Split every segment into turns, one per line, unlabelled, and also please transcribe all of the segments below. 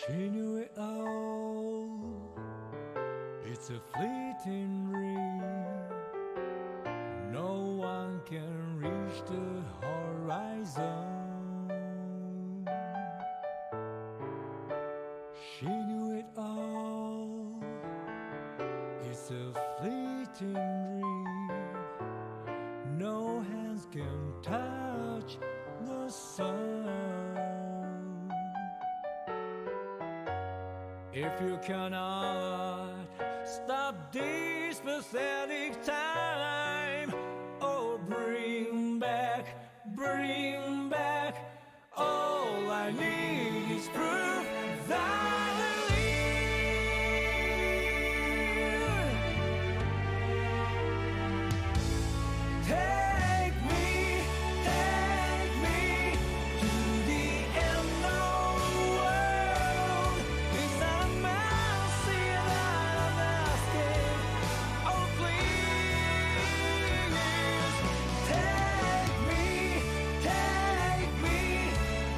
She knew it all. It's a fleeting dream. No one can reach the horizon. She knew it all. It's a fleeting dream. No hands can touch the sun. If you cannot stop this pathetic time, oh, bring back, all I need is proof that I live. Take me to the end of the world. It's not a mercy that I'm asking. Oh, please, take me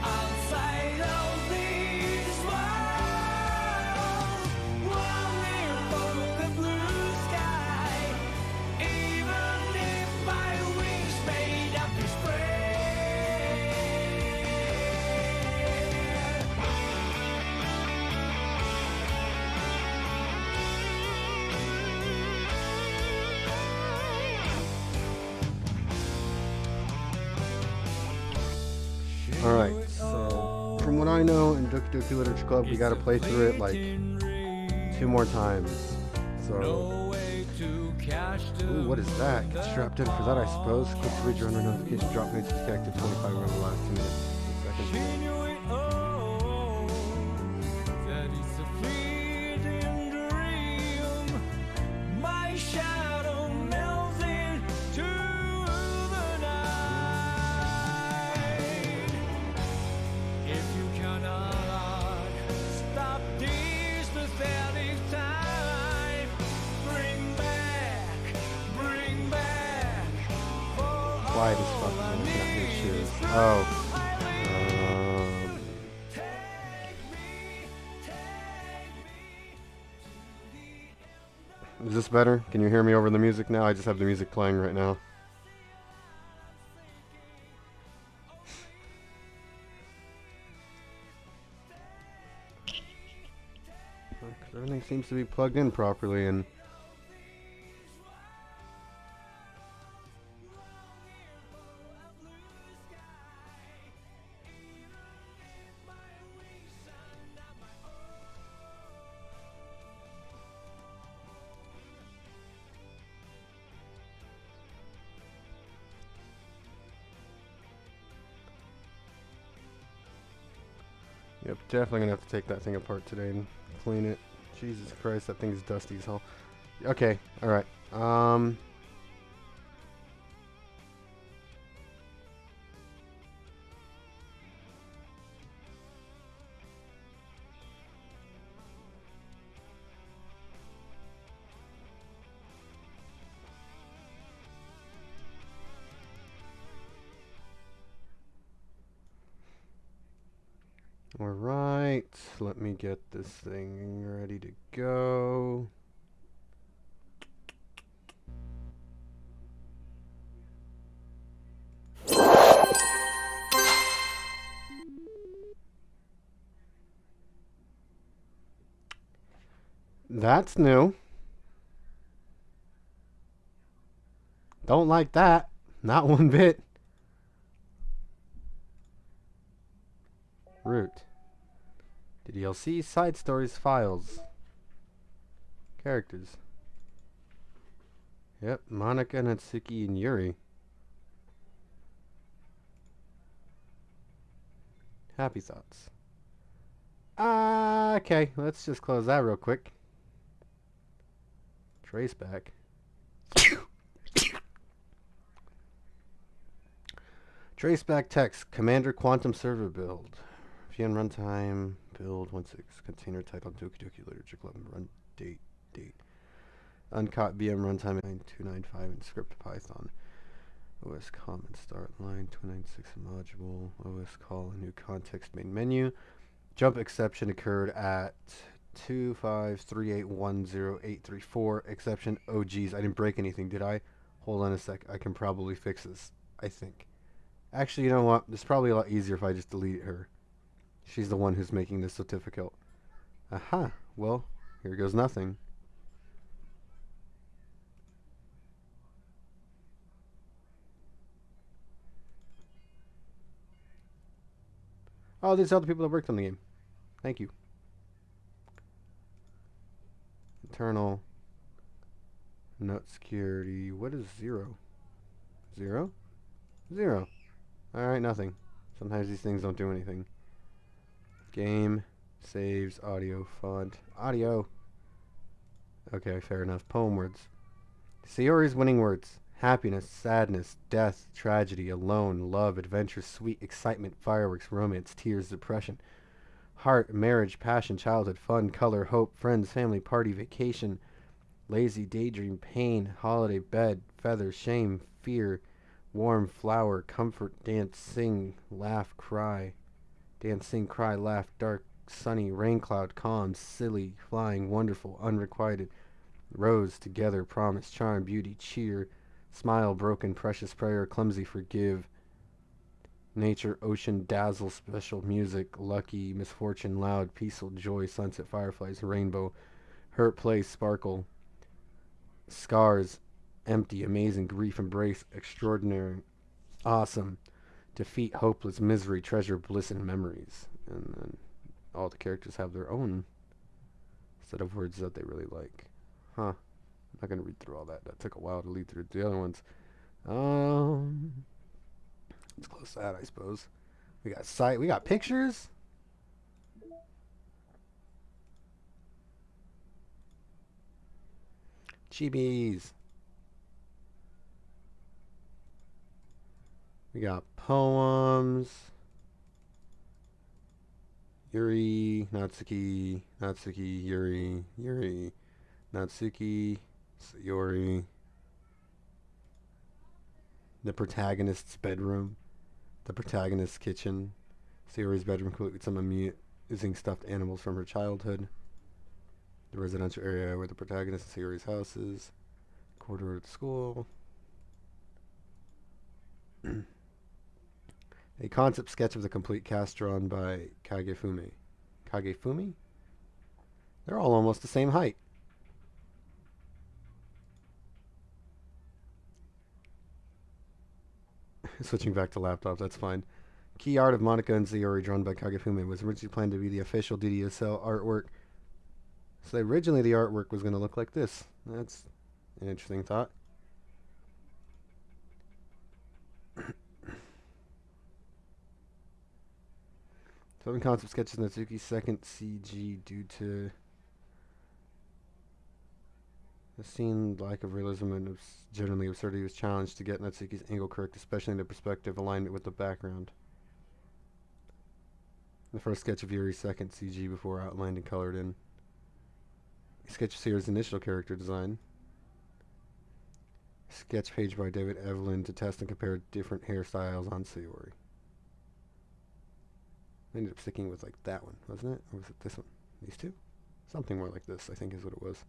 outside of this world. Running for the blue sky, even if my wings made up to spread.
Alright, so from what I know in Doki Doki Literature Club, we gotta play through it like 2 more times. So, ooh, what is that? Get strapped in for that, I suppose. Click to read your under notification drop needs to detect at 25 around the last 2 minutes.
She
Seconds.
knew it all, that it's a fleeting dream. My shadow melts into the night. If you cannot stop this pathetic time, bring back for
Quiet as fuck.
all I
I'm looking at your
need
shoes.
is proof
Oh.
I live.
Is this better? Can you hear me over the music now? I just have the music playing right now. 'Cause everything seems to be plugged in properly and yep, definitely gonna have to take that thing apart today and clean it. Jesus Christ, that thing's dusty as hell. Okay, alright. Alright, let me get this thing ready to go. That's new. Don't like that. Not one bit. Root. DLC, side stories, files. Characters. Yep, Monica, Natsuki, and Yuri. Happy thoughts. Okay, let's just close that real quick. Trace back. Trace back text. Commander Quantum Server build. VN runtime build 1.6. Container title Doki Doki Literature Club. Run date. Uncaught VM runtime 9295 and script Python. OS comment start line 296 module. OS call a new context main menu. Jump exception occurred at 253810834. Exception. Oh geez, I didn't break anything, did I? Hold on a sec. I can probably fix this. I think. Actually, you know what? It's probably a lot easier if I just delete her. She's the one who's making this so difficult. Aha. Well, here goes nothing. Oh, these are the people that worked on the game. Thank you. Internal. Note security. What is 0? 0? 0. Alright, nothing. Sometimes these things don't do anything. Game. Saves. Audio. Font. Audio. Okay, fair enough. Poem words. Sayori's winning words. Happiness, sadness, death, tragedy, alone, love, adventure, sweet, excitement, fireworks, romance, tears, depression, heart, marriage, passion, childhood, fun, color, hope, friends, family, party, vacation, lazy, daydream, pain, holiday, bed, feather, shame, fear, warm, flower, comfort, dance, sing, laugh, cry, dance, sing, cry, laugh, dark, sunny, rain cloud, calm, silly, flying, wonderful, unrequited, rose, together, promise, charm, beauty, cheer, smile, broken, precious, prayer, clumsy, forgive, nature, ocean, dazzle, special, music, lucky, misfortune, loud, peaceful, joy, sunset, fireflies, rainbow, hurt, place, sparkle, scars, empty, amazing, grief, embrace, extraordinary, awesome, defeat, hopeless, misery, treasure, bliss, and memories. And then all the characters have their own set of words that they really like. Huh. I'm not going to read through all that. That took a while to read through the other ones. Let's close that, I suppose. We got site. We got pictures. Chibis. We got poems. Yuri, Natsuki, Natsuki, Yuri, Yuri, Natsuki, Sayori. The protagonist's bedroom. The protagonist's kitchen. Sayori's bedroom complete with some amusing stuffed animals from her childhood. The residential area where the protagonist and Sayori's house is. Corridor at school. A concept sketch of the complete cast drawn by Kagefumi. Kagefumi? They're all almost the same height. Switching back to laptop, that's fine. Key art of Monica and Sayori drawn by Kagefumi was originally planned to be the official DDSL artwork. So originally the artwork was going to look like this. That's an interesting thought. Seven concept sketches Natsuki's second CG due to the scene lack of realism and generally absurdity was challenged to get Natsuki's angle correct, especially in the perspective alignment with the background. The first sketch of Yuri's second CG before outlined and colored in. Sketch of Sayori's initial character design. Sketch page by David Evelyn to test and compare different hairstyles on Sayori. I ended up sticking with like that one, wasn't it? Or was it this one? These two? Something more like this, I think is what it was.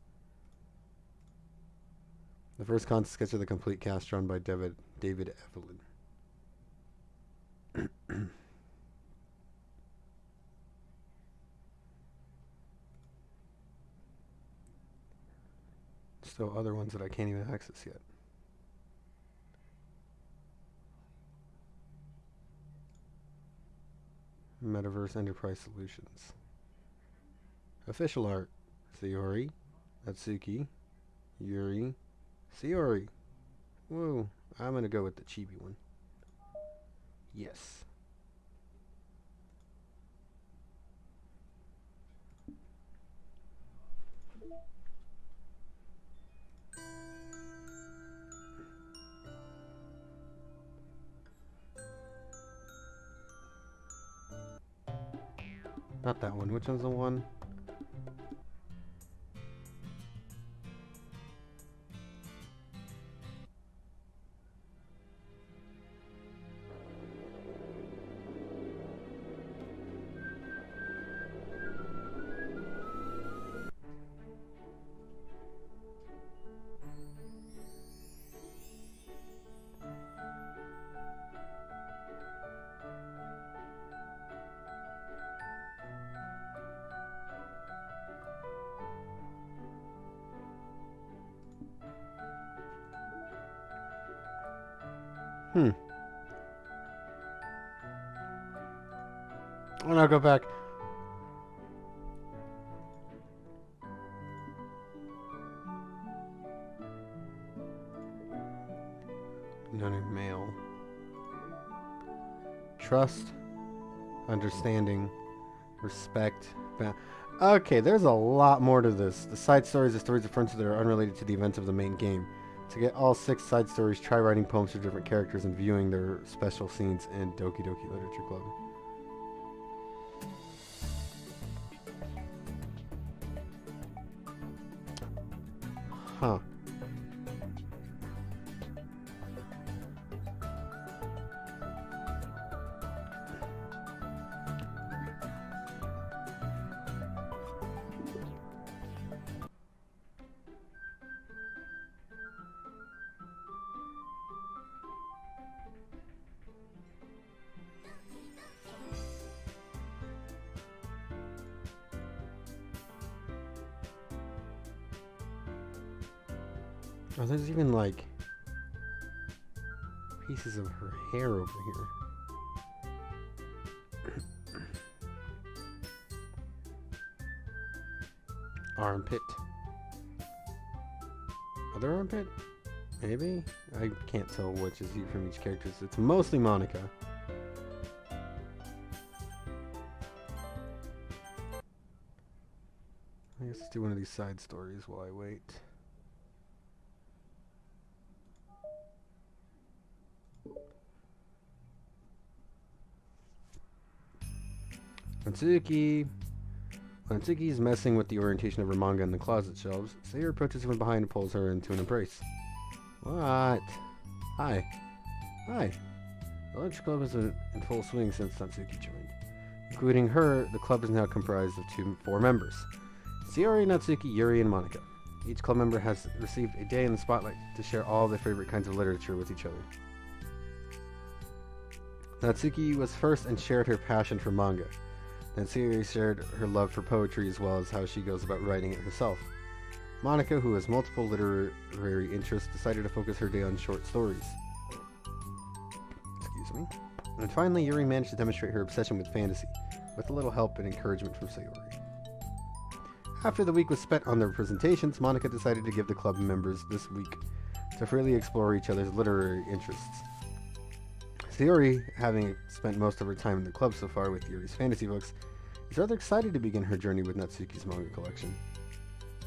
The first concept sketch of the complete cast drawn by David Evelyn. Still other ones that I can't even access yet. Metaverse Enterprise Solutions. Official art. Sayori, Natsuki, Yuri, Sayori. Whoa, I'm going to go with the chibi one. Yes. Not that one. Which one's the one? Oh no, go back. None in mail. Trust, understanding, respect. Okay, there's a lot more to this. The side stories are stories of friends that are unrelated to the events of the main game. To get all 6 side stories, try writing poems for different characters and viewing their special scenes in Doki Doki Literature Club. Huh. Oh, there's even like pieces of her hair over here. Armpit. Other armpit? Maybe? I can't tell which is you from each character. So it's mostly Monica. I guess let's do one of these side stories while I wait. Natsuki. When Natsuki is messing with the orientation of her manga in the closet shelves, Sayori approaches from behind and pulls her into an embrace. What? Hi. Hi. The lunch club is in full swing since Natsuki joined. Including her, the club is now comprised of 4 members. Sayori, Natsuki, Yuri, and Monica. Each club member has received a day in the spotlight to share all their favorite kinds of literature with each other. Natsuki was first and shared her passion for manga. Then Sayori shared her love for poetry as well as how she goes about writing it herself. Monica, who has multiple literary interests, decided to focus her day on short stories. Excuse me. And finally, Yuri managed to demonstrate her obsession with fantasy, with a little help and encouragement from Sayori. After the week was spent on their presentations, Monica decided to give the club members this week to freely explore each other's literary interests. Sayori, having spent most of her time in the club so far with Yuri's fantasy books, is rather excited to begin her journey with Natsuki's manga collection.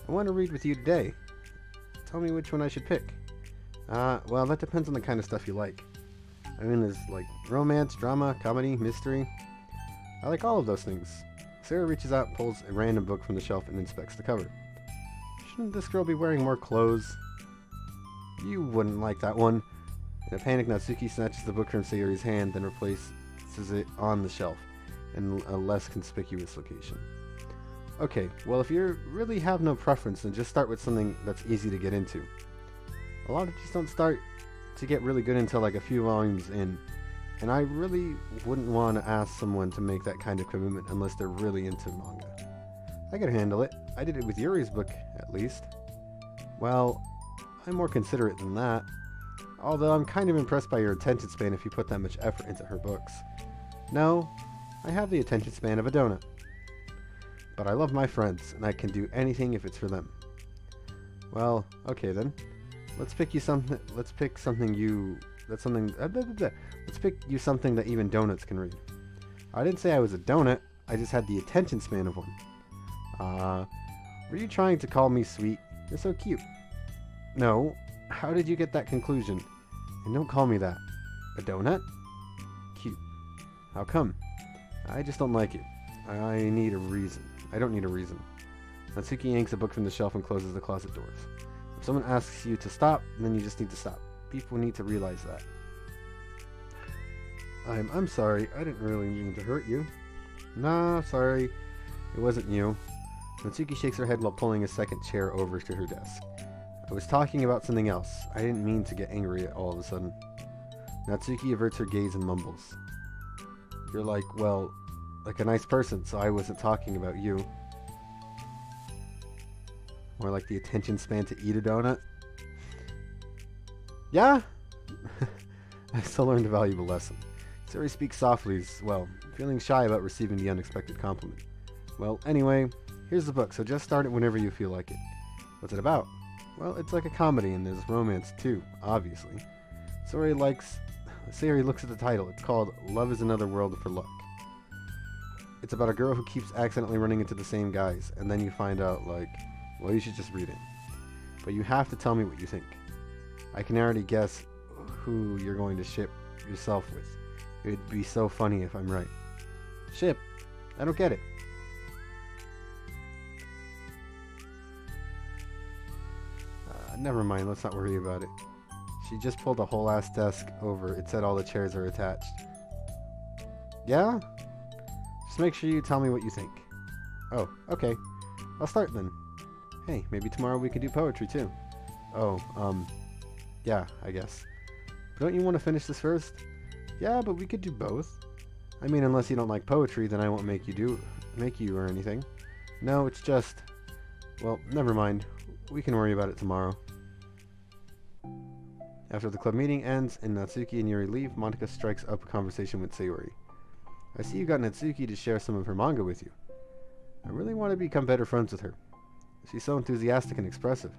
I want to read with you today. Tell me which one I should pick. Well, that depends on the kind of stuff you like. I mean, there's like romance, drama, comedy, mystery. I like all of those things. Sarah reaches out, pulls a random book from the shelf, and inspects the cover. Shouldn't this girl be wearing more clothes? You wouldn't like that one. In a panic, Natsuki snatches the book from Sayori's hand, then replaces it on the shelf, in a less conspicuous location. Okay, well if you really have no preference, then just start with something that's easy to get into. A lot of these don't start to get really good until like a few volumes in, and I really wouldn't want to ask someone to make that kind of commitment unless they're really into manga. I could handle it. I did it with Yuri's book, at least. Well, I'm more considerate than that. Although I'm kind of impressed by your attention span if you put that much effort into her books. No, I have the attention span of a donut. But I love my friends, and I can do anything if it's for them. Well, okay then. Let's pick you something. Let's pick something you. That's something. Let's pick you something that even donuts can read. I didn't say I was a donut. I just had the attention span of one. Were you trying to call me sweet? You're so cute. No. How did you get that conclusion? And don't call me that. A donut? Cute. How come? I just don't like it. I need a reason. I don't need a reason. Natsuki yanks a book from the shelf and closes the closet doors. If someone asks you to stop, then you just need to stop. People need to realize that. I'm sorry. I didn't really mean to hurt you. Nah, sorry. It wasn't you. Natsuki shakes her head while pulling a second chair over to her desk. I was talking about something else. I didn't mean to get angry all of a sudden. Natsuki averts her gaze and mumbles. You're like a nice person, so I wasn't talking about you. More like the attention span to eat a donut. Yeah? I still learned a valuable lesson. Sayori speaks softly as well, feeling shy about receiving the unexpected compliment. Well, anyway, here's the book, so just start it whenever you feel like it. What's it about? Well, it's like a comedy and there's romance too, obviously. Sayori looks at the title. It's called Love is Another World for Luck. It's about a girl who keeps accidentally running into the same guys, and then you find out, like, well, you should just read it. But you have to tell me what you think. I can already guess who you're going to ship yourself with. It'd be so funny if I'm right. Ship? I don't get it. Never mind, let's not worry about it. She just pulled a whole ass desk over. It said all the chairs are attached. Yeah? Just make sure you tell me what you think. Oh, okay. I'll start then. Hey, maybe tomorrow we could do poetry too. Oh, yeah, I guess. But don't you want to finish this first? Yeah, but we could do both. I mean, unless you don't like poetry, then I won't make you or anything. No, it's just... Well, never mind. We can worry about it tomorrow. After the club meeting ends and Natsuki and Yuri leave, Monika strikes up a conversation with Sayori. I see you got Natsuki to share some of her manga with you. I really want to become better friends with her. She's so enthusiastic and expressive.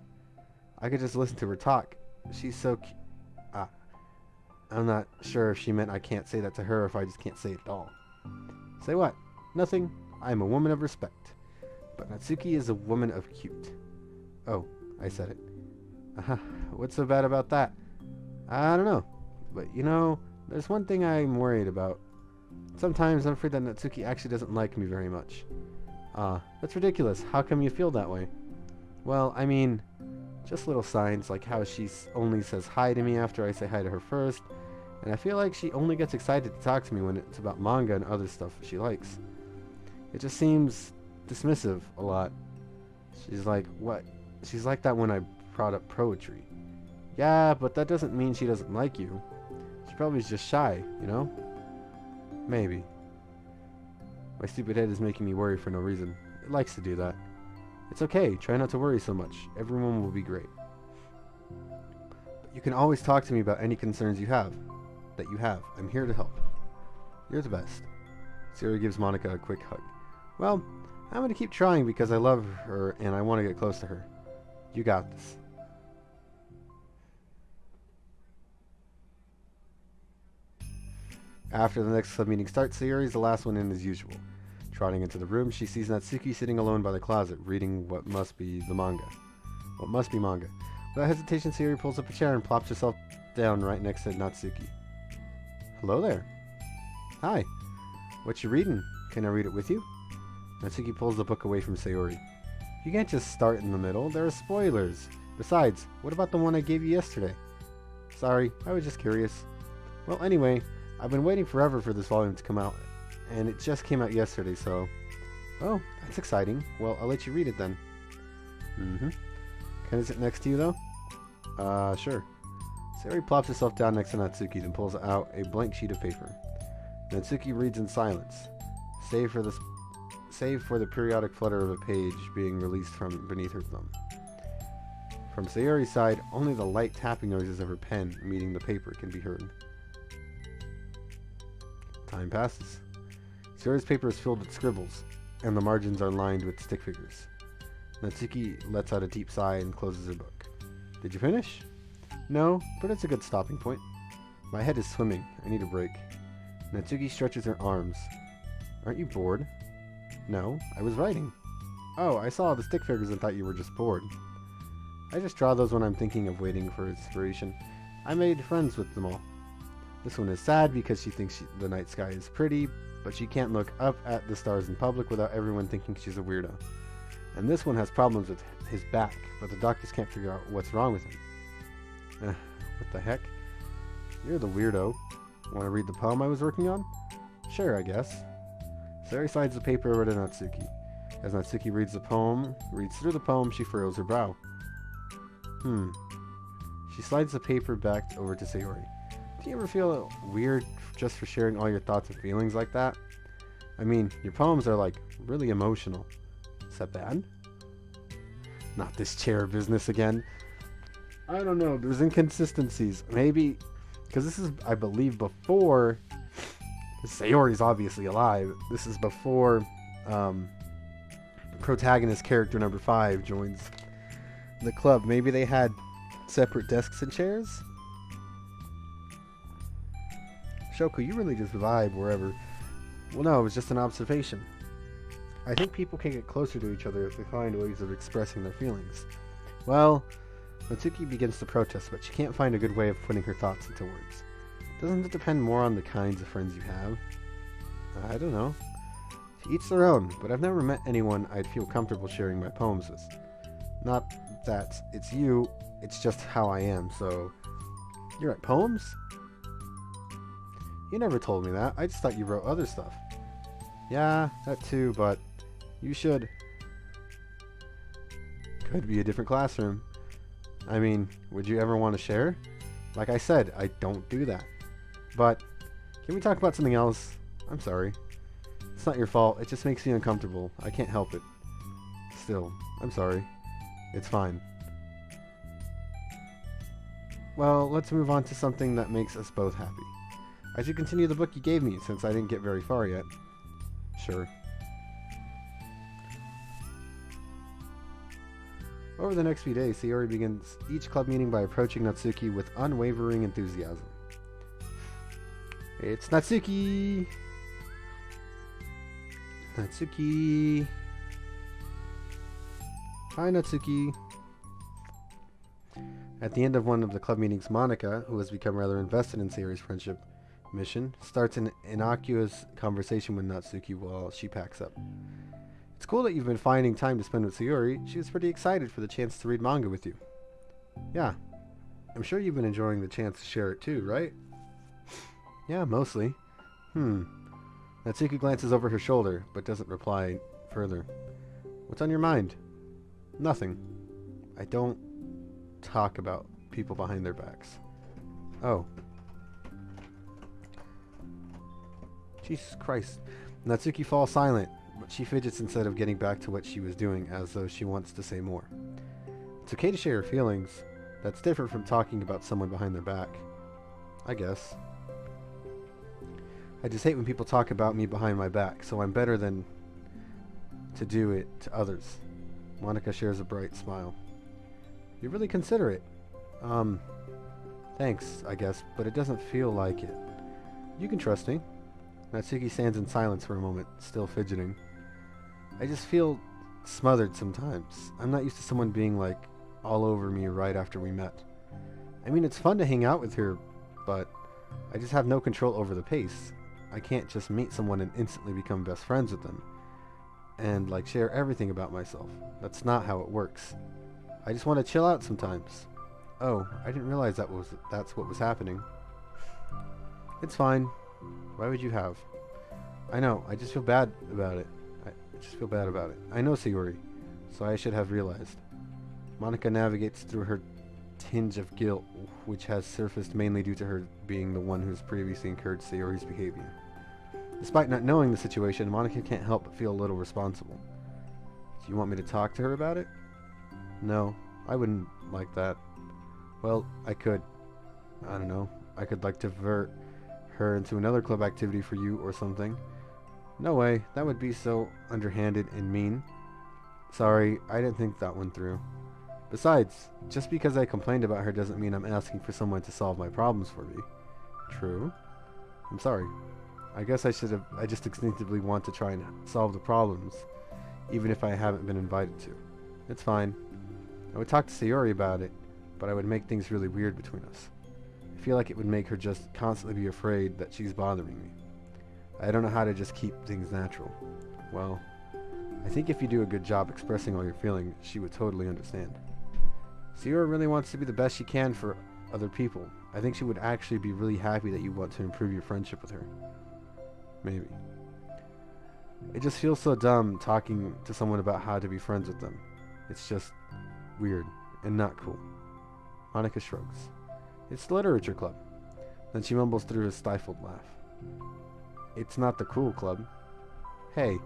I could just listen to her talk. She's so I'm not sure if she meant I can't say that to her or if I just can't say it at all. Say what? Nothing. I am a woman of respect. But Natsuki is a woman of cute. Oh, I said it. What's so bad about that? I don't know. But you know, there's one thing I'm worried about. Sometimes I'm afraid that Natsuki actually doesn't like me very much. That's ridiculous. How come you feel that way? Well, I mean, just little signs like how she only says hi to me after I say hi to her first. And I feel like she only gets excited to talk to me when it's about manga and other stuff she likes. It just seems dismissive a lot. She's like, what? She's like that when I brought up poetry. Yeah, but that doesn't mean she doesn't like you. She probably is just shy, you know? Maybe. My stupid head is making me worry for no reason. It likes to do that. It's okay, try not to worry so much. Everyone will be great. But you can always talk to me about any concerns you have. I'm here to help. You're the best. Sayori gives Monika a quick hug. Well, I'm going to keep trying because I love her and I want to get close to her. You got this. After the next club meeting starts, Sayori is the last one in as usual. Trotting into the room, she sees Natsuki sitting alone by the closet, reading what must be manga. Without hesitation, Sayori pulls up a chair and plops herself down right next to Natsuki. Hello there. Hi. What you reading? Can I read it with you? Natsuki pulls the book away from Sayori. You can't just start in the middle. There are spoilers. Besides, what about the one I gave you yesterday? Sorry, I was just curious. Well, anyway, I've been waiting forever for this volume to come out, and it just came out yesterday, so... Oh, that's exciting. Well, I'll let you read it then. Can I sit next to you, though? Sure. Sayori plops herself down next to Natsuki and pulls out a blank sheet of paper. Natsuki reads in silence, save for the periodic flutter of a page being released from beneath her thumb. From Sayori's side, only the light tapping noises of her pen meeting the paper can be heard. Time passes. Sayori's paper is filled with scribbles, and the margins are lined with stick figures. Natsuki lets out a deep sigh and closes her book. Did you finish? No, but it's a good stopping point. My head is swimming. I need a break. Natsuki stretches her arms. Aren't you bored? No, I was writing. Oh, I saw the stick figures and thought you were just bored. I just draw those when I'm thinking of waiting for inspiration. I made friends with them all. This one is sad because she thinks the night sky is pretty, but she can't look up at the stars in public without everyone thinking she's a weirdo. And this one has problems with his back, but the doctors can't figure out what's wrong with him. What the heck? You're the weirdo. Want to read the poem I was working on? Sure, I guess. Sayori slides the paper over to Natsuki. As Natsuki reads through the poem, she furrows her brow. She slides the paper back over to Sayori. Do you ever feel weird just for sharing all your thoughts and feelings like that? I mean, your poems are like really emotional. Is that bad? Not this chair business again. I don't know, there's inconsistencies. Maybe Because this is, I believe, before... Sayori's obviously alive. This is before protagonist character number 5 joins the club. Maybe they had separate desks and chairs? Shoko, you really just vibe wherever. Well, no, it was just an observation. I think people can get closer to each other if they find ways of expressing their feelings. Well, Natsuki begins to protest, but she can't find a good way of putting her thoughts into words. Doesn't it depend more on the kinds of friends you have? I don't know. To each their own, but I've never met anyone I'd feel comfortable sharing my poems with. Not that it's you, it's just how I am, so... You write poems? You never told me that. I just thought you wrote other stuff. Yeah, that too, but you should. Could be a different classroom. I mean, would you ever want to share? Like I said, I don't do that. But, can we talk about something else? I'm sorry. It's not your fault, it just makes me uncomfortable. I can't help it. Still, I'm sorry. It's fine. Well, let's move on to something that makes us both happy. I should continue the book you gave me, since I didn't get very far yet. Sure. Over the next few days, Sayori begins each club meeting by approaching Natsuki with unwavering enthusiasm. It's Natsuki! Natsuki! Hi, Natsuki! At the end of one of the club meetings, Monika, who has become rather invested in Sayori's friendship mission, starts an innocuous conversation with Natsuki while she packs up. It's cool that you've been finding time to spend with Sayori. She was pretty excited for the chance to read manga with you. Yeah. I'm sure you've been enjoying the chance to share it too, right? Yeah, mostly. Natsuki glances over her shoulder, but doesn't reply further. What's on your mind? Nothing. I don't talk about people behind their backs. Oh. Jesus Christ. Natsuki falls silent, but she fidgets instead of getting back to what she was doing, as though she wants to say more. It's okay to share your feelings. That's different from talking about someone behind their back. I guess. I just hate when people talk about me behind my back, so I'm better than to do it to others. Monika shares a bright smile. You're really considerate. Thanks, I guess, but it doesn't feel like it. You can trust me. Natsuki stands in silence for a moment, still fidgeting. I just feel smothered sometimes. I'm not used to someone being like all over me right after we met. I mean, it's fun to hang out with her, but I just have no control over the pace. I can't just meet someone and instantly become best friends with them and like share everything about myself. That's not how it works. I just want to chill out sometimes. Oh, I didn't realize that's what was happening. It's fine. Why would you have? I know, I just feel bad about it. I just feel bad about it. I know Sayori, so I should have realized. Monika navigates through her tinge of guilt, which has surfaced mainly due to her being the one who's previously encouraged Sayori's behavior. Despite not knowing the situation, Monika can't help but feel a little responsible. Do you want me to talk to her about it? No, I wouldn't like that. Well, I could. I don't know. I could like divert her into another club activity for you or something. No way, that would be so underhanded and mean. Sorry, I didn't think that one through. Besides, just because I complained about her doesn't mean I'm asking for someone to solve my problems for me. True. I'm sorry. I guess I just instinctively want to try and solve the problems, even if I haven't been invited to. It's fine. I would talk to Sayori about it, but I would make things really weird between us. I feel like it would make her just constantly be afraid that she's bothering me. I don't know how to just keep things natural. Well, I think if you do a good job expressing all your feelings, she would totally understand. Sayori really wants to be the best she can for other people. I think she would actually be really happy that you want to improve your friendship with her. Maybe. It just feels so dumb talking to someone about how to be friends with them. It's just weird and not cool. Monika shrugs. It's the literature club. Then she mumbles through a stifled laugh. It's not the cool club. Hey.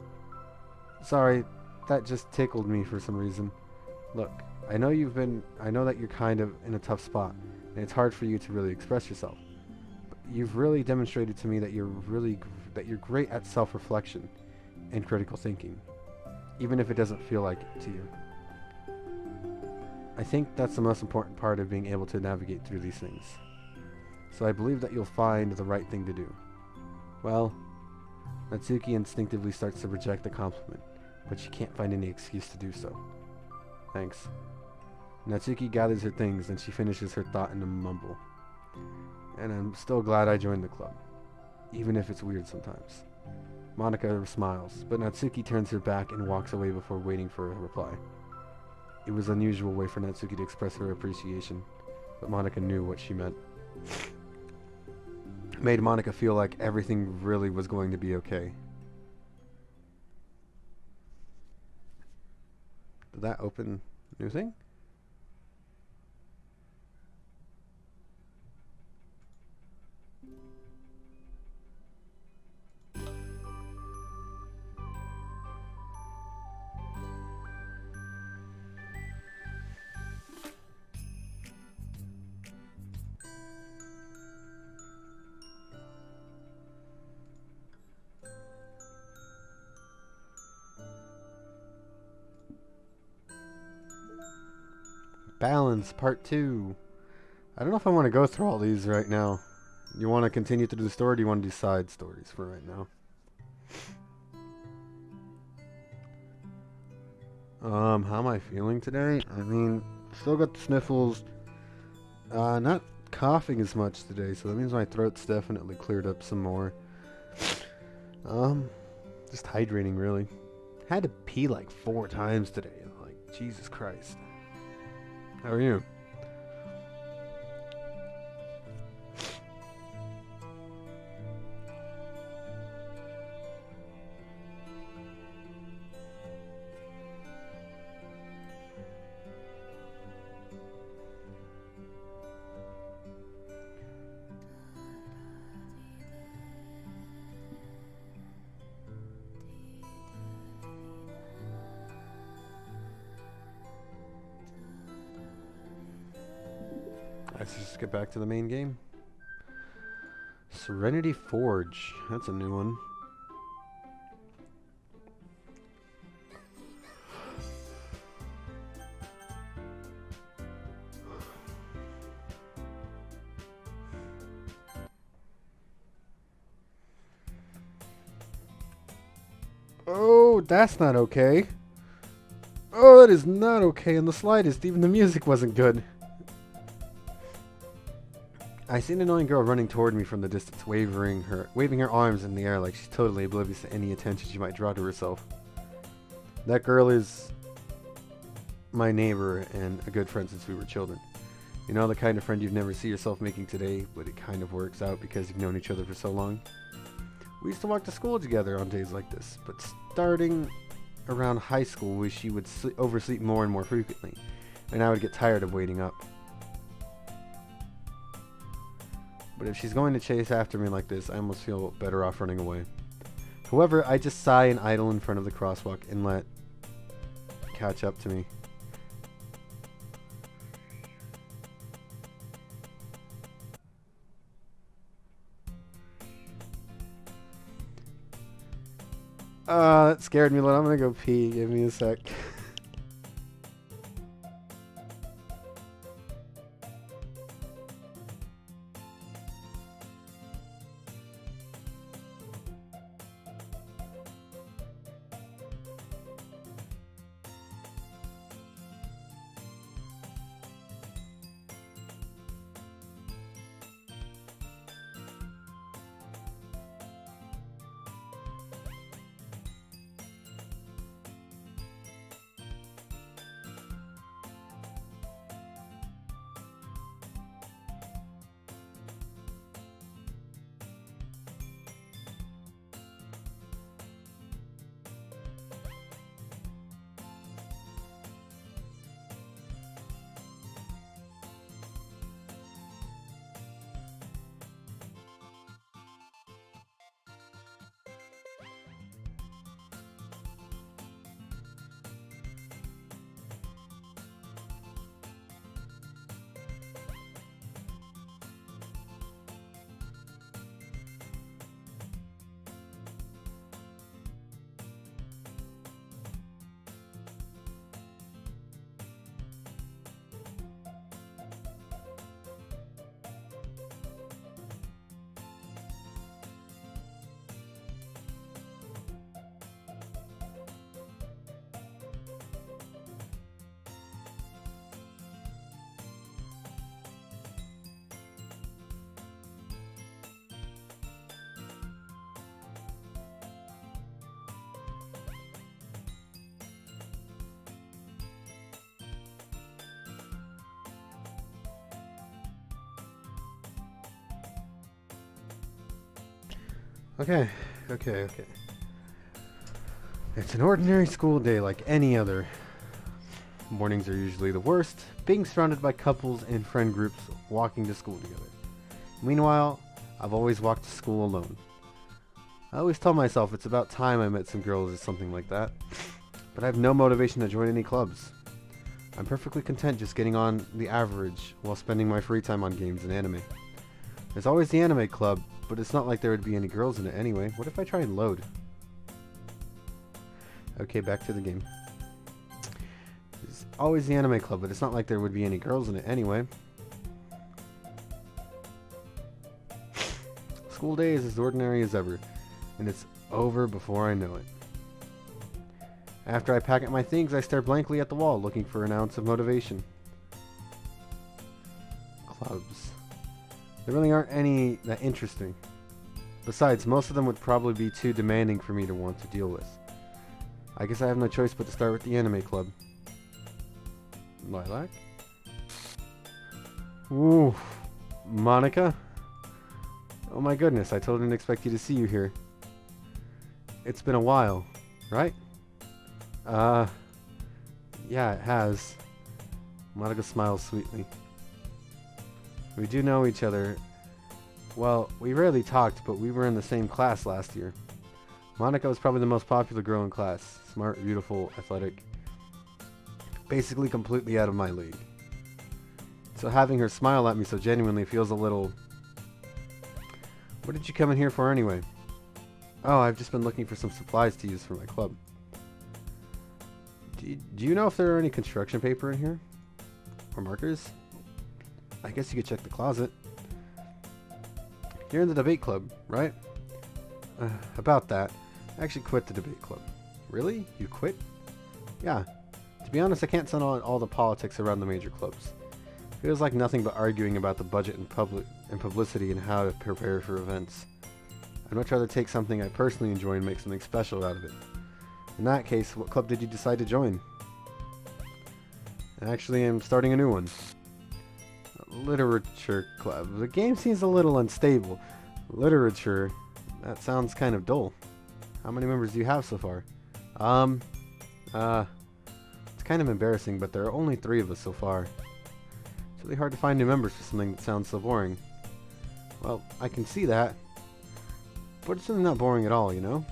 Sorry, that just tickled me for some reason. Look, I know that you're kind of in a tough spot, and it's hard for you to really express yourself. you've really demonstrated to me that you're great at self-reflection and critical thinking, even if it doesn't feel like it to you. I think that's the most important part of being able to navigate through these things. So I believe that you'll find the right thing to do. Well, Natsuki instinctively starts to reject the compliment, but she can't find any excuse to do so. Thanks. Natsuki gathers her things and she finishes her thought in a mumble. And I'm still glad I joined the club, even if it's weird sometimes. Monika smiles, but Natsuki turns her back and walks away before waiting for a reply. It was an unusual way for Natsuki to express her appreciation, but Monika knew what she meant. It made Monika feel like everything really was going to be okay. Did that open new thing? Balance, part 2. I don't know if I want to go through all these right now. You want to continue to do the story, or do you want to do side stories for right now? How am I feeling today? I mean, still got the sniffles. Not coughing as much today, so that means my throat's definitely cleared up some more. Just hydrating, really. Had to pee like 4 times today. Like, Jesus Christ. How are you? Let's just get back to the main game. Serenity Forge. That's a new one. Oh, that's not okay. Oh, that is not okay in the slightest. Even the music wasn't good. I see an annoying girl running toward me from the distance, waving her arms in the air like she's totally oblivious to any attention she might draw to herself. That girl is my neighbor and a good friend since we were children. You know, the kind of friend you'd never see yourself making today, but it kind of works out because you've known each other for so long. We used to walk to school together on days like this, but starting around high school, she would oversleep more and more frequently, and I would get tired of waiting up. But if she's going to chase after me like this, I almost feel better off running away. However, I just sigh and idle in front of the crosswalk and let catch up to me. That scared me a little. I'm gonna go pee. Give me a sec. Okay, okay. It's an ordinary school day like any other. Mornings are usually the worst, being surrounded by couples and friend groups walking to school together. Meanwhile, I've always walked to school alone. I always tell myself it's about time I met some girls or something like that, but I have no motivation to join any clubs. I'm perfectly content just getting on the average while spending my free time on games and anime. There's always the anime club, but it's not like there would be any girls in it anyway. What if I try and load? Okay, back to the game. There's always the anime club, but it's not like there would be any girls in it anyway. School day is as ordinary as ever, and it's over before I know it. After I pack up my things, I stare blankly at the wall, looking for an ounce of motivation. Clubs. There really aren't any that interesting. Besides, most of them would probably be too demanding for me to want to deal with. I guess I have no choice but to start with the anime club. Lilac? Ooh, Monica? Oh my goodness, I totally didn't expect you to see you here. It's been a while, right? Yeah, it has. Monica smiles sweetly. We do know each other. Well, we rarely talked, but we were in the same class last year. Monica was probably the most popular girl in class. Smart, beautiful, athletic. Basically completely out of my league. So having her smile at me so genuinely feels a little... What did you come in here for anyway? Oh, I've just been looking for some supplies to use for my club. Do you know if there are any construction paper in here? Or markers? I guess you could check the closet. You're in the debate club, right? About that, I actually quit the debate club. Really? You quit? Yeah. To be honest, I can't stand on all the politics around the major clubs. Feels like nothing but arguing about the budget and publicity and how to prepare for events. I'd much rather take something I personally enjoy and make something special out of it. In that case, what club did you decide to join? Actually, I'm starting a new one. Literature club. The game seems a little unstable. Literature? That sounds kind of dull. How many members do you have so far? It's kind of embarrassing, but there are only 3 of us so far. It's really hard to find new members for something that sounds so boring. Well, I can see that. But it's really not boring at all, you know?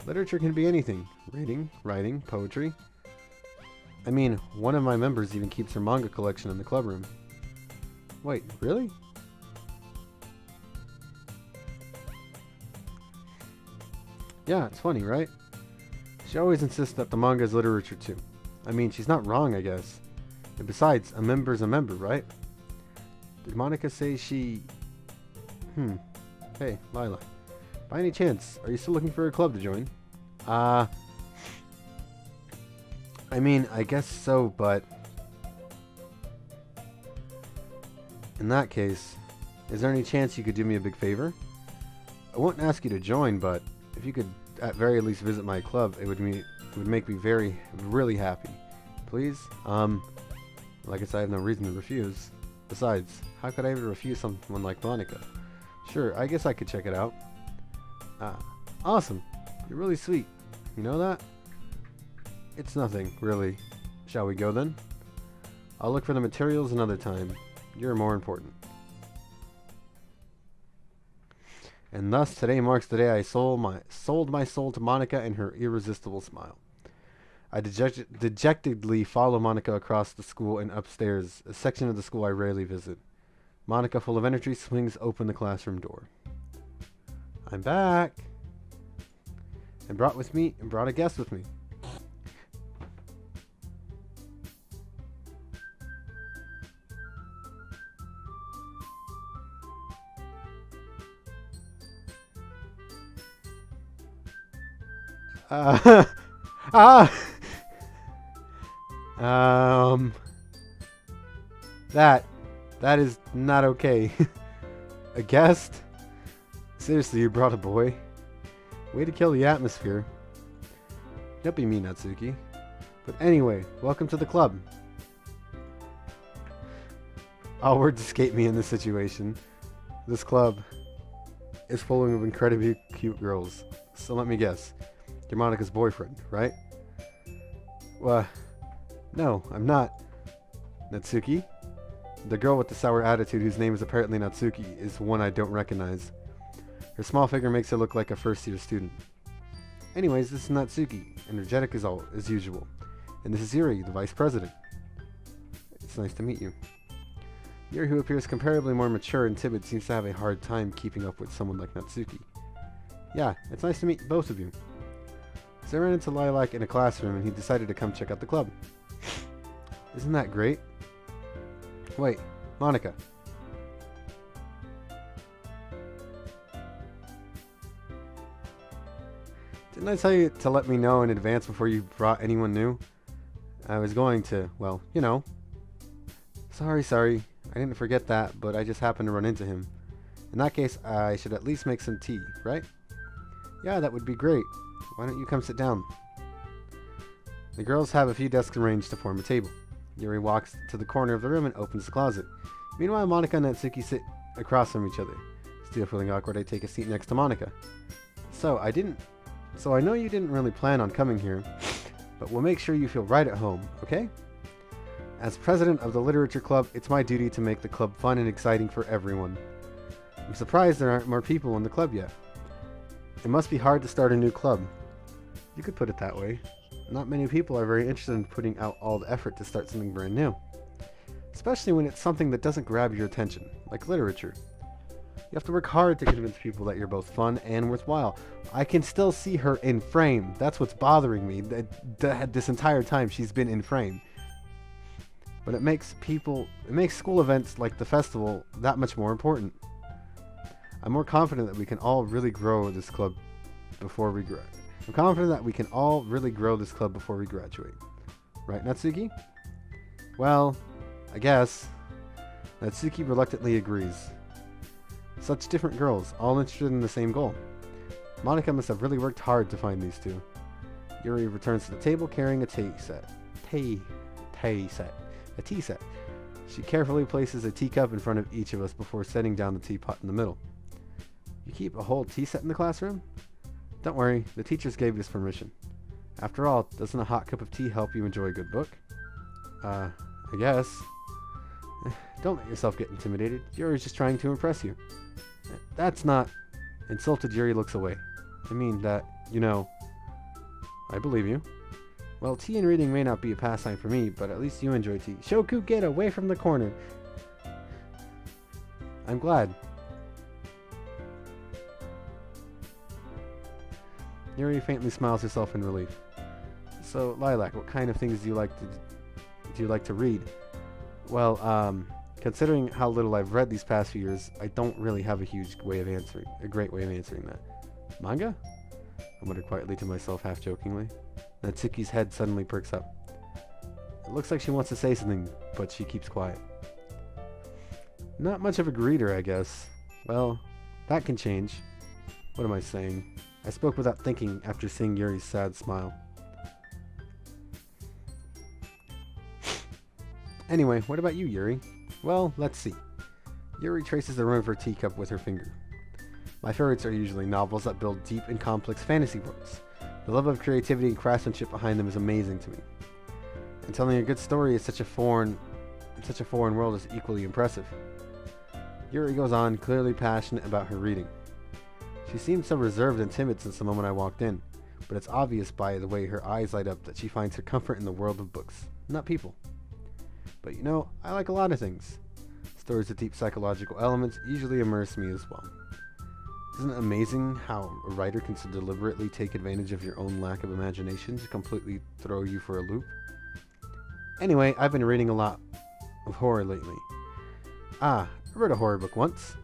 Literature can be anything. Reading, writing, poetry. I mean, one of my members even keeps her manga collection in the club room. Wait, really? Yeah, it's funny, right? She always insists that the manga is literature too. I mean, she's not wrong, I guess. And besides, a member's a member, right? Did Monica say she... Hey, Lila. By any chance, are you still looking for a club to join? I mean, I guess so, but... In that case, is there any chance you could do me a big favor? I won't ask you to join, but if you could at very least visit my club, it would make me really happy. Please? Like I said, I have no reason to refuse. Besides, how could I ever refuse someone like Monica? Sure, I guess I could check it out. Awesome. You're really sweet. You know that? It's nothing, really. Shall we go then? I'll look for the materials another time. You're more important. And thus, today marks the day I sold my soul to Monica and her irresistible smile. I dejectedly follow Monica across the school and upstairs, a section of the school I rarely visit. Monica, full of energy, swings open the classroom door. I'm back! And brought a guest with me. That is not okay. A guest? Seriously, you brought a boy? Way to kill the atmosphere. Don't be mean, Natsuki. But anyway, welcome to the club. All words escape me in this situation. This club. is full of incredibly cute girls. So let me guess. You're Monika's boyfriend, right? Well, no, I'm not. Natsuki? The girl with the sour attitude whose name is apparently Natsuki is one I don't recognize. Her small figure makes her look like a first-year student. Anyways, this is Natsuki, energetic as usual. And this is Yuri, the vice president. It's nice to meet you. Yuri, who appears comparably more mature and timid, seems to have a hard time keeping up with someone like Natsuki. Yeah, it's nice to meet both of you. So I ran into Lilac in a classroom and he decided to come check out the club. Isn't that great? Wait, Monika. Didn't I tell you to let me know in advance before you brought anyone new? I was going to, well, you know. Sorry. I didn't forget that, but I just happened to run into him. In that case, I should at least make some tea, right? Yeah, that would be great. Why don't you come sit down? The girls have a few desks arranged to form a table. Yuri walks to the corner of the room and opens the closet. Meanwhile, Monika and Natsuki sit across from each other. Still feeling awkward, I take a seat next to Monika. So I know you didn't really plan on coming here, but we'll make sure you feel right at home, okay? As president of the literature club, it's my duty to make the club fun and exciting for everyone. I'm surprised there aren't more people in the club yet. It must be hard to start a new club. You could put it that way. Not many people are very interested in putting out all the effort to start something brand new. Especially when it's something that doesn't grab your attention, like literature. You have to work hard to convince people that you're both fun and worthwhile. I can still see her in frame. That's what's bothering me. This entire time she's been in frame. But it makes school events like the festival that much more important. I'm more confident that we can all really grow this club before we graduate. Right, Natsuki? Well, I guess. Natsuki reluctantly agrees. Such different girls, all interested in the same goal. Monika must have really worked hard to find these two. Yuri returns to the table carrying a tea set. A tea set. She carefully places a teacup in front of each of us before setting down the teapot in the middle. You keep a whole tea set in the classroom? Don't worry, the teachers gave us permission. After all, doesn't a hot cup of tea help you enjoy a good book? I guess. Don't let yourself get intimidated. Yuri's just trying to impress you. That's not... Insulted Yuri looks away. I mean that, I believe you. Well, tea and reading may not be a pastime for me, but at least you enjoy tea. Shoku, get away from the corner! I'm glad. Yuri faintly smiles herself in relief. So, Lilac, what kind of things do you like to read? Well, considering how little I've read these past few years, I don't really have a great way of answering that. Manga? I muttered quietly to myself, half jokingly. Natsuki's head suddenly perks up. It looks like she wants to say something, but she keeps quiet. Not much of a greeter, I guess. Well, that can change. What am I saying? I spoke without thinking after seeing Yuri's sad smile. Anyway, what about you, Yuri? Well, let's see. Yuri traces the rim of her teacup with her finger. My favorites are usually novels that build deep and complex fantasy worlds. The love of creativity and craftsmanship behind them is amazing to me. And telling a good story in such a foreign world is equally impressive. Yuri goes on, clearly passionate about her reading. She seemed so reserved and timid since the moment I walked in, but it's obvious by the way her eyes light up that she finds her comfort in the world of books, not people. But I like a lot of things. Stories with deep psychological elements usually immerse me as well. Isn't it amazing how a writer can so deliberately take advantage of your own lack of imagination to completely throw you for a loop? Anyway, I've been reading a lot of horror lately. I read a horror book once.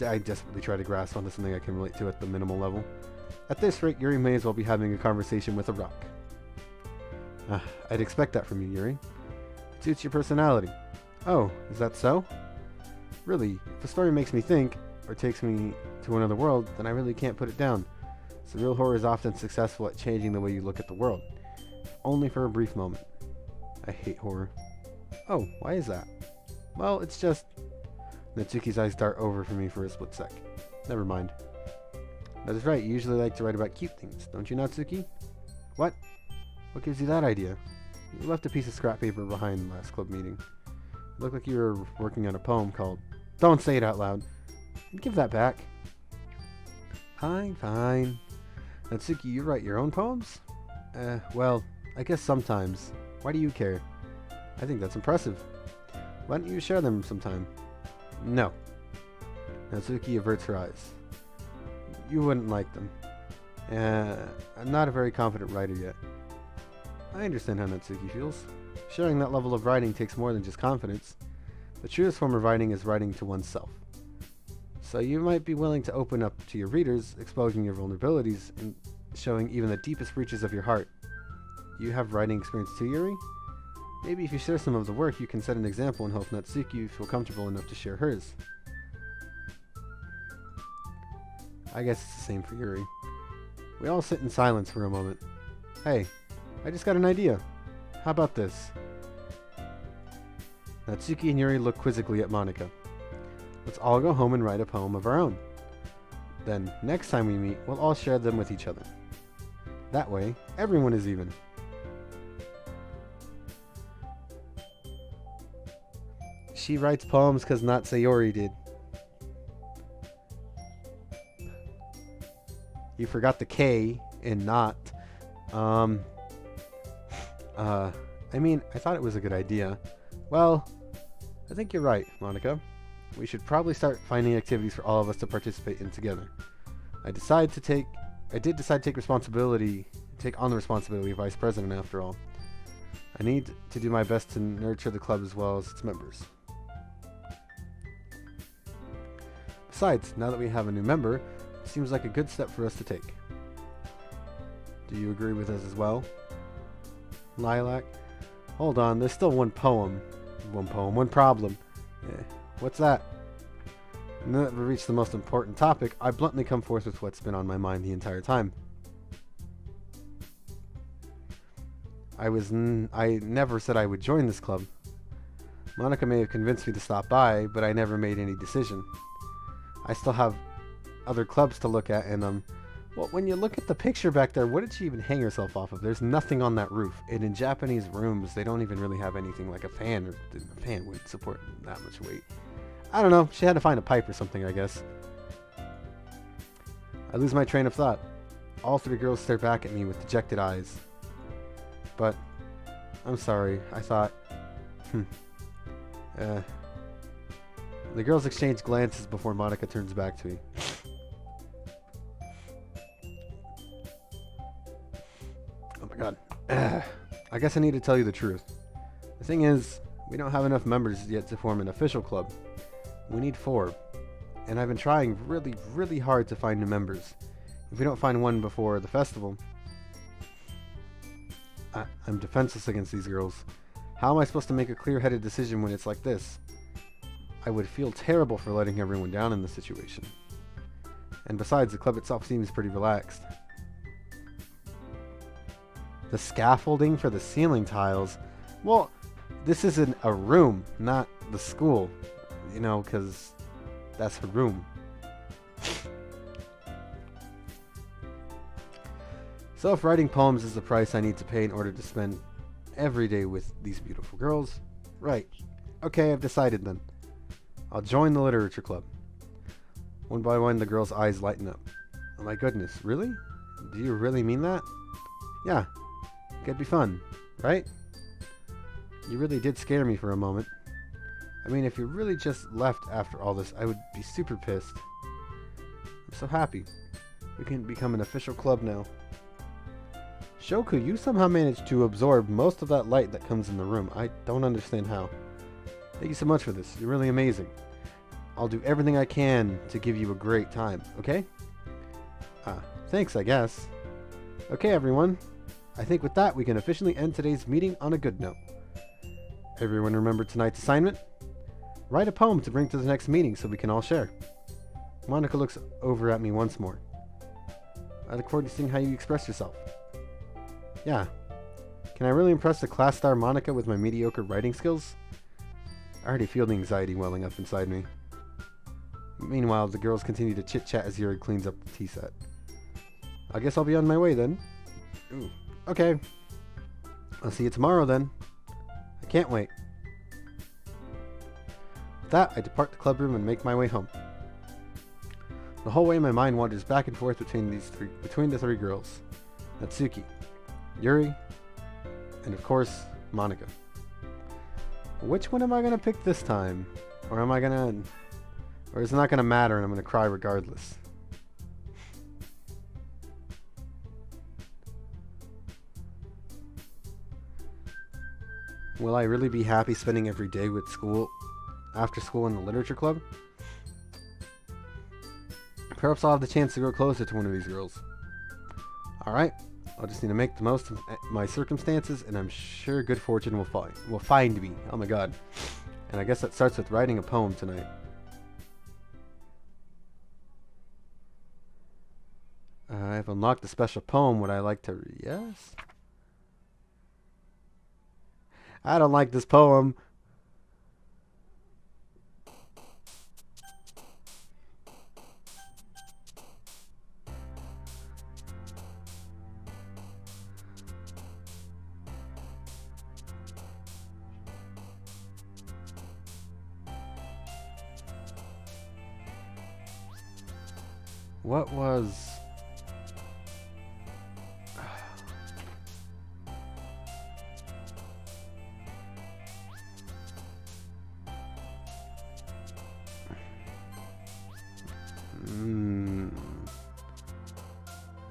I desperately try to grasp onto something I can relate to at the minimal level. At this rate, Yuri may as well be having a conversation with a rock. I'd expect that from you, Yuri. It suits your personality. Oh, is that so? Really, if a story makes me think, or takes me to another world, then I really can't put it down. Surreal horror is often successful at changing the way you look at the world. Only for a brief moment. I hate horror. Oh, why is that? Well, it's just... Natsuki's eyes dart over for me for a split sec. Never mind. That is right, you usually like to write about cute things, don't you, Natsuki? What? What gives you that idea? You left a piece of scrap paper behind last club meeting. It looked like you were working on a poem called... Don't say it out loud. Give that back. Fine, fine. Natsuki, you write your own poems? Well, I guess sometimes. Why do you care? I think that's impressive. Why don't you share them sometime? No. Natsuki averts her eyes. You wouldn't like them. I'm not a very confident writer yet. I understand how Natsuki feels. Sharing that level of writing takes more than just confidence. The truest form of writing is writing to oneself. So you might be willing to open up to your readers, exposing your vulnerabilities, and showing even the deepest reaches of your heart. You have writing experience too, Yuri? Maybe if you share some of the work, you can set an example and help Natsuki feel comfortable enough to share hers. I guess it's the same for Yuri. We all sit in silence for a moment. Hey, I just got an idea. How about this? Natsuki and Yuri look quizzically at Monika. Let's all go home and write a poem of our own. Then, next time we meet, we'll all share them with each other. That way, everyone is even. She writes poems because not Sayori did. You forgot the K in not. I mean, I thought it was a good idea. Well, I think you're right, Monika. We should probably start finding activities for all of us to participate in together. I did decide to take on the responsibility of vice president after all. I need to do my best to nurture the club as well as its members. Besides, now that we have a new member, it seems like a good step for us to take. Do you agree with us as well? Lilac? Hold on, there's still one problem. What's that? Now that we've reached the most important topic, I bluntly come forth with what's been on my mind the entire time. I never said I would join this club. Monika may have convinced me to stop by, but I never made any decision. I still have other clubs to look at, and well, when you look at the picture back there, what did she even hang herself off of? There's nothing on that roof. And in Japanese rooms, they don't even really have anything like a fan, or a fan would support that much weight. I don't know. She had to find a pipe or something, I guess. I lose my train of thought. All three girls stare back at me with dejected eyes. But, I'm sorry. I thought, The girls exchange glances before Monika turns back to me. Oh my god. I guess I need to tell you the truth. The thing is, we don't have enough members yet to form an official club. We need 4. And I've been trying really, really hard to find new members. If we don't find one before the festival, I'm defenseless against these girls. How am I supposed to make a clear-headed decision when it's like this? I would feel terrible for letting everyone down in this situation. And besides, the club itself seems pretty relaxed. The scaffolding for the ceiling tiles? Well, this isn't a room, not the school. You know, because that's her room. So if writing poems is the price I need to pay in order to spend every day with these beautiful girls, right. Okay, I've decided then. I'll join the literature club. One by one, the girls' eyes lighten up. Oh my goodness, really? Do you really mean that? Yeah, it'd be fun, right? You really did scare me for a moment. I mean, if you really just left after all this, I would be super pissed. I'm so happy. We can become an official club now. Shoku, you somehow managed to absorb most of that light that comes in the room. I don't understand how. Thank you so much for this. You're really amazing. I'll do everything I can to give you a great time, okay? Thanks, I guess. Okay, everyone. I think with that, we can officially end today's meeting on a good note. Everyone remember tonight's assignment? Write a poem to bring to the next meeting so we can all share. Monika looks over at me once more. I look forward to seeing how you express yourself. Yeah. Can I really impress the class star Monika with my mediocre writing skills? I already feel the anxiety welling up inside me. Meanwhile, the girls continue to chit-chat as Yuri cleans up the tea set. I guess I'll be on my way then. Ooh. Okay. I'll see you tomorrow then. I can't wait. With that, I depart the club room and make my way home. The whole way my mind wanders back and forth between the three girls. Natsuki, Yuri, and of course, Monika. Which one am I gonna pick this time? Or is it not gonna matter and I'm gonna cry regardless? Will I really be happy spending every day with after school in the literature club? Perhaps I'll have the chance to grow closer to one of these girls. Alright, I'll just need to make the most of my circumstances, and I'm sure good fortune will find me. Oh my god. And I guess that starts with writing a poem tonight. I've unlocked a special poem. Would I like to read? Yes? I don't like this poem. What was...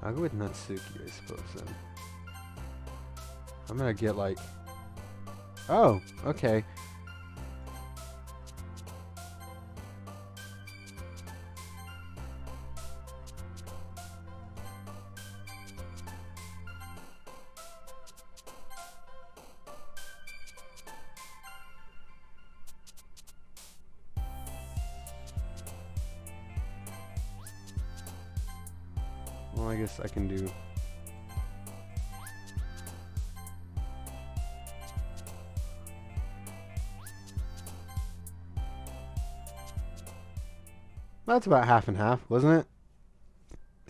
I'll go with Natsuki, I suppose, then. I'm gonna get, like... Oh, okay. Well, I guess I can do... That's about half and half, wasn't it?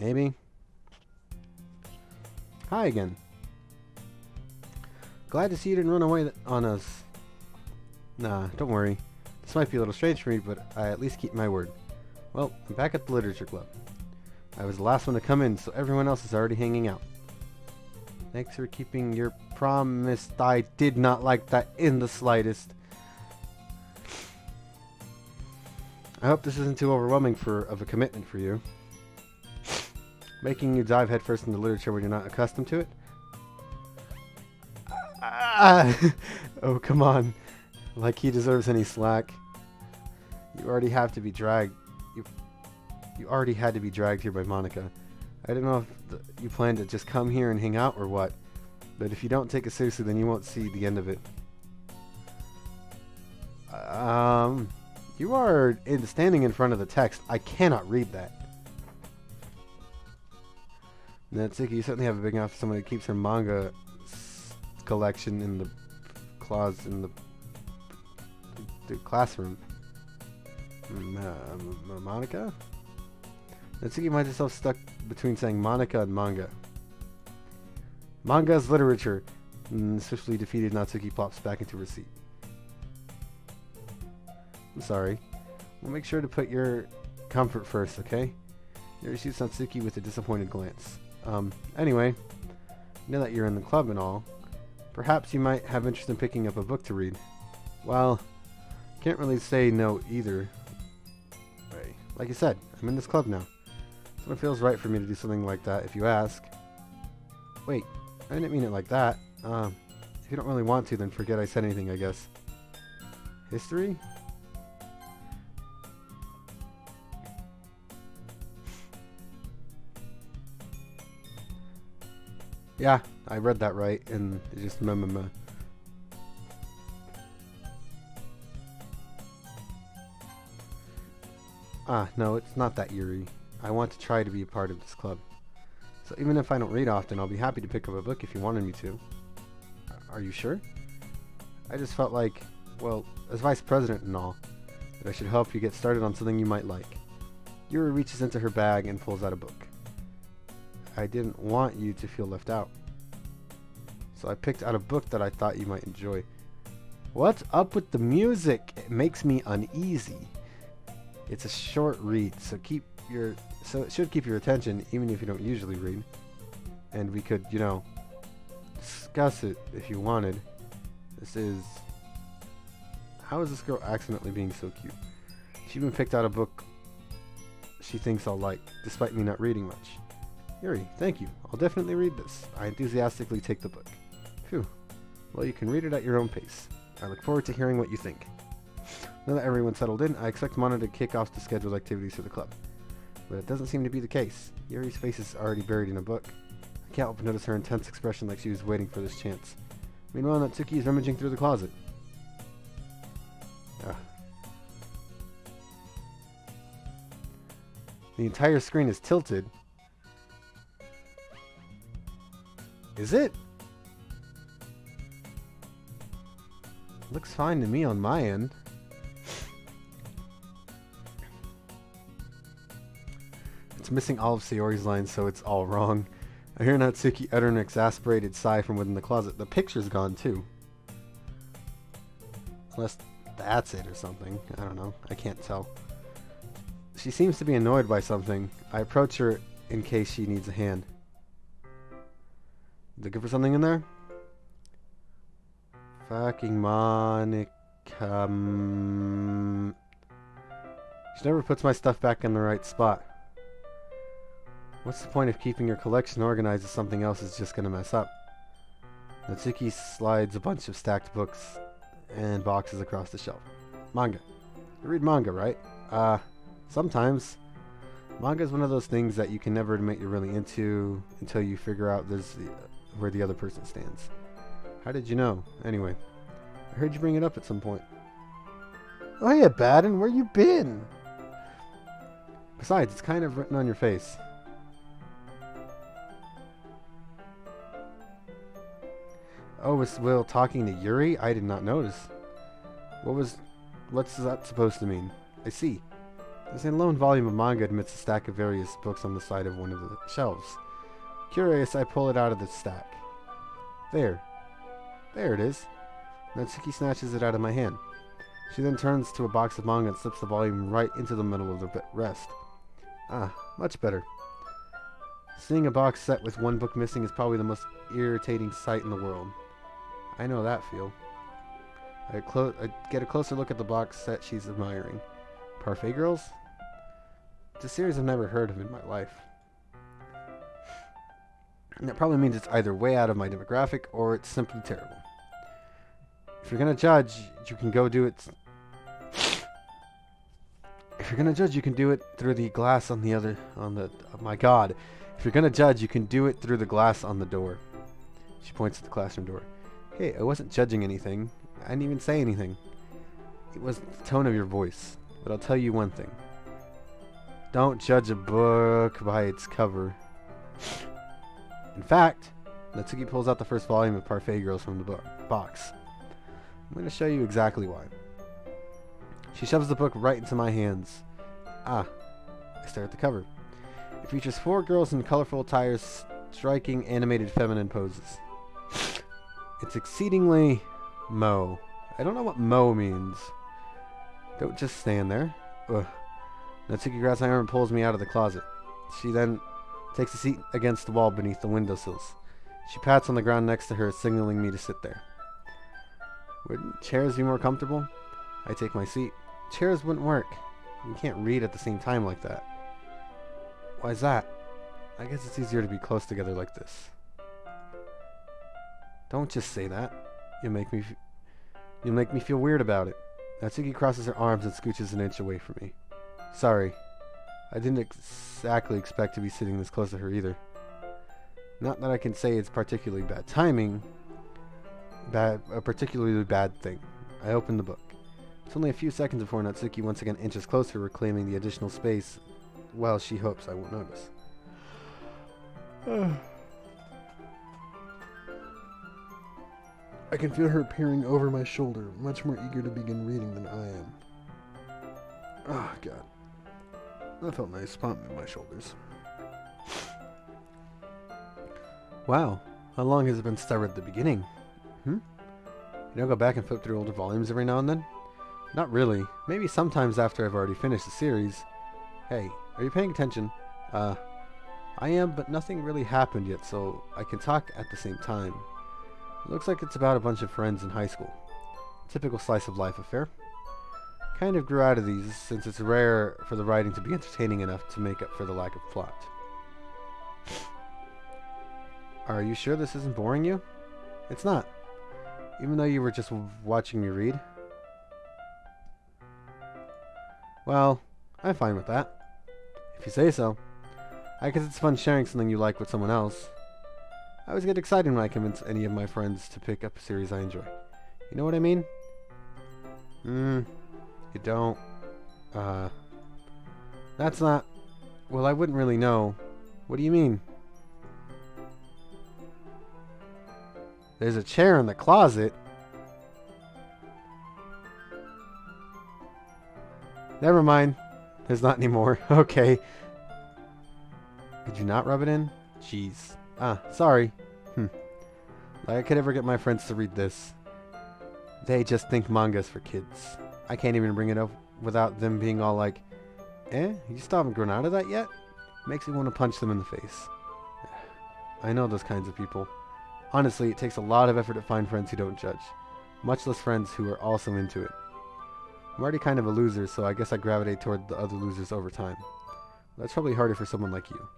Maybe. Hi again. Glad to see you didn't run away on us. Nah, don't worry. This might be a little strange for me, but I at least keep my word. Well, I'm back at the literature club. I was the last one to come in, so everyone else is already hanging out. Thanks for keeping your promise. I did not like that in the slightest. I hope this isn't too overwhelming of a commitment for you. Making you dive headfirst into literature when you're not accustomed to it? Oh, come on. Like he deserves any slack. You already have to be dragged. You already had to be dragged here by Monika. I don't know if you plan to just come here and hang out or what, but if you don't take it seriously, then you won't see the end of it. You are standing in front of the text. I cannot read that. Natsuki, you certainly have a big enough for someone who keeps her manga collection in the closet in the classroom. Monika? Natsuki finds herself stuck between saying Monika and manga. Manga's literature. Swiftly defeated, Natsuki plops back into her seat. I'm sorry. We'll make sure to put your comfort first, okay? Yuri shoots Natsuki with a disappointed glance. Anyway, now that you're in the club and all, perhaps you might have interest in picking up a book to read. Well, can't really say no either. Like you said, I'm in this club now. So it feels right for me to do something like that if you ask. Wait, I didn't mean it like that. If you don't really want to, then forget I said anything, I guess. History? Yeah, I read that right, and it just no, it's not that, Yuri. I want to try to be a part of this club. So even if I don't read often, I'll be happy to pick up a book if you wanted me to. Are you sure? I just felt like, well, as vice president and all, that I should help you get started on something you might like. Yuri reaches into her bag and pulls out a book. I didn't want you to feel left out. So I picked out a book that I thought you might enjoy. What's up with the music? It makes me uneasy. It's a short read, so it should keep your attention even if you don't usually read. And we could, discuss it if you wanted. This is... How is this girl accidentally being so cute? She even picked out a book she thinks I'll like, despite me not reading much. Yuri, thank you. I'll definitely read this. I enthusiastically take the book. Phew. Well, you can read it at your own pace. I look forward to hearing what you think. Now that everyone's settled in, I expect Mana to kick off the scheduled activities for the club. But it doesn't seem to be the case. Yuri's face is already buried in a book. I can't help but notice her intense expression like she was waiting for this chance. Meanwhile, Natsuki is rummaging through the closet. The entire screen is tilted. Is it? Looks fine to me on my end. It's missing all of Sayori's lines, so it's all wrong. I hear Natsuki utter an exasperated sigh from within the closet. The picture's gone too. Unless that's it or something. I don't know. I can't tell. She seems to be annoyed by something. I approach her in case she needs a hand. Looking for something in there? Fucking Monica. She never puts my stuff back in the right spot. What's the point of keeping your collection organized if something else is just gonna mess up? Natsuki slides a bunch of stacked books and boxes across the shelf. Manga. You read manga, right? Sometimes. Manga is one of those things that you can never admit you're really into until you figure out where the other person stands. How did you know? Anyway, I heard you bring it up at some point. Oh yeah, Baden, where you been? Besides, it's kind of written on your face. Oh, was Will talking to Yuri? I did not notice. What's that supposed to mean? I see. There's a lone volume of manga amidst a stack of various books on the side of one of the shelves. Curious, I pull it out of the stack. There. There it is. Natsuki snatches it out of my hand. She then turns to a box of manga and slips the volume right into the middle of the rest. Ah, much better. Seeing a box set with one book missing is probably the most irritating sight in the world. I know that feel. I get a closer look at the box set she's admiring. Parfait Girls? It's a series I've never heard of in my life. And that probably means it's either way out of my demographic or it's simply terrible. If you're gonna judge, you can go do it. If you're gonna judge, you can do it through the glass on the other. Oh my God! If you're gonna judge, you can do it through the glass on the door. She points at the classroom door. Hey, I wasn't judging anything. I didn't even say anything. It was the tone of your voice. But I'll tell you one thing. Don't judge a book by its cover. In fact, Natsuki pulls out the first volume of Parfait Girls from the box. I'm going to show you exactly why. She shoves the book right into my hands. I stare at the cover. It features 4 girls in colorful attires, striking animated feminine poses. It's exceedingly mo. I don't know what mo means. Don't just stand there. Ugh. Natsuki grabs my arm and pulls me out of the closet. She then takes a seat against the wall beneath the windowsills. She pats on the ground next to her, signaling me to sit there. Wouldn't chairs be more comfortable? I take my seat. Chairs wouldn't work. You can't read at the same time like that. Why is that? I guess it's easier to be close together like this. Don't just say that. You'll make me feel weird about it. Natsuki crosses her arms and scooches an inch away from me. Sorry. I didn't exactly expect to be sitting this close to her either. Not that I can say it's particularly bad timing. A particularly bad thing. I open the book. It's only a few seconds before Natsuki once again inches closer, reclaiming the additional space. Well, she hopes I won't notice. I can feel her peering over my shoulder, much more eager to begin reading than I am. Oh, God. That felt nice, pumping in my shoulders. Wow, how long has it been started at the beginning? You don't go back and flip through older volumes every now and then? Not really. Maybe sometimes after I've already finished the series. Hey, are you paying attention? I am, but nothing really happened yet, so I can talk at the same time. It looks like it's about a bunch of friends in high school. Typical slice of life affair. Kind of grew out of these, since it's rare for the writing to be entertaining enough to make up for the lack of plot. Are you sure this isn't boring you? It's not. Even though you were just watching me read. Well, I'm fine with that. If you say so. I guess it's fun sharing something you like with someone else. I always get excited when I convince any of my friends to pick up a series I enjoy. You know what I mean? You don't. That's not... Well, I wouldn't really know. What do you mean? There's a chair in the closet. Never mind. There's not anymore. Okay. Did you not rub it in? Jeez. Sorry. Like I could ever get my friends to read this. They just think manga's for kids. I can't even bring it up without them being all like, you still haven't grown out of that yet? Makes me want to punch them in the face. I know those kinds of people. Honestly, it takes a lot of effort to find friends who don't judge. Much less friends who are also into it. I'm already kind of a loser, so I guess I gravitate toward the other losers over time. That's probably harder for someone like you.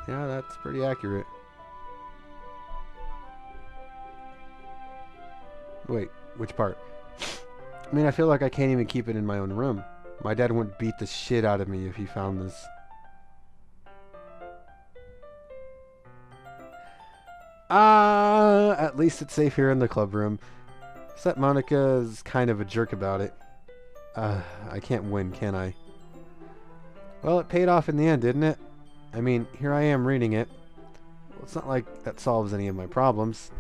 Yeah, that's pretty accurate. Wait, which part? I mean, I feel like I can't even keep it in my own room. My dad would beat the shit out of me if he found this. At least it's safe here in the club room. Except Monica's kind of a jerk about it. I can't win, can I? Well, it paid off in the end, didn't it? I mean, here I am reading it. Well, it's not like that solves any of my problems.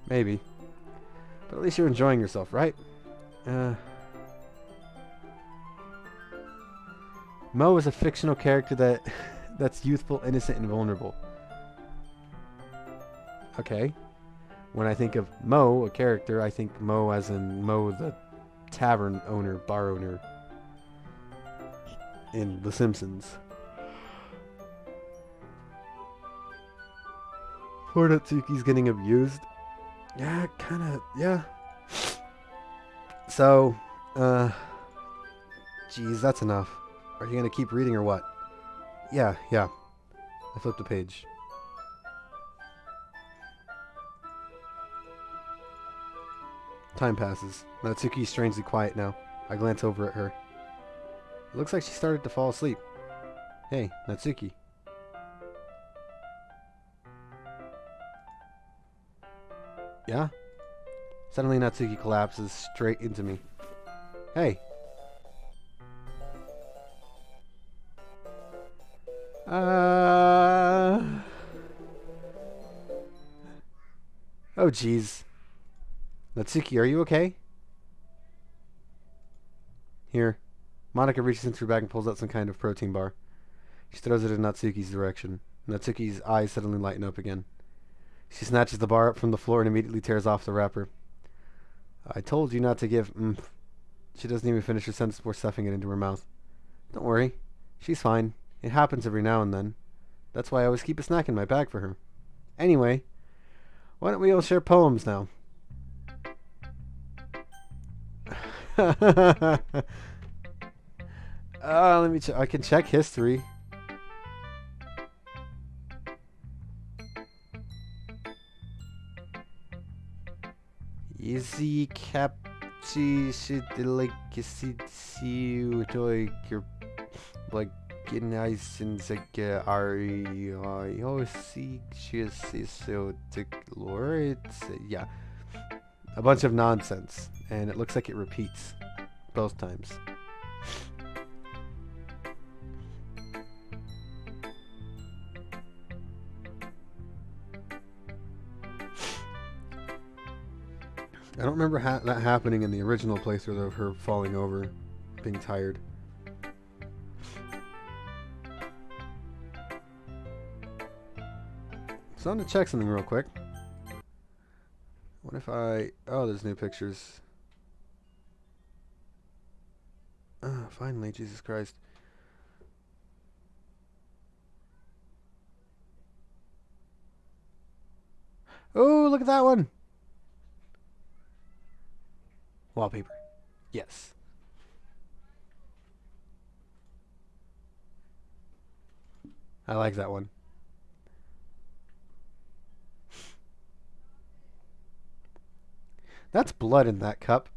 Maybe. But at least you're enjoying yourself, right? Mo is a fictional character that's youthful, innocent, and vulnerable. Okay. When I think of Mo, a character, I think Mo as in Mo, the tavern owner, bar owner in The Simpsons. Poor Natsuki's getting abused. Yeah, kinda, yeah. So, geez, that's enough. Are you gonna keep reading or what? Yeah. I flipped a page. Time passes. Natsuki's strangely quiet now. I glance over at her. It looks like she started to fall asleep. Hey, Natsuki. Yeah? Suddenly Natsuki collapses straight into me. Hey. Oh, jeez. Natsuki, are you okay? Here. Monica reaches into her bag and pulls out some kind of protein bar. She throws it in Natsuki's direction. Natsuki's eyes suddenly lighten up again. She snatches the bar up from the floor and immediately tears off the wrapper. I told you not to give oomph. She doesn't even finish her sentence before stuffing it into her mouth. Don't worry. She's fine. It happens every now and then. That's why I always keep a snack in my bag for her. Anyway, why don't we all share poems now? Let me check. I can check history. Easy capci shit like you toy your like getting nice and like I see she so to lore it's yeah, a bunch of nonsense, and it looks like it repeats both times. I don't remember that happening in the original playthrough of her falling over, being tired. So I'm gonna check something real quick. What if I... Oh, there's new pictures. Ah, finally, Jesus Christ. Oh, look at that one. Wallpaper. Yes. I like that one. That's blood in that cup.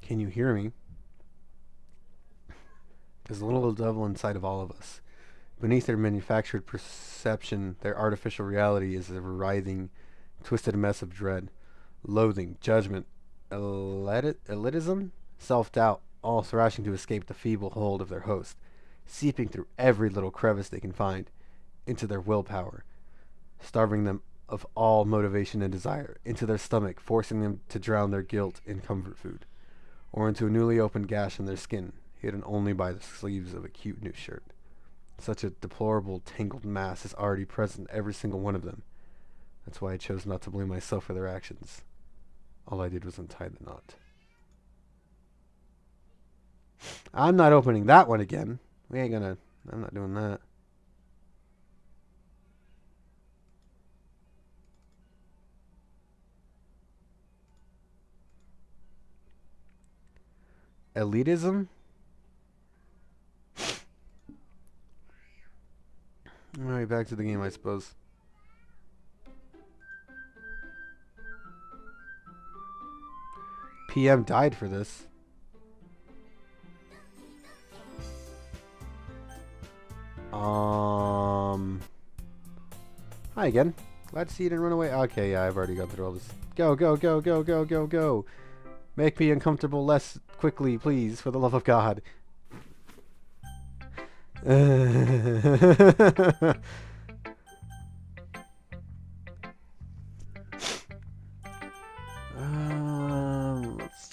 Can you hear me? There's a little devil inside of all of us. Beneath their manufactured perception, their artificial reality is a writhing, twisted mess of dread, loathing, judgment, elitism, self-doubt, all thrashing to escape the feeble hold of their host, seeping through every little crevice they can find, into their willpower, starving them of all motivation and desire, into their stomach, forcing them to drown their guilt in comfort food, or into a newly opened gash in their skin, hidden only by the sleeves of a cute new shirt. Such a deplorable, tangled mass is already present in every single one of them. That's why I chose not to blame myself for their actions. All I did was untie the knot. I'm not opening that one again. I'm not doing that. Elitism? Alright, back to the game, I suppose. PM died for this. Hi again. Glad to see you didn't run away. Okay, yeah, I've already gone through all this. Go, go, go, go, go, go, go. Make me uncomfortable less quickly, please, for the love of God. Let's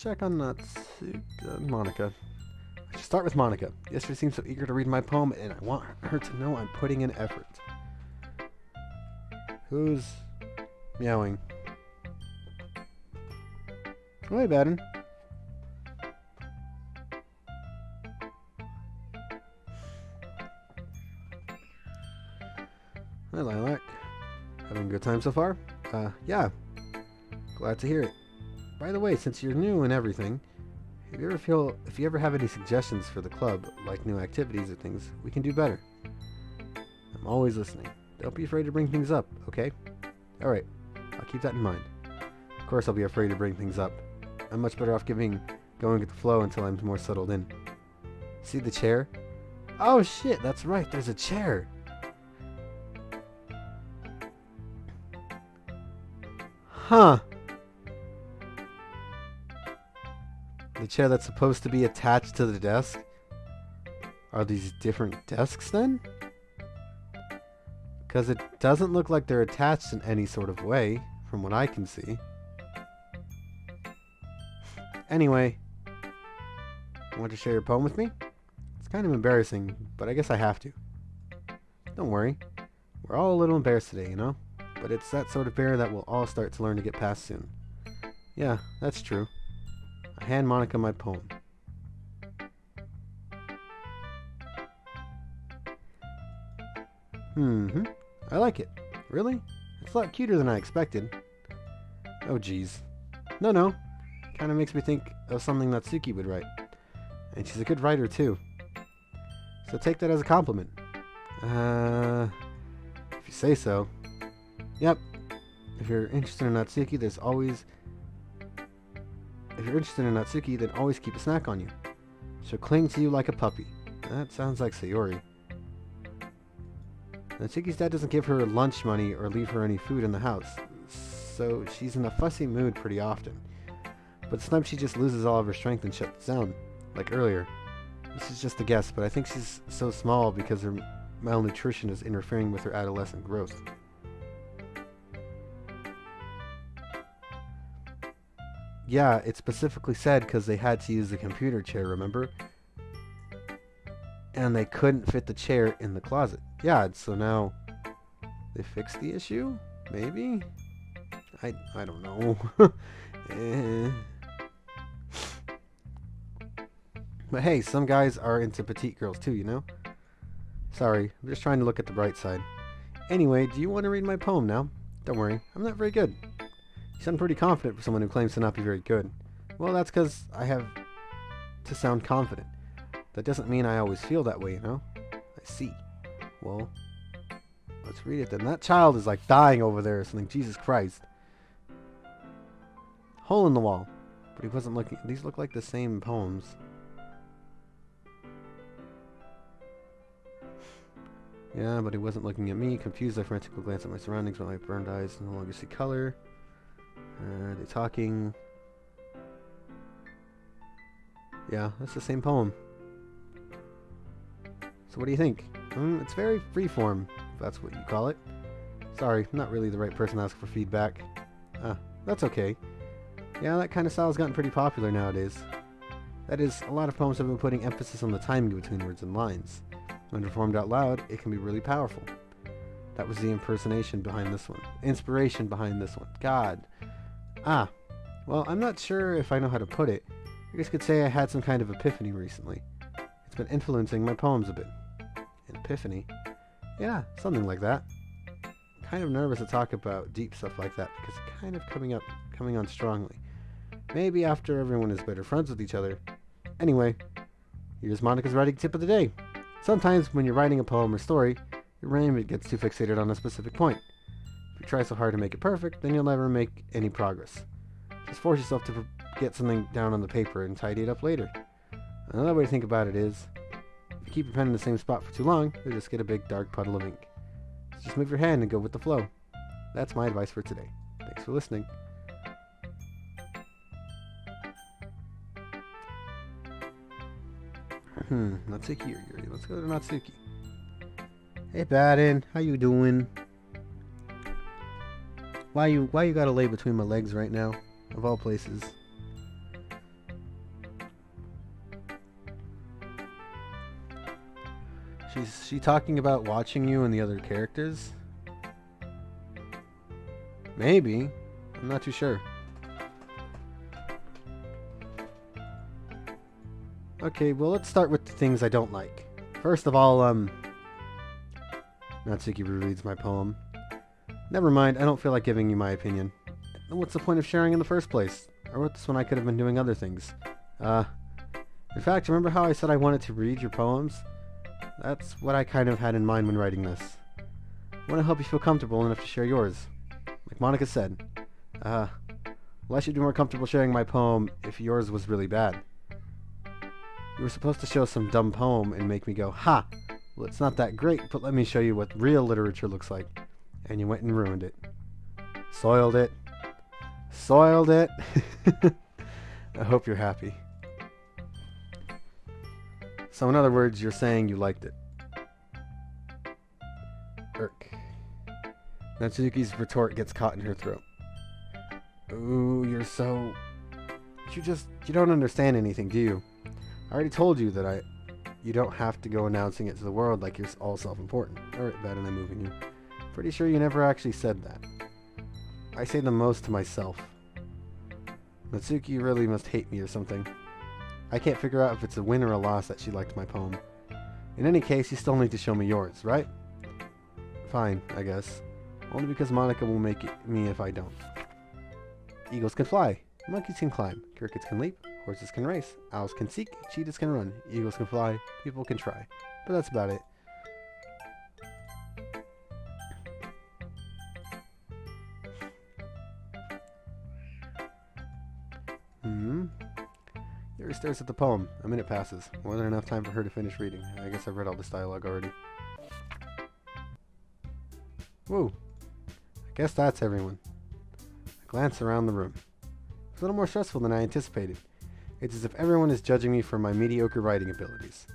check on Monica. I should start with Monica. Yesterday seemed so eager to read my poem, and I want her to know I'm putting in effort. Who's meowing? Oh, hey, Baden. Hi, Lilac. Having a good time so far? Yeah. Glad to hear it. By the way, since you're new and everything, if you ever have any suggestions for the club, like new activities or things, we can do better. I'm always listening. Don't be afraid to bring things up, okay? Alright, I'll keep that in mind. Of course I'll be afraid to bring things up. I'm much better off going with the flow until I'm more settled in. See the chair? Oh shit, that's right, there's a chair! Huh. The chair that's supposed to be attached to the desk? Are these different desks then? Because it doesn't look like they're attached in any sort of way, from what I can see. Anyway, want to share your poem with me? It's kind of embarrassing, but I guess I have to. Don't worry. We're all a little embarrassed today, you know? But it's that sort of bear that we'll all start to learn to get past soon. Yeah, that's true. I hand Monica my poem. I like it. Really? It's a lot cuter than I expected. Oh geez. No. Kinda makes me think of something that Suki would write. And she's a good writer too. So take that as a compliment. If you say so. Yep. If you're interested in Natsuki, then always keep a snack on you. She'll cling to you like a puppy. That sounds like Sayori. Natsuki's dad doesn't give her lunch money or leave her any food in the house, so she's in a fussy mood pretty often. But sometimes she just loses all of her strength and shuts down, like earlier. This is just a guess, but I think she's so small because her malnutrition is interfering with her adolescent growth. Yeah, it specifically said because they had to use the computer chair, remember? and they couldn't fit the chair in the closet. Yeah, so now they fixed the issue? Maybe? I don't know. Eh. But hey, some guys are into petite girls too, you know? Sorry, I'm just trying to look at the bright side. Anyway, do you want to read my poem now? Don't worry, I'm not very good. You sound pretty confident for someone who claims to not be very good. Well, that's because I have to sound confident. That doesn't mean I always feel that way, you know? I see. Well, let's read it then. That child is like dying over there or something. Jesus Christ. Hole in the wall. But he wasn't looking. These look like the same poems. Yeah, but he wasn't looking at me. Confused, I frantically glanced at my surroundings, but my burned eyes no longer see color. Are they talking? Yeah, that's the same poem. So what do you think? It's very freeform, if that's what you call it. Sorry, I'm not really the right person to ask for feedback. That's okay. Yeah, that kind of style has gotten pretty popular nowadays. That is, a lot of poems have been putting emphasis on the timing between words and lines. When performed out loud, it can be really powerful. That was the inspiration behind this one. God. Well, I'm not sure if I know how to put it. I guess you could say I had some kind of epiphany recently. It's been influencing my poems a bit. An epiphany? Yeah, something like that. I'm kind of nervous to talk about deep stuff like that because it's kind of coming on strongly. Maybe after everyone is better friends with each other. Anyway, here's Monica's writing tip of the day. Sometimes when you're writing a poem or story, your brain gets too fixated on a specific point. If you try so hard to make it perfect, then you'll never make any progress. Just force yourself to get something down on the paper and tidy it up later. Another way to think about it is, if you keep your pen in the same spot for too long, you'll just get a big dark puddle of ink. So just move your hand and go with the flow. That's my advice for today. Thanks for listening. Natsuki or Yuri? Let's go to Natsuki. Hey, Baden, how you doing? Why you gotta lay between my legs right now? Of all places. She talking about watching you and the other characters? Maybe. I'm not too sure. Okay, well, let's start with the things I don't like. First of all, Natsuki rereads my poem. Never mind, I don't feel like giving you my opinion. Then what's the point of sharing in the first place? I wrote this when I could have been doing other things. In fact, remember how I said I wanted to read your poems? That's what I kind of had in mind when writing this. I want to help you feel comfortable enough to share yours. Like Monica said. Well, I should be more comfortable sharing my poem if yours was really bad. You were supposed to show some dumb poem and make me go, ha! Well, it's not that great, but let me show you what real literature looks like. And you went and ruined it. Soiled it. Soiled it. I hope you're happy. So in other words, you're saying you liked it. Irk. Natsuki's retort gets caught in her throat. Ooh, you're so... You don't understand anything, do you? I already told you that you don't have to go announcing it to the world like you're all self-important. Alright, Bad, and I'm moving you. Pretty sure you never actually said that. I say the most to myself. Natsuki really must hate me or something. I can't figure out if it's a win or a loss that she liked my poem. In any case, you still need to show me yours, right? Fine, I guess. Only because Monica will make me if I don't. Eagles can fly. Monkeys can climb. Crickets can leap. Horses can race. Owls can seek. Cheetahs can run. Eagles can fly. People can try. But that's about it. Yuri stares at the poem. A minute passes. More than enough time for her to finish reading. I guess I've read all this dialogue already. Woo. I guess that's everyone. I glance around the room. It's a little more stressful than I anticipated. It's as if everyone is judging me for my mediocre writing abilities.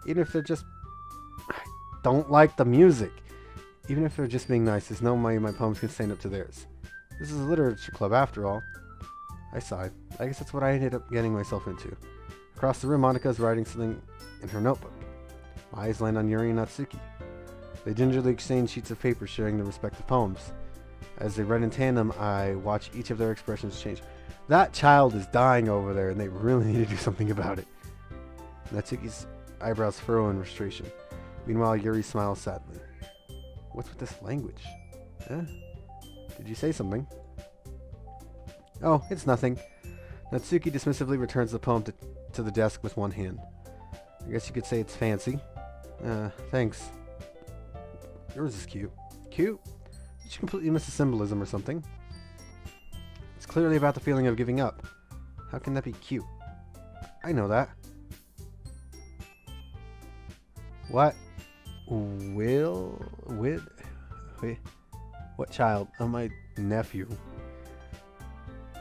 Even if they're just... I don't like the music. Even if they're just being nice, there's no way my poems can stand up to theirs. This is a literature club after all. I sighed. I guess that's what I ended up getting myself into. Across the room, Monica is writing something in her notebook. My eyes land on Yuri and Natsuki. They gingerly exchange sheets of paper sharing their respective poems. As they read in tandem, I watch each of their expressions change. That child is dying over there, and they really need to do something about it. Natsuki's eyebrows furrow in frustration. Meanwhile, Yuri smiles sadly. What's with this language? Huh? Did you say something? Oh, it's nothing. Natsuki dismissively returns the poem to the desk with one hand. I guess you could say it's fancy. Thanks. Yours is cute. Cute? Did you completely miss the symbolism or something? It's clearly about the feeling of giving up. How can that be cute? I know that. What? What child? Oh, my nephew.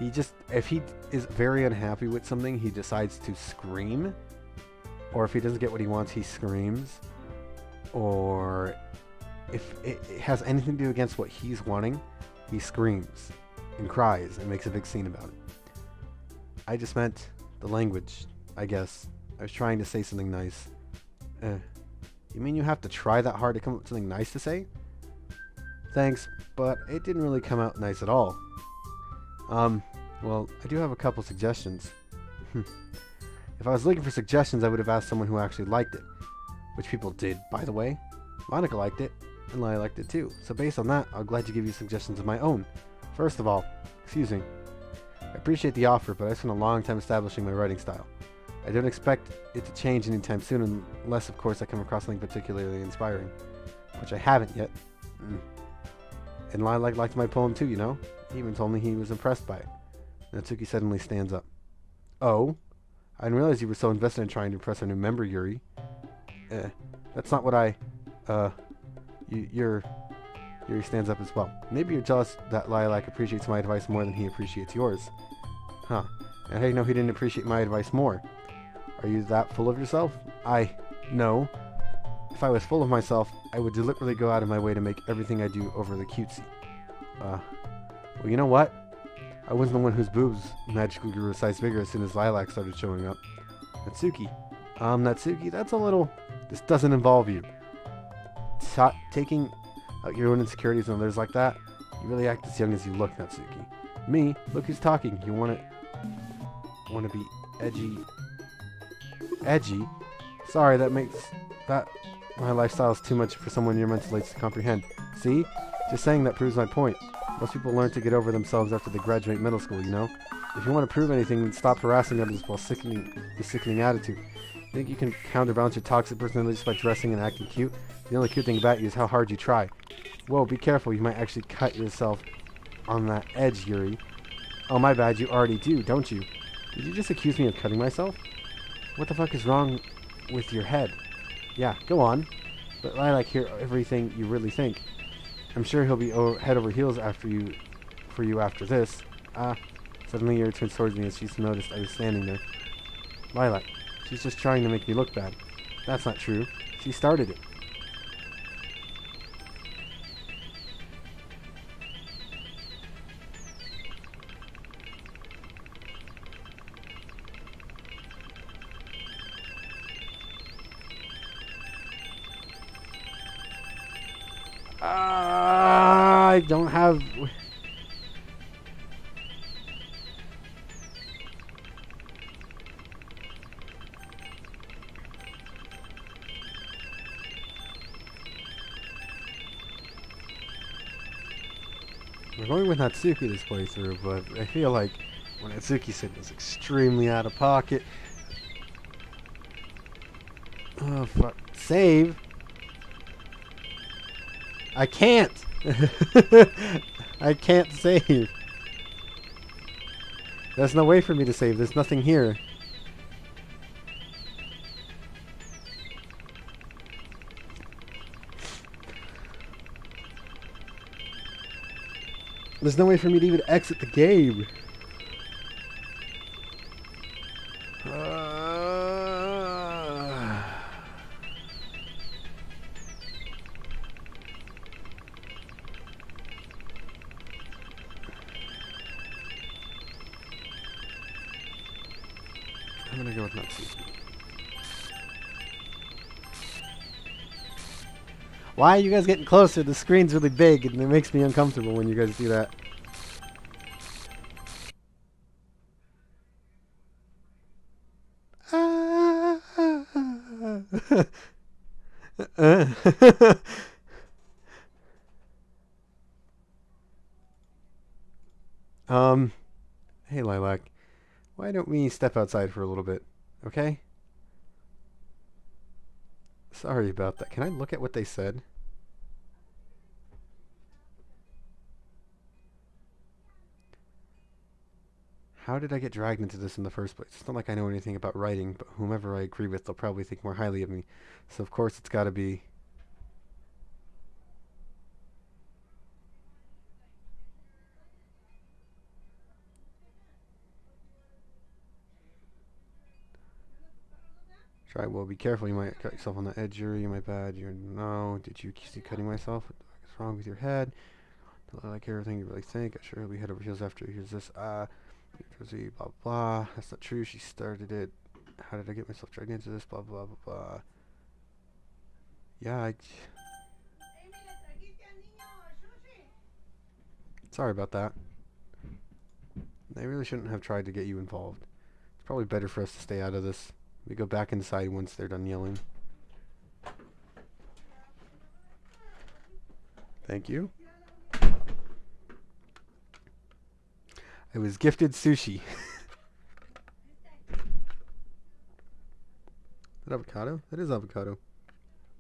If he is very unhappy with something, he decides to scream. Or if he doesn't get what he wants, he screams. Or if it has anything to do against what he's wanting, he screams and cries and makes a big scene about it. I just meant the language, I guess. I was trying to say something nice. You mean you have to try that hard to come up with something nice to say? Thanks, but it didn't really come out nice at all. Well, I do have a couple suggestions. If I was looking for suggestions, I would have asked someone who actually liked it. Which people did, by the way. Monica liked it, and Lai liked it too. So based on that, I'm glad to give you suggestions of my own. First of all, excuse me. I appreciate the offer, but I spent a long time establishing my writing style. I don't expect it to change anytime soon, unless, of course, I come across something particularly inspiring. Which I haven't yet. And Lai liked my poem too, you know? He even told me he was impressed by it. Natsuki suddenly stands up. Oh? I didn't realize you were so invested in trying to impress our new member, Yuri. That's not what Yuri stands up as well. Maybe you're jealous that Lilac appreciates my advice more than he appreciates yours. Huh. And how do you know he didn't appreciate my advice more? Are you that full of yourself? No. If I was full of myself, I would deliberately go out of my way to make everything I do overly cutesy. Well, you know what? I wasn't the one whose boobs magically grew a size bigger as soon as Lilac started showing up. Natsuki. Natsuki, that's a little... This doesn't involve you. Taking out your own insecurities and others like that, you really act as young as you look, Natsuki. Me? Look who's talking. You want to be edgy? Edgy? Sorry, my lifestyle is too much for someone your mental age to comprehend. See? Just saying that proves my point. Most people learn to get over themselves after they graduate middle school, you know? If you want to prove anything, then stop harassing others while sickening attitude. You think you can counterbalance your toxic personality just by dressing and acting cute? The only cute thing about you is how hard you try. Whoa, be careful. You might actually cut yourself on that edge, Yuri. Oh, my bad. You already do, don't you? Did you just accuse me of cutting myself? What the fuck is wrong with your head? Yeah, go on. But Lilac hear everything you really think. I'm sure he'll be head over heels for you after this. Suddenly Yuri turns towards me as she's noticed I was standing there. Lilac, she's just trying to make me look bad. That's not true. She started it. I don't have... We're going with Natsuki this playthrough, but I feel like when Natsuki said it was extremely out of pocket. Oh, fuck. Save? I can't! I can't save. There's no way for me to save. There's nothing here. There's no way for me to even exit the game. I'm gonna go with Natsuki. Why are you guys getting closer? The screen's really big and it makes me uncomfortable when you guys do that. um, hey Lilac, why don't we step outside for a little bit, okay? Sorry about that. Can I look at what they said? How did I get dragged into this in the first place? It's not like I know anything about writing, but whomever I agree with, they'll probably think more highly of me. So of course it's gotta be... Try well, be careful, you might cut yourself on the edge, Yuri, my bad, you're... No, did you see cutting myself? What the fuck is wrong with your head? I like everything you really think. I sure he'll be head over heels after he hears this. Jersey, blah, blah. That's not true. She started it. How did I get myself dragged into this? Blah, blah, blah, blah. Yeah, sorry about that. They really shouldn't have tried to get you involved. It's probably better for us to stay out of this. We go back inside once they're done yelling. Thank you. I was gifted sushi. Is that avocado? That is avocado.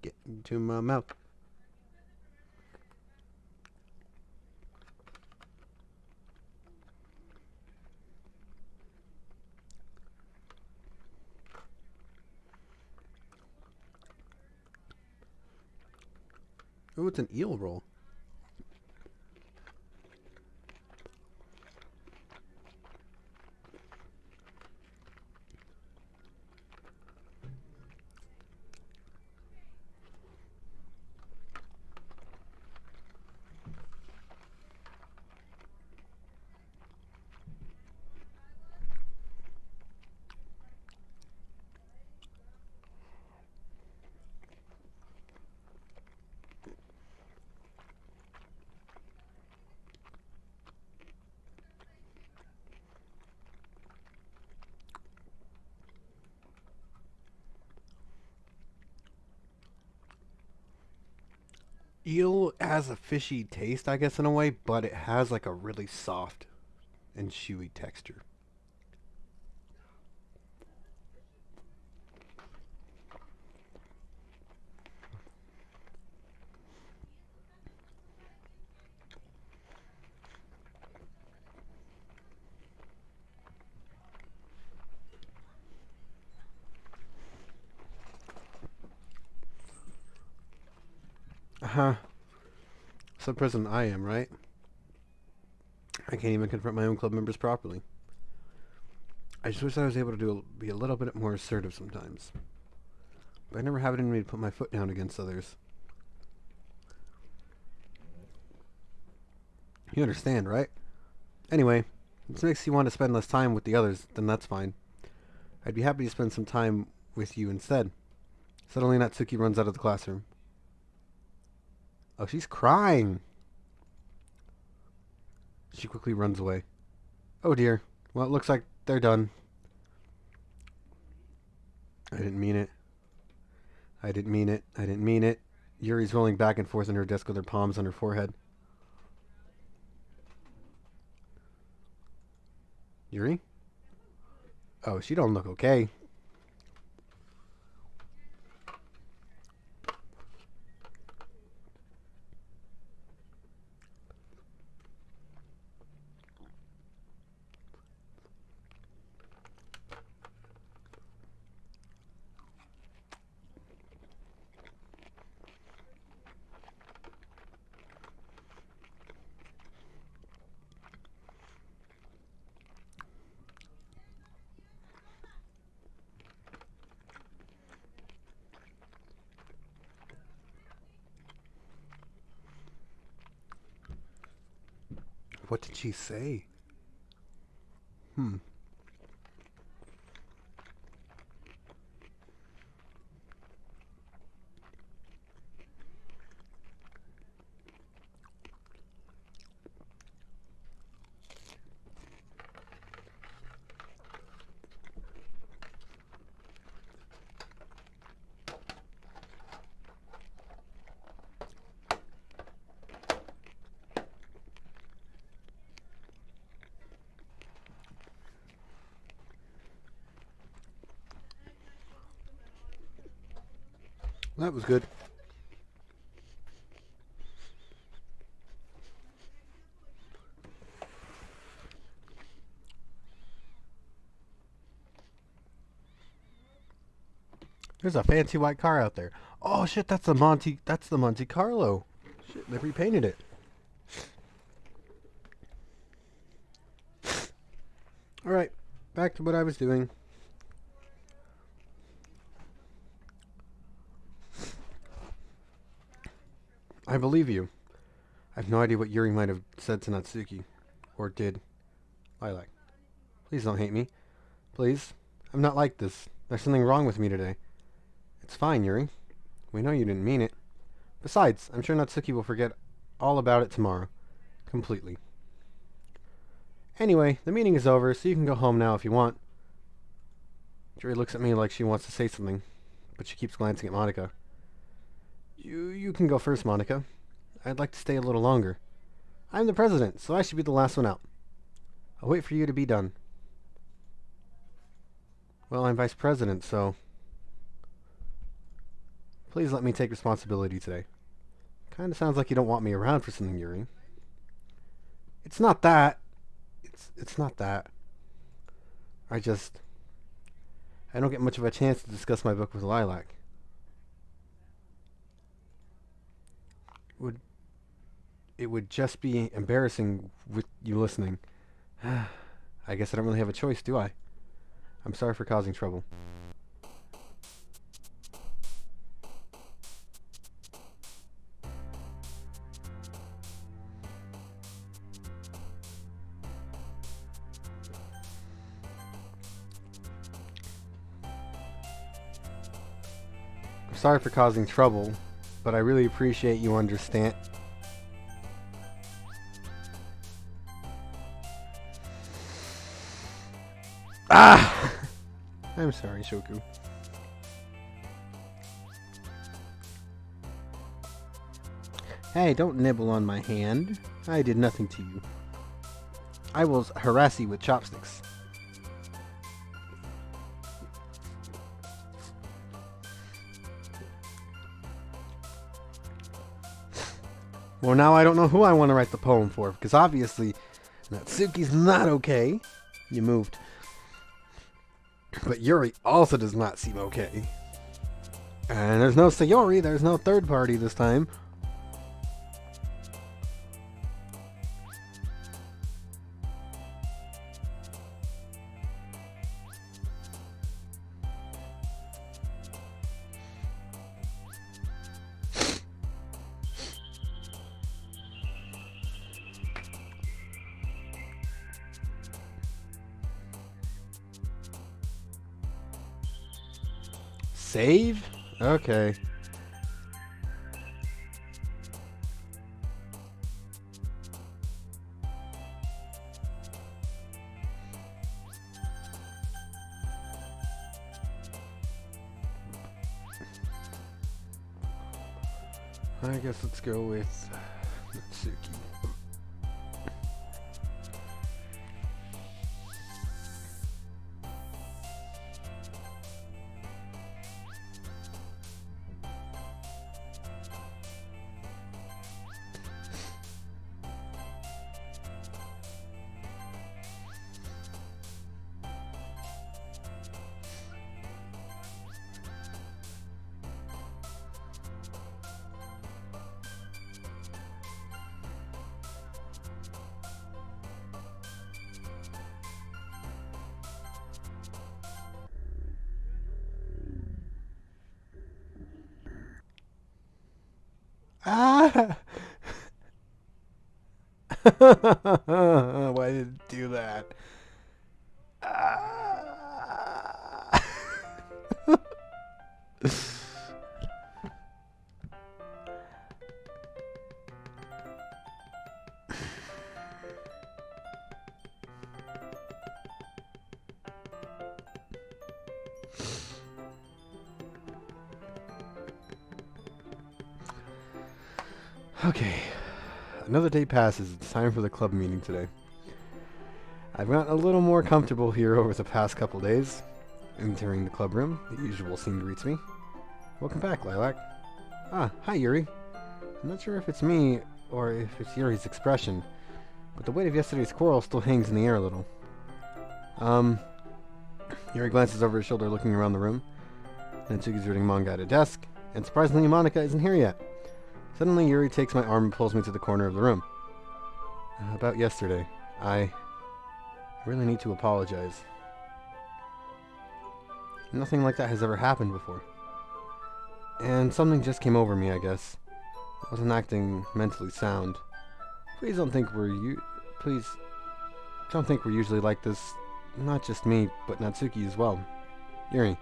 Get into my mouth. Oh, it's an eel roll. Eel has a fishy taste, I guess, in a way, but it has like a really soft and chewy texture. Uh-huh. Some person I am, right? I can't even confront my own club members properly. I just wish I was able to be a little bit more assertive sometimes. But I never have it in me to put my foot down against others. You understand, right? Anyway, if this makes you want to spend less time with the others, then that's fine. I'd be happy to spend some time with you instead. Suddenly Natsuki runs out of the classroom. Oh, she's crying. She quickly runs away. Oh dear. Well, it looks like they're done. I didn't mean it. I didn't mean it. I didn't mean it. Yuri's rolling back and forth on her desk with her palms on her forehead. Yuri? Oh, she don't look okay. What did she say? Hmm. That was good. There's a fancy white car out there. Oh shit, that's the Monte Carlo. Shit, they repainted it. Alright, back to what I was doing. I believe you. I have no idea what Yuri might have said to Natsuki. Or did. Lilac. Please don't hate me. Please. I'm not like this. There's something wrong with me today. It's fine, Yuri. We know you didn't mean it. Besides, I'm sure Natsuki will forget all about it tomorrow. Completely. Anyway, the meeting is over, so you can go home now if you want. Yuri looks at me like she wants to say something, but she keeps glancing at Monica. You can go first, Monica. I'd like to stay a little longer. I'm the president, so I should be the last one out. I'll wait for you to be done. Well, I'm vice president, so... Please let me take responsibility today. Kinda sounds like you don't want me around for something, Yuri. It's not that. It's not that. I don't get much of a chance to discuss my book with Lilac. It would just be embarrassing with you listening. I guess I don't really have a choice, do I? I'm sorry for causing trouble. I'm sorry for causing trouble, but I really appreciate you understand. Ah! I'm sorry, Shoku. Hey, don't nibble on my hand. I did nothing to you. I will harass you with chopsticks. Well, now I don't know who I want to write the poem for, because obviously Natsuki's not okay. You moved. But Yuri also does not seem okay. And there's no Sayori, there's no third party this time. Save? Okay. I guess let's go with Natsuki. Ah! Why did it do that? Ah! Okay, another day passes. It's time for the club meeting today. I've gotten a little more comfortable here over the past couple days. Entering the club room, the usual scene greets me. Welcome back, Lilac. Ah, hi, Yuri. I'm not sure if it's me or if it's Yuri's expression, but the weight of yesterday's quarrel still hangs in the air a little. Yuri glances over his shoulder looking around the room. Natsuki's reading manga at a desk, and surprisingly Monika isn't here yet. Suddenly Yuri takes my arm and pulls me to the corner of the room. About yesterday, I really need to apologize. Nothing like that has ever happened before. And something just came over me, I guess. I wasn't acting mentally sound. Please don't think we're usually like this. Not just me, but Natsuki as well. Yuri,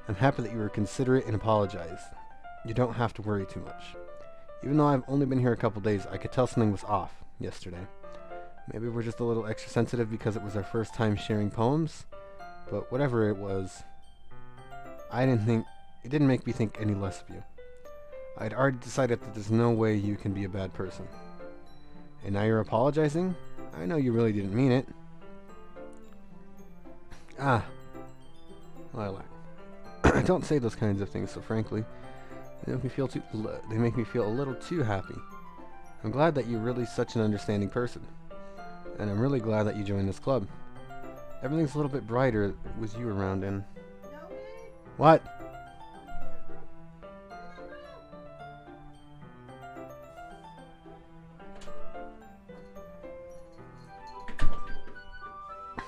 I'm happy that you were considerate and apologized. You don't have to worry too much. Even though I've only been here a couple days, I could tell something was off yesterday. Maybe we're just a little extra sensitive because it was our first time sharing poems, but whatever it was, it didn't make me think any less of you. I'd already decided that there's no way you can be a bad person. And now you're apologizing? I know you really didn't mean it. Ah, Lilac. I don't say those kinds of things so frankly. They make me feel a little too happy. I'm glad that you're really such an understanding person. And I'm really glad that you joined this club. Everything's a little bit brighter with you around and... What?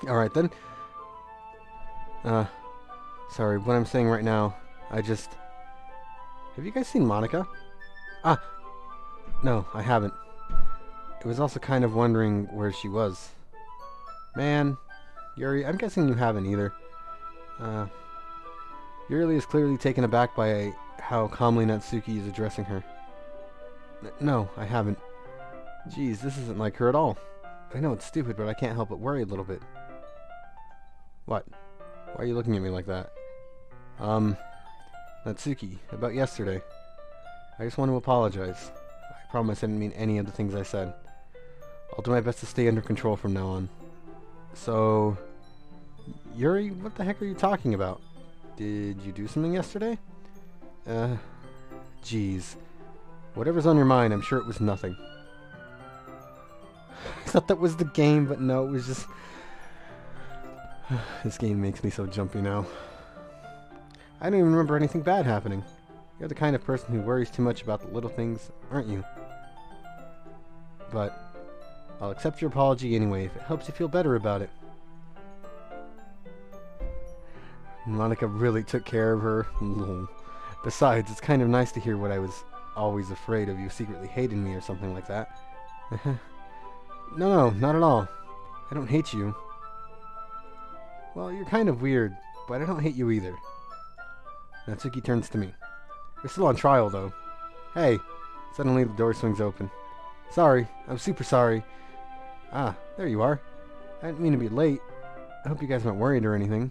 Alright then. Sorry, what I'm saying right now, have you guys seen Monika? Ah! No, I haven't. It was also kind of wondering where she was. Man, Yuri, I'm guessing you haven't either. Yuri is clearly taken aback by how calmly Natsuki is addressing her. No, I haven't. Geez, this isn't like her at all. I know it's stupid, but I can't help but worry a little bit. What? Why are you looking at me like that? Natsuki, about yesterday. I just want to apologize. I promise I didn't mean any of the things I said. I'll do my best to stay under control from now on. So... Yuri, what the heck are you talking about? Did you do something yesterday? Geez. Whatever's on your mind, I'm sure it was nothing. I thought that was the game, but no, it was just... This game makes me so jumpy now. I don't even remember anything bad happening. You're the kind of person who worries too much about the little things, aren't you? But I'll accept your apology anyway if it helps you feel better about it. Monika really took care of her. Besides, it's kind of nice to hear what I was always afraid of you secretly hating me or something like that. No, not at all. I don't hate you. Well, you're kind of weird, but I don't hate you either. Natsuki turns to me. You're still on trial, though. Hey! Suddenly the door swings open. Sorry, I'm super sorry. Ah, there you are. I didn't mean to be late. I hope you guys weren't worried or anything.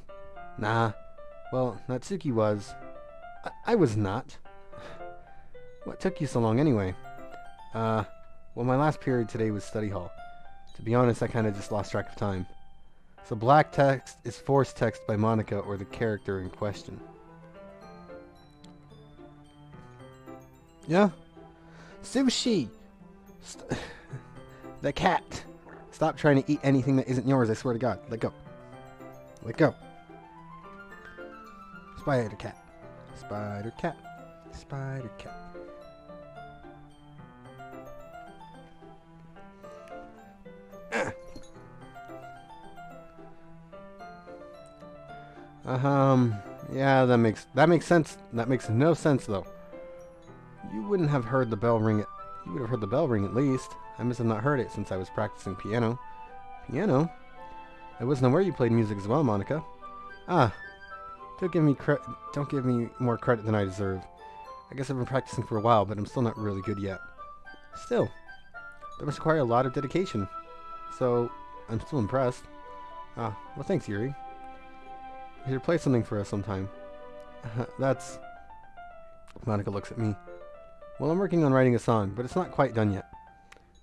Nah. Well, Natsuki was. I was not. What took you so long anyway? Well, my last period today was study hall. To be honest, I kind of just lost track of time. So black text is forced text by Monika or the character in question. Yeah? Sushi! The cat! Stop trying to eat anything that isn't yours, I swear to God. Let go. Let go. Spider cat. Spider cat. Spider cat. Yeah, that makes sense. That makes no sense though. You wouldn't have heard the bell ring. You would have heard the bell ring at least. I must have not heard it since I was practicing piano. Piano? I wasn't aware you played music as well, Monika. Ah, don't give me more credit than I deserve. I guess I've been practicing for a while, but I'm still not really good yet. Still, that must require a lot of dedication. So, I'm still impressed. Ah, well thanks, Yuri. You should play something for us sometime. That's... Monika looks at me. Well, I'm working on writing a song, but it's not quite done yet.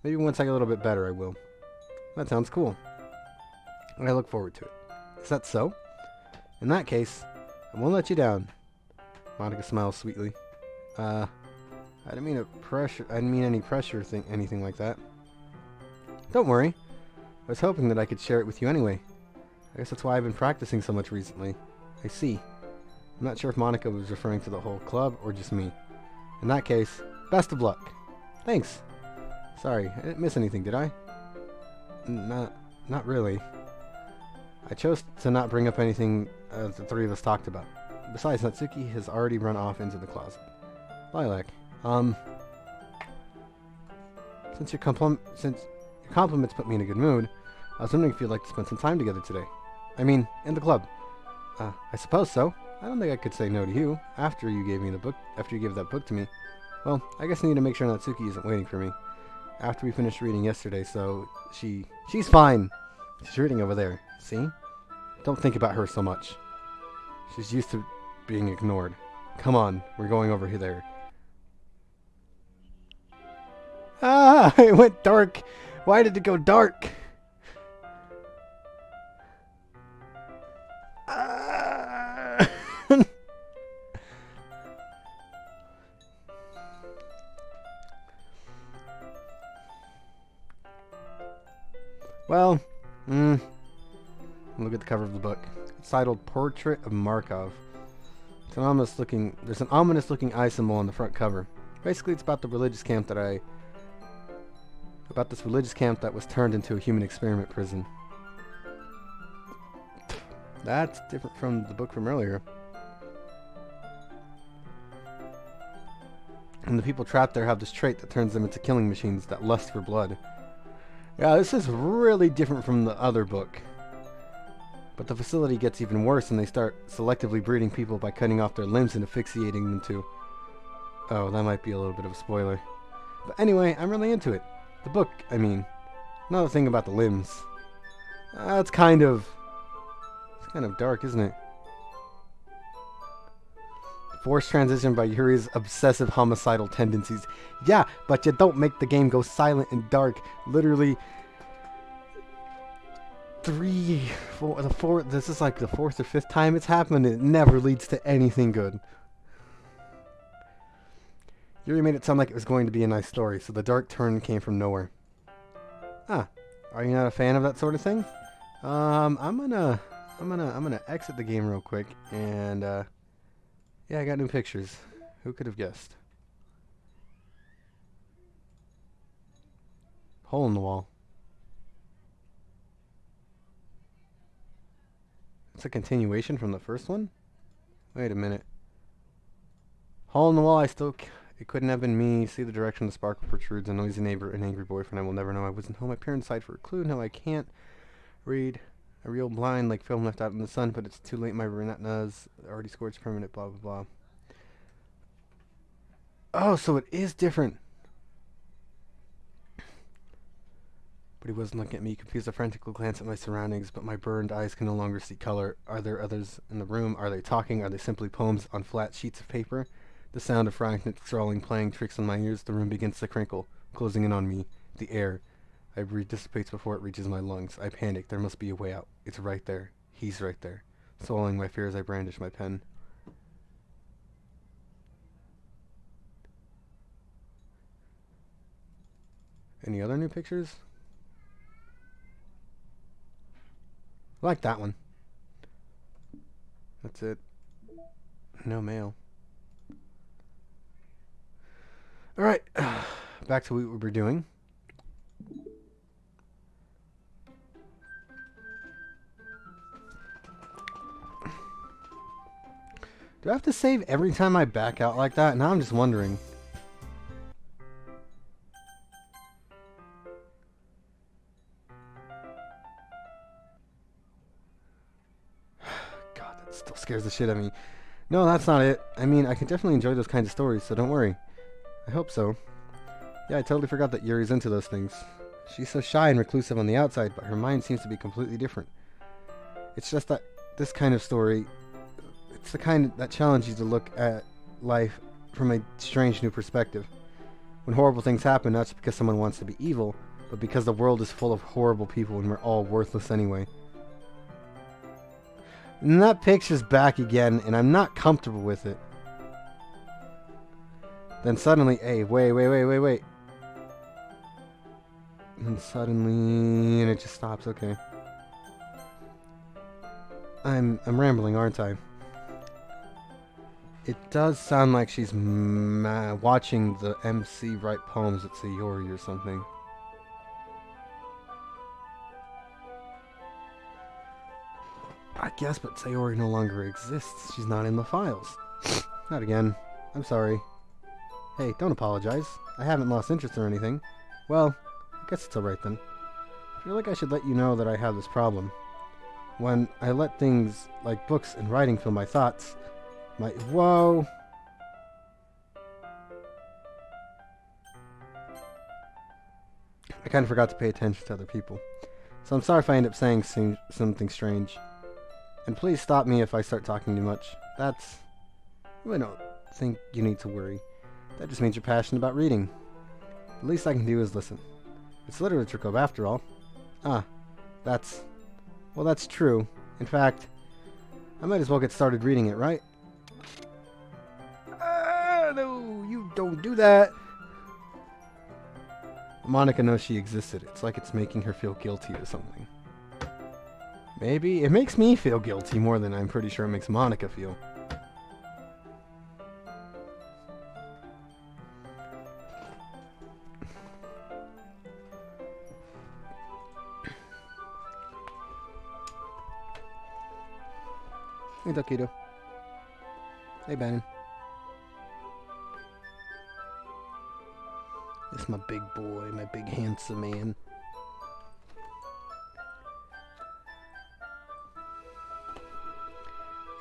Maybe once I get a little bit better, I will. That sounds cool. And I look forward to it. Is that so? In that case, I won't let you down. Monica smiles sweetly. I didn't mean any pressure anything like that. Don't worry. I was hoping that I could share it with you anyway. I guess that's why I've been practicing so much recently. I see. I'm not sure if Monica was referring to the whole club or just me. In that case, best of luck. Thanks. Sorry, I didn't miss anything, did I? Not really. I chose to not bring up anything the three of us talked about. Besides, Natsuki has already run off into the closet. Lilac, since your compliments put me in a good mood, I was wondering if you'd like to spend some time together today. I mean, in the club. I suppose so. I don't think I could say no to you after you gave that book to me. Well, I guess I need to make sure Natsuki isn't waiting for me. After we finished reading yesterday, so she's fine. She's reading over there. See? Don't think about her so much. She's used to being ignored. Come on, we're going over there. Ah, it went dark. Why did it go dark? Ah. Well, look at the cover of the book. It's titled Portrait of Markov. There's an ominous looking eye symbol on the front cover. Basically, it's about this religious camp that was turned into a human experiment prison. That's different from the book from earlier. And the people trapped there have this trait that turns them into killing machines that lust for blood. Yeah, this is really different from the other book. But the facility gets even worse and they start selectively breeding people by cutting off their limbs and asphyxiating them too. Oh, that might be a little bit of a spoiler. But anyway, I'm really into it. The book, I mean. Another thing about the limbs. It's kind of dark, isn't it? Forced transition by Yuri's obsessive homicidal tendencies. Yeah, but you don't make the game go silent and dark. Literally, this is like the fourth or fifth time it's happened. It never leads to anything good. Yuri made it sound like it was going to be a nice story, so the dark turn came from nowhere. Are you not a fan of that sort of thing? I'm gonna exit the game real quick and yeah, I got new pictures. Who could have guessed? Hole in the wall. It's a continuation from the first one? Wait a minute. Hole in the wall, it couldn't have been me. See the direction the sparkle protrudes. A noisy neighbor, an angry boyfriend. I will never know I wasn't home. My parents sighed for a clue. Now I can't read. A real blind, like film left out in the sun, but it's too late. My retinas already scorched permanent, blah, blah, blah. Oh, so it is different. But he wasn't looking at me. Confused, a frantic glance at my surroundings, but my burned eyes can no longer see color. Are there others in the room? Are they talking? Are they simply poems on flat sheets of paper? The sound of frantic scrawling playing tricks on my ears. The room begins to crinkle, closing in on me. The air. I breathe dissipates before it reaches my lungs. I panic. There must be a way out. It's right there. He's right there. Swallowing my fears, I brandish my pen. Any other new pictures? I like that one. That's it. No mail. Alright. Back to what we were doing. Do I have to save every time I back out like that? Now I'm just wondering. God, that still scares the shit out of me. No, that's not it. I mean, I can definitely enjoy those kinds of stories, so don't worry. I hope so. Yeah, I totally forgot that Yuri's into those things. She's so shy and reclusive on the outside, but her mind seems to be completely different. It's just that this kind of story... It's the kind that challenges you to look at life from a strange new perspective. When horrible things happen, not just because someone wants to be evil, but because the world is full of horrible people and we're all worthless anyway. And that picture's back again, and I'm not comfortable with it. Then suddenly, hey, wait. And suddenly, and it just stops. Okay. I'm rambling, aren't I? It does sound like she's watching the MC write poems at Sayori or something. I guess, but Sayori no longer exists. She's not in the files. Not again. I'm sorry. Hey, don't apologize. I haven't lost interest or anything. Well, I guess it's alright then. I feel like I should let you know that I have this problem. When I let things like books and writing fill my thoughts, whoa! I kind of forgot to pay attention to other people. So I'm sorry if I end up saying something strange. And please stop me if I start talking too much. I don't think you need to worry. That just means you're passionate about reading. The least I can do is listen. It's literature club after all. Well, that's true. In fact, I might as well get started reading it, right? No, you don't do that. Monica knows she existed. It's like it's making her feel guilty or something. Maybe. It makes me feel guilty more than I'm pretty sure it makes Monica feel. Hey, Takedo. Hey, Bannon. It's my big boy, my big handsome man.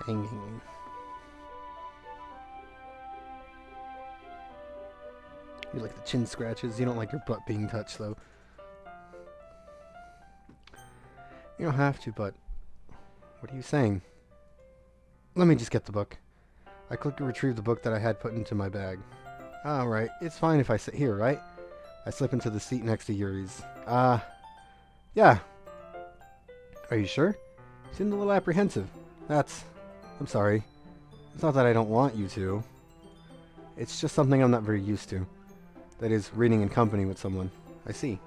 Hanging. You like the chin scratches? You don't like your butt being touched, though. You don't have to, but... What are you saying? Let me just get the book. I click to retrieve the book that I had put into my bag. Alright, it's fine if I sit here, right? I slip into the seat next to Yuri's. Yeah. Are you sure? You seemed a little apprehensive. I'm sorry. It's not that I don't want you to. It's just something I'm not very used to. That is, reading in company with someone. I see.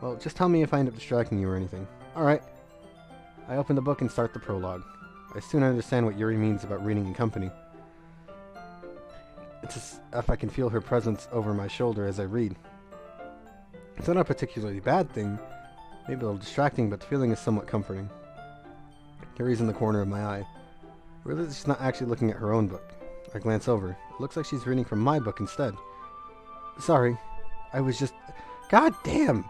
Well, just tell me if I end up distracting you or anything. Alright. I open the book and start the prologue. I soon understand what Yuri means about reading in company. It's as if I can feel her presence over my shoulder as I read. It's not a particularly bad thing, maybe a little distracting, but the feeling is somewhat comforting. Yuri's in the corner of my eye. I realize she's not actually looking at her own book. I glance over. It looks like she's reading from my book instead. Sorry, I was just... God damn!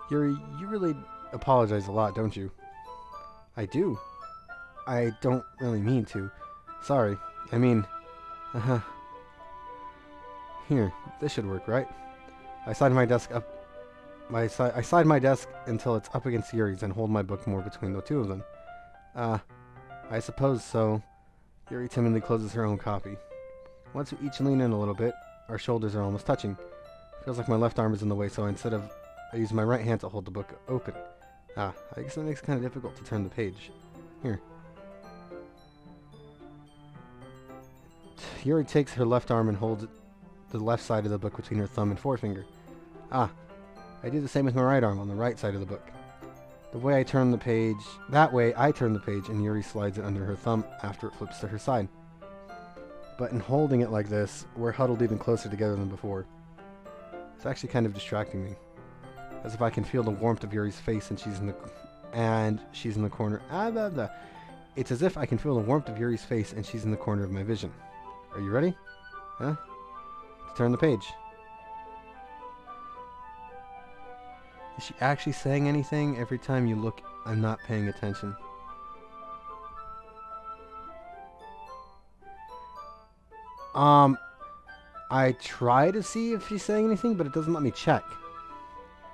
Yuri, you really apologize a lot, don't you? I do. I don't really mean to. Sorry. I mean... Here, this should work, right? I slide my desk up... I slide my desk until it's up against Yuri's and hold my book more between the two of them. I suppose so. Yuri timidly closes her own copy. Once we each lean in a little bit, our shoulders are almost touching. Feels like my left arm is in the way, so I use my right hand to hold the book open. I guess that makes it kind of difficult to turn the page. Here. Yuri takes her left arm and holds the left side of the book between her thumb and forefinger. I do the same with my right arm on the right side of the book. That way I turn the page and Yuri slides it under her thumb after it flips to her side. But in holding it like this, we're huddled even closer together than before. It's actually kind of distracting me. As if I can feel the warmth of Yuri's face and she's in the corner. It's as if I can feel the warmth of Yuri's face and she's in the corner of my vision. Are you ready? Huh? Let's turn the page. Is she actually saying anything? Every time you look, I'm not paying attention. I try to see if she's saying anything, but it doesn't let me check.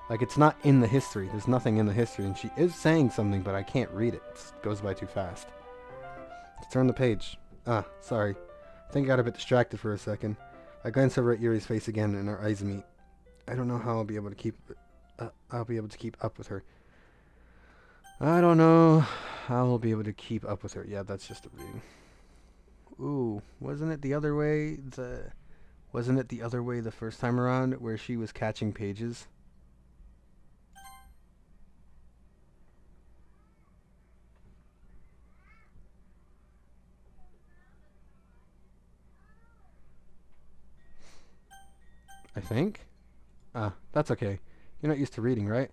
Like, it's not in the history. There's nothing in the history, and she is saying something, but I can't read it. It goes by too fast. Let's turn the page. Sorry. I think I got a bit distracted for a second. I glance over at Yuri's face again, and our eyes meet. I don't know how I'll be able to keep up with her. I don't know. I'll be able to keep up with her. Yeah, that's just a reading. Ooh, wasn't it the other way? Wasn't it the other way the first time around where she was catching pages? I think. Ah, that's okay. You're not used to reading, right?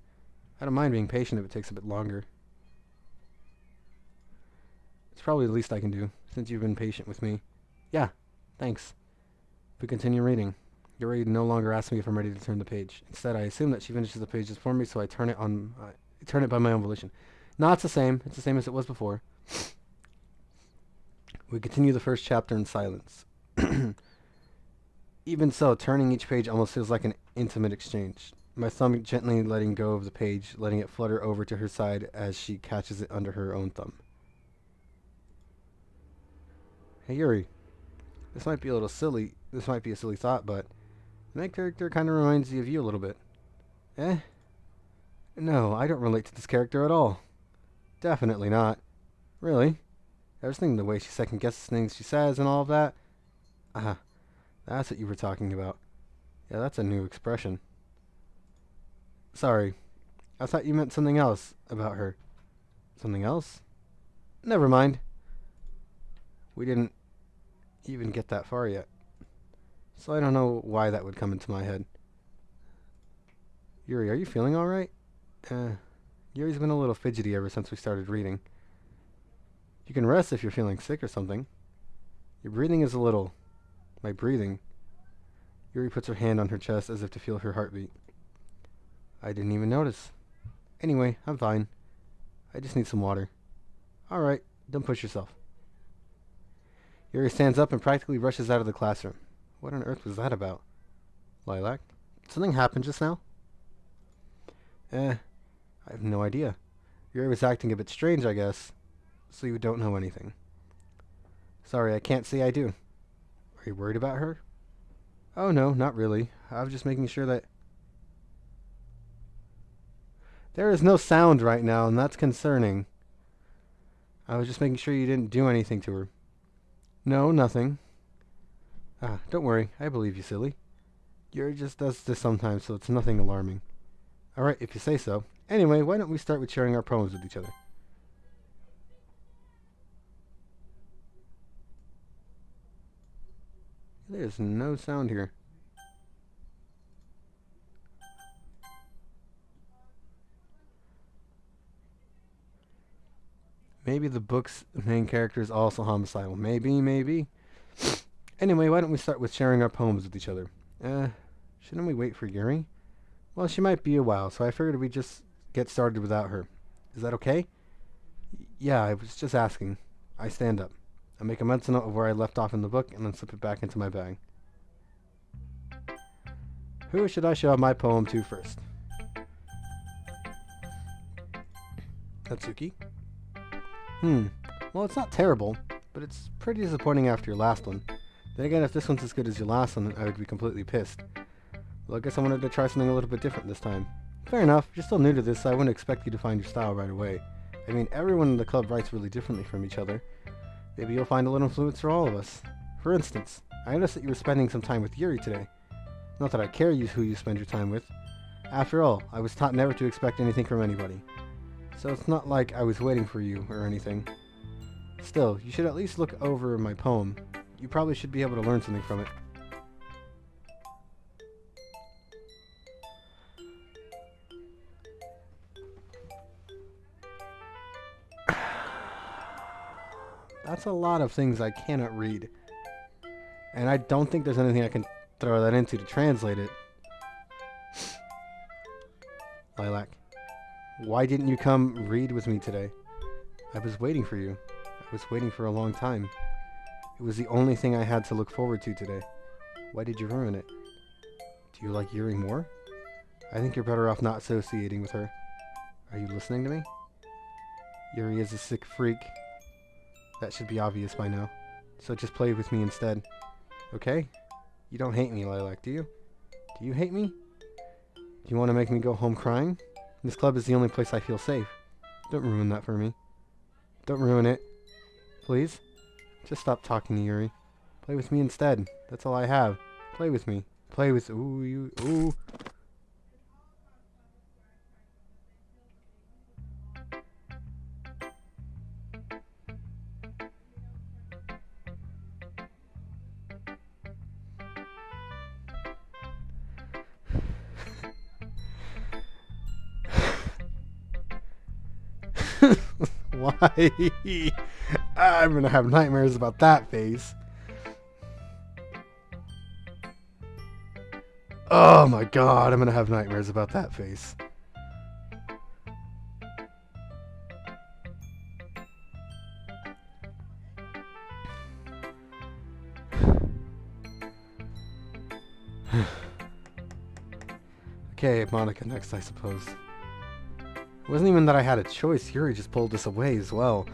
I don't mind being patient if it takes a bit longer. It's probably the least I can do, since you've been patient with me. Yeah, thanks. If we continue reading, Yuri no longer asks me if I'm ready to turn the page. Instead, I assume that she finishes the pages for me, so I turn it by my own volition. No, it's the same. It's the same as it was before. We continue the first chapter in silence. Even so, turning each page almost feels like an intimate exchange. My thumb gently letting go of the page, letting it flutter over to her side as she catches it under her own thumb. Hey Yuri, this might be a little silly. This might be a silly thought, but the main character kind of reminds me of you a little bit. Eh? No, I don't relate to this character at all. Definitely not. Really? I was thinking the way she second guesses things she says and all of that. Ah, that's what you were talking about. Yeah, that's a new expression. Sorry. I thought you meant something else about her. Something else? Never mind. We didn't even get that far yet. So I don't know why that would come into my head. Yuri, are you feeling alright? Yuri's been a little fidgety ever since we started reading. You can rest if you're feeling sick or something. Your breathing is a little... My breathing. Yuri puts her hand on her chest as if to feel her heartbeat. I didn't even notice. Anyway, I'm fine. I just need some water. Alright, don't push yourself. Yuri stands up and practically rushes out of the classroom. What on earth was that about? Lilac? Something happened just now? I have no idea. Yuri was acting a bit strange, I guess. So you don't know anything. Sorry, I can't say I do. Are you worried about her? Oh no, not really. I was just making sure that... There is no sound right now, and that's concerning. I was just making sure you didn't do anything to her. No, nothing. Ah, don't worry. I believe you, silly. Yuri just does this sometimes, so it's nothing alarming. Alright, if you say so. Anyway, why don't we start with sharing our poems with each other? There's no sound here. Maybe the book's main character is also homicidal. Maybe. Anyway, why don't we start with sharing our poems with each other? Shouldn't we wait for Yuri? Well, she might be a while, so I figured we'd just get started without her. Is that okay? Yeah, I was just asking. I stand up. I make a mental note of where I left off in the book and then slip it back into my bag. Who should I show my poem to first? Natsuki? Well, it's not terrible, but it's pretty disappointing after your last one. Then again, if this one's as good as your last one, I would be completely pissed. Well, I guess I wanted to try something a little bit different this time. Fair enough, you're still new to this, so I wouldn't expect you to find your style right away. I mean, everyone in the club writes really differently from each other. Maybe you'll find a little influence for all of us. For instance, I noticed that you were spending some time with Yuri today. Not that I care who you spend your time with. After all, I was taught never to expect anything from anybody. So it's not like I was waiting for you or anything. Still, you should at least look over my poem. You probably should be able to learn something from it. That's a lot of things I cannot read. And I don't think there's anything I can throw that into to translate it. Lilac. Why didn't you come read with me today? I was waiting for you. I was waiting for a long time. It was the only thing I had to look forward to today. Why did you ruin it? Do you like Yuri more? I think you're better off not associating with her. Are you listening to me? Yuri is a sick freak. That should be obvious by now. So just play with me instead. Okay? You don't hate me, Lilac, do you? Do you hate me? Do you want to make me go home crying? This club is the only place I feel safe. Don't ruin that for me. Don't ruin it. Please? Just stop talking to Yuri. Play with me instead. That's all I have. Play with me. Play with... Ooh, you... Ooh. Why? I'm gonna have nightmares about that face. Oh my god, I'm gonna have nightmares about that face. Okay, Monica next, I suppose. It wasn't even that I had a choice. Yuri just pulled us away as well.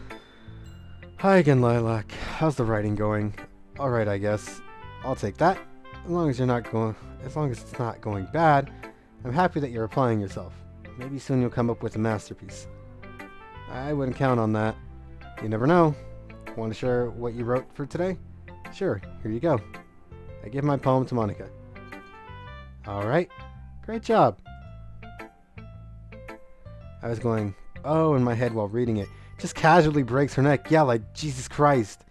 Hi again, Lilac. How's the writing going? Alright, I guess. I'll take that. As long as it's not going bad, I'm happy that you're applying yourself. Maybe soon you'll come up with a masterpiece. I wouldn't count on that. You never know. Want to share what you wrote for today? Sure, here you go. I give my poem to Monica. Alright. Great job. I was going, oh, in my head while reading it. Just casually breaks her neck. Yeah, like, Jesus Christ.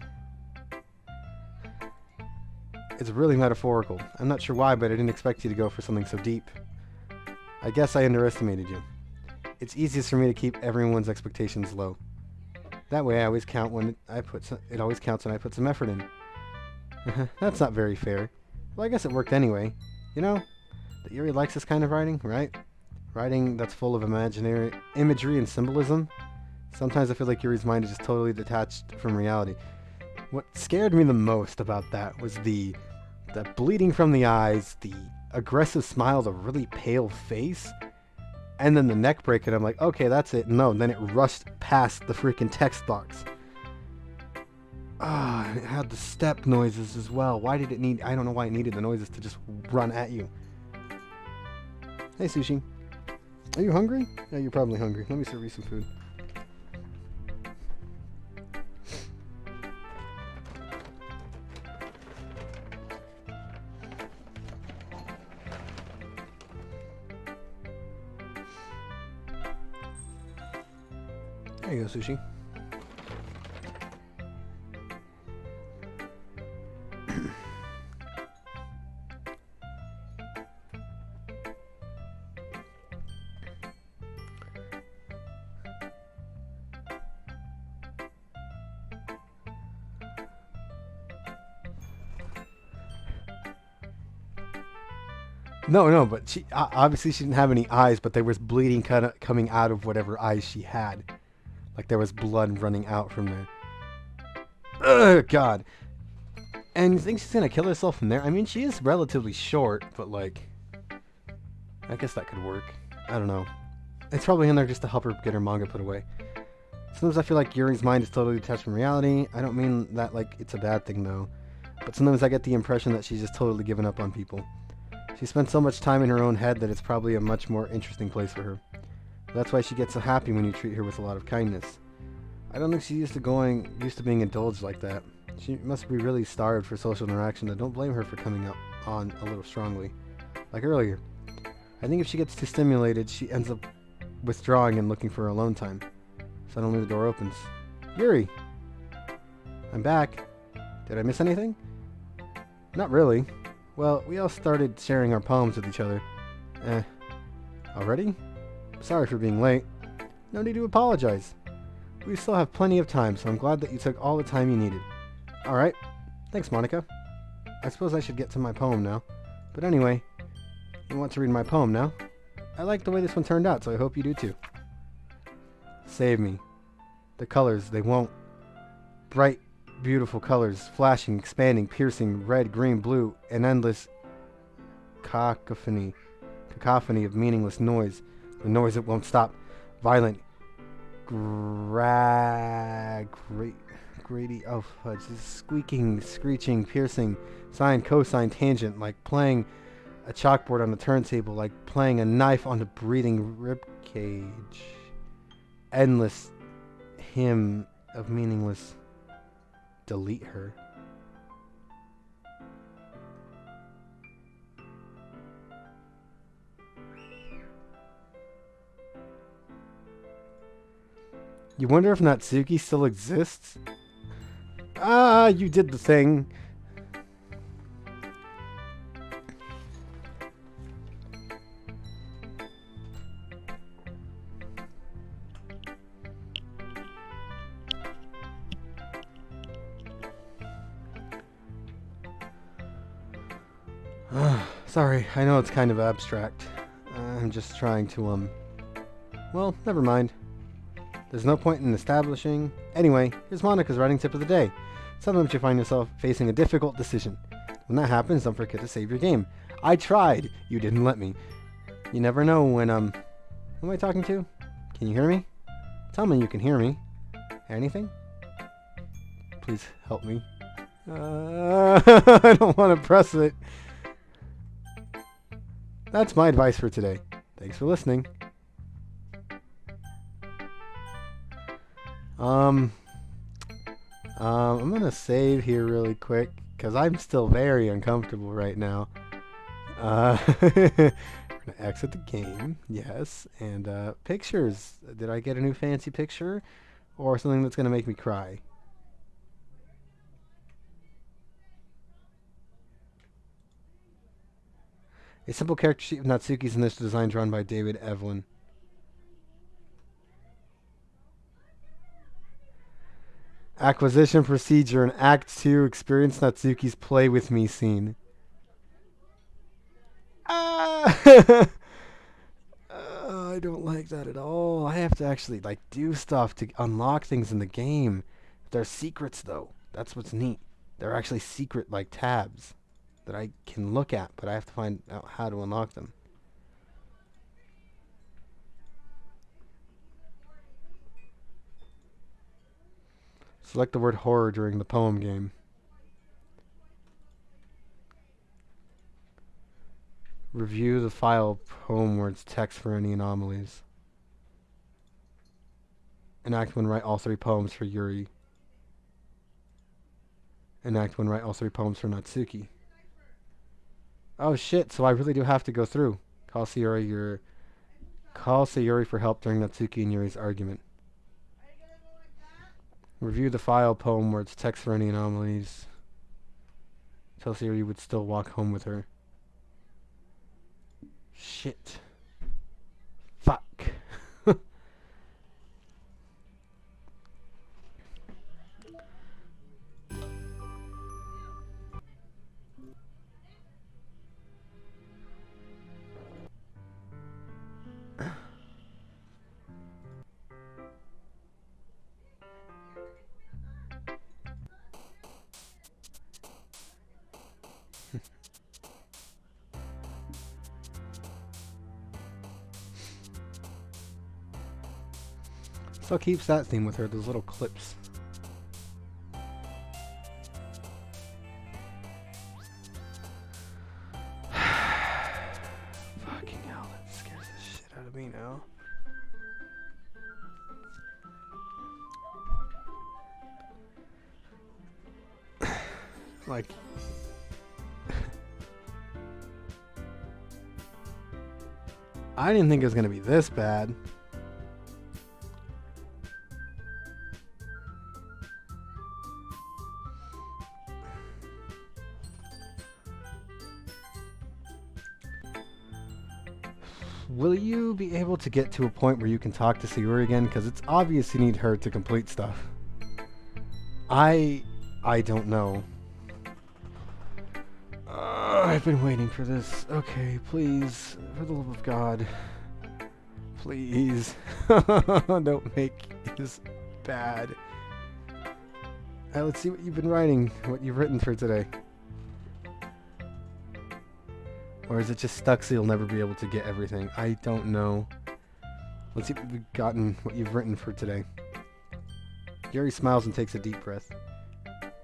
It's really metaphorical. I'm not sure why, but I didn't expect you to go for something so deep. I guess I underestimated you. It's easiest for me to keep everyone's expectations low. That way I always count when it always counts when I put some effort in. That's not very fair. Well, I guess it worked anyway. You know, that Yuri likes this kind of writing, right? Writing that's full of imaginary imagery and symbolism. Sometimes I feel like Yuri's mind is just totally detached from reality. What scared me the most about that was the bleeding from the eyes, the aggressive smile, the really pale face, and then the neck break, and I'm like, okay, that's it. No, then it rushed past the freaking text box. Ah, it had the step noises as well. Why did it need... I don't know why it needed the noises to just run at you. Hey, Sushi. Are you hungry? Yeah, you're probably hungry. Let me serve you some food. There you go, Sushi. No, but she obviously she didn't have any eyes, but there was bleeding coming out of whatever eyes she had. Like there was blood running out from there. Ugh, God. And you think she's gonna kill herself from there? I mean, she is relatively short, but like, I guess that could work. I don't know. It's probably in there just to help her get her manga put away. Sometimes I feel like Yuri's mind is totally detached from reality. I don't mean that like it's a bad thing though. But sometimes I get the impression that she's just totally given up on people. She spends so much time in her own head that it's probably a much more interesting place for her. That's why she gets so happy when you treat her with a lot of kindness. I don't think she's used to being indulged like that. She must be really starved for social interaction. I don't blame her for coming out on a little strongly. Like earlier. I think if she gets too stimulated, she ends up withdrawing and looking for alone time. Suddenly the door opens. Yuri! I'm back. Did I miss anything? Not really. Well, we all started sharing our poems with each other. Already? Sorry for being late. No need to apologize. We still have plenty of time, so I'm glad that you took all the time you needed. Alright. Thanks, Monica. I suppose I should get to my poem now. But anyway, you want to read my poem now? I like the way this one turned out, so I hope you do too. Save me. The colors, they won't. Bright, beautiful colors, flashing, expanding, piercing, red, green, blue, an endless cacophony of meaningless noise. The noise that won't stop. Violent, grady, oh fudge, squeaking, screeching, piercing, sine, cosine, tangent, like playing a chalkboard on a turntable, like playing a knife on a breathing rib cage. Endless hymn of meaningless delete her. You wonder if Natsuki still exists? Ah, you did the thing. Sorry, I know it's kind of abstract. I'm just trying to, well, never mind. There's no point in establishing. Anyway, here's Monika's writing tip of the day. Sometimes you find yourself facing a difficult decision. When that happens, don't forget to save your game. I tried. You didn't let me. You never know when, who am I talking to? Can you hear me? Tell me you can hear me. Anything? Please help me. I don't want to press it. That's my advice for today. Thanks for listening. I'm gonna save here really quick because I'm still very uncomfortable right now. We're gonna exit the game, yes, and pictures. Did I get a new fancy picture or something that's gonna make me cry? A simple character sheet of Natsuki's initial design drawn by David Evelyn. Acquisition procedure in Act 2. Experience Natsuki's play with me scene. I don't like that at all. I have to actually do stuff to unlock things in the game. They're secrets though. That's what's neat. They're actually secret tabs that I can look at, but I have to find out how to unlock them. Select the word horror during the poem game. Review the file poem words text for any anomalies. Enact when write all 3 poems for Yuri. Enact when write all 3 poems for Natsuki. Oh shit, so I really do have to go through. Call Sayuri for help during Natsuki and Yuri's argument. Review the file poem words text for any anomalies. Tell Sayuri you would still walk home with her. Shit. Fuck. Still keeps that theme with her, those little clips. Fucking hell, that scares the shit out of me now. I didn't think it was gonna be this bad. Will you be able to get to a point where you can talk to Sayuri again? Because it's obvious you need her to complete stuff. I don't know. I've been waiting for this. Okay, please, for the love of God, please, don't make this bad. Let's see what you've been writing, what you've written for today. Or is it just stuck so you'll never be able to get everything? I don't know. Let's see what you've written for today. Yuri smiles and takes a deep breath.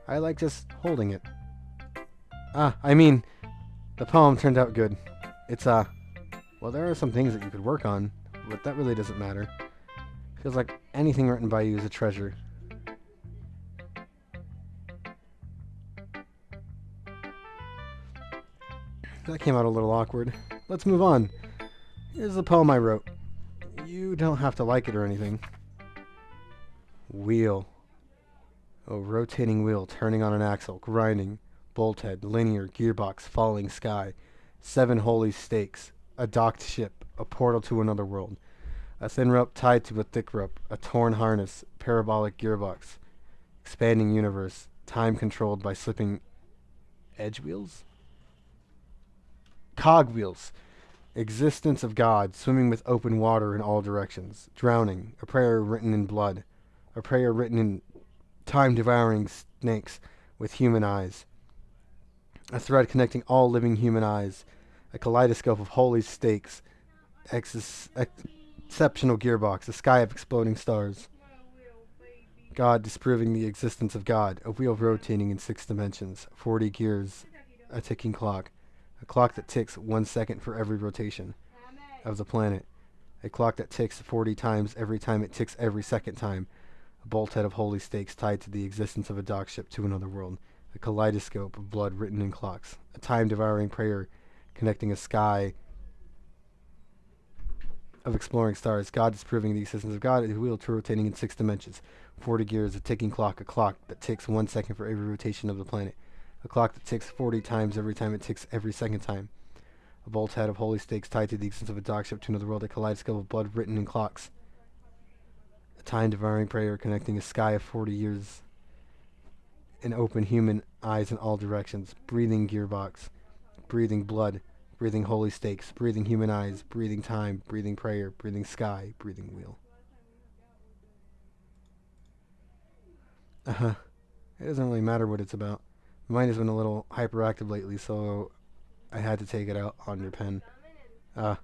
I like just holding it. The poem turned out good. It's, well, there are some things that you could work on, but that really doesn't matter. Feels like anything written by you is a treasure. That came out a little awkward. Let's move on. Here's the poem I wrote. You don't have to like it or anything. Wheel. A rotating wheel turning on an axle, grinding. Bolt head, linear, gearbox, falling sky. 7 holy stakes. A docked ship. A portal to another world. A thin rope tied to a thick rope. A torn harness. Parabolic gearbox. Expanding universe. Time controlled by slipping edge wheels? Cog wheels. Existence of God, swimming with open water in all directions. Drowning. A prayer written in blood. A prayer written in time-devouring snakes with human eyes. A thread connecting all living human eyes. A kaleidoscope of holy stakes. Exceptional gearbox. A sky of exploding stars. God disproving the existence of God. A wheel rotating in 6 dimensions. 40 gears. A ticking clock. A clock that ticks 1 second for every rotation of the planet. A clock that ticks 40 times every time it ticks every second time. A bolt head of holy stakes tied to the existence of a dock ship to another world. A kaleidoscope of blood written in clocks. A time-devouring prayer connecting a sky of exploring stars. God disproving the existence of God. A wheel rotating in 6 dimensions. 40 gears, a ticking clock. A clock that ticks 1 second for every rotation of the planet. A clock that ticks 40 times every time it ticks every second time. A bolt head of holy stakes tied to the existence of a dock ship to another world. A kaleidoscope of blood written in clocks. A time-devouring prayer connecting a sky of 40 years. And open human eyes in all directions. Breathing gearbox. Breathing blood. Breathing holy stakes. Breathing human eyes. Breathing time. Breathing prayer. Breathing sky. Breathing wheel. It doesn't really matter what it's about. Mine has been a little hyperactive lately, so I had to take it out on your pen. That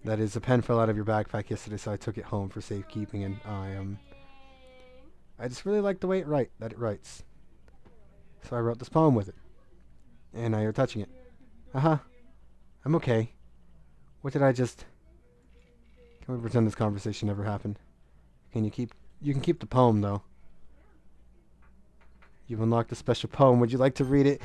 is, the pen fell out of your backpack yesterday, so I took it home for safekeeping, and I just really like the way that it writes. So I wrote this poem with it, and now you're touching it. I'm okay. What did I just? Can we pretend this conversation never happened? You can keep the poem though. You've unlocked a special poem. Would you like to read it?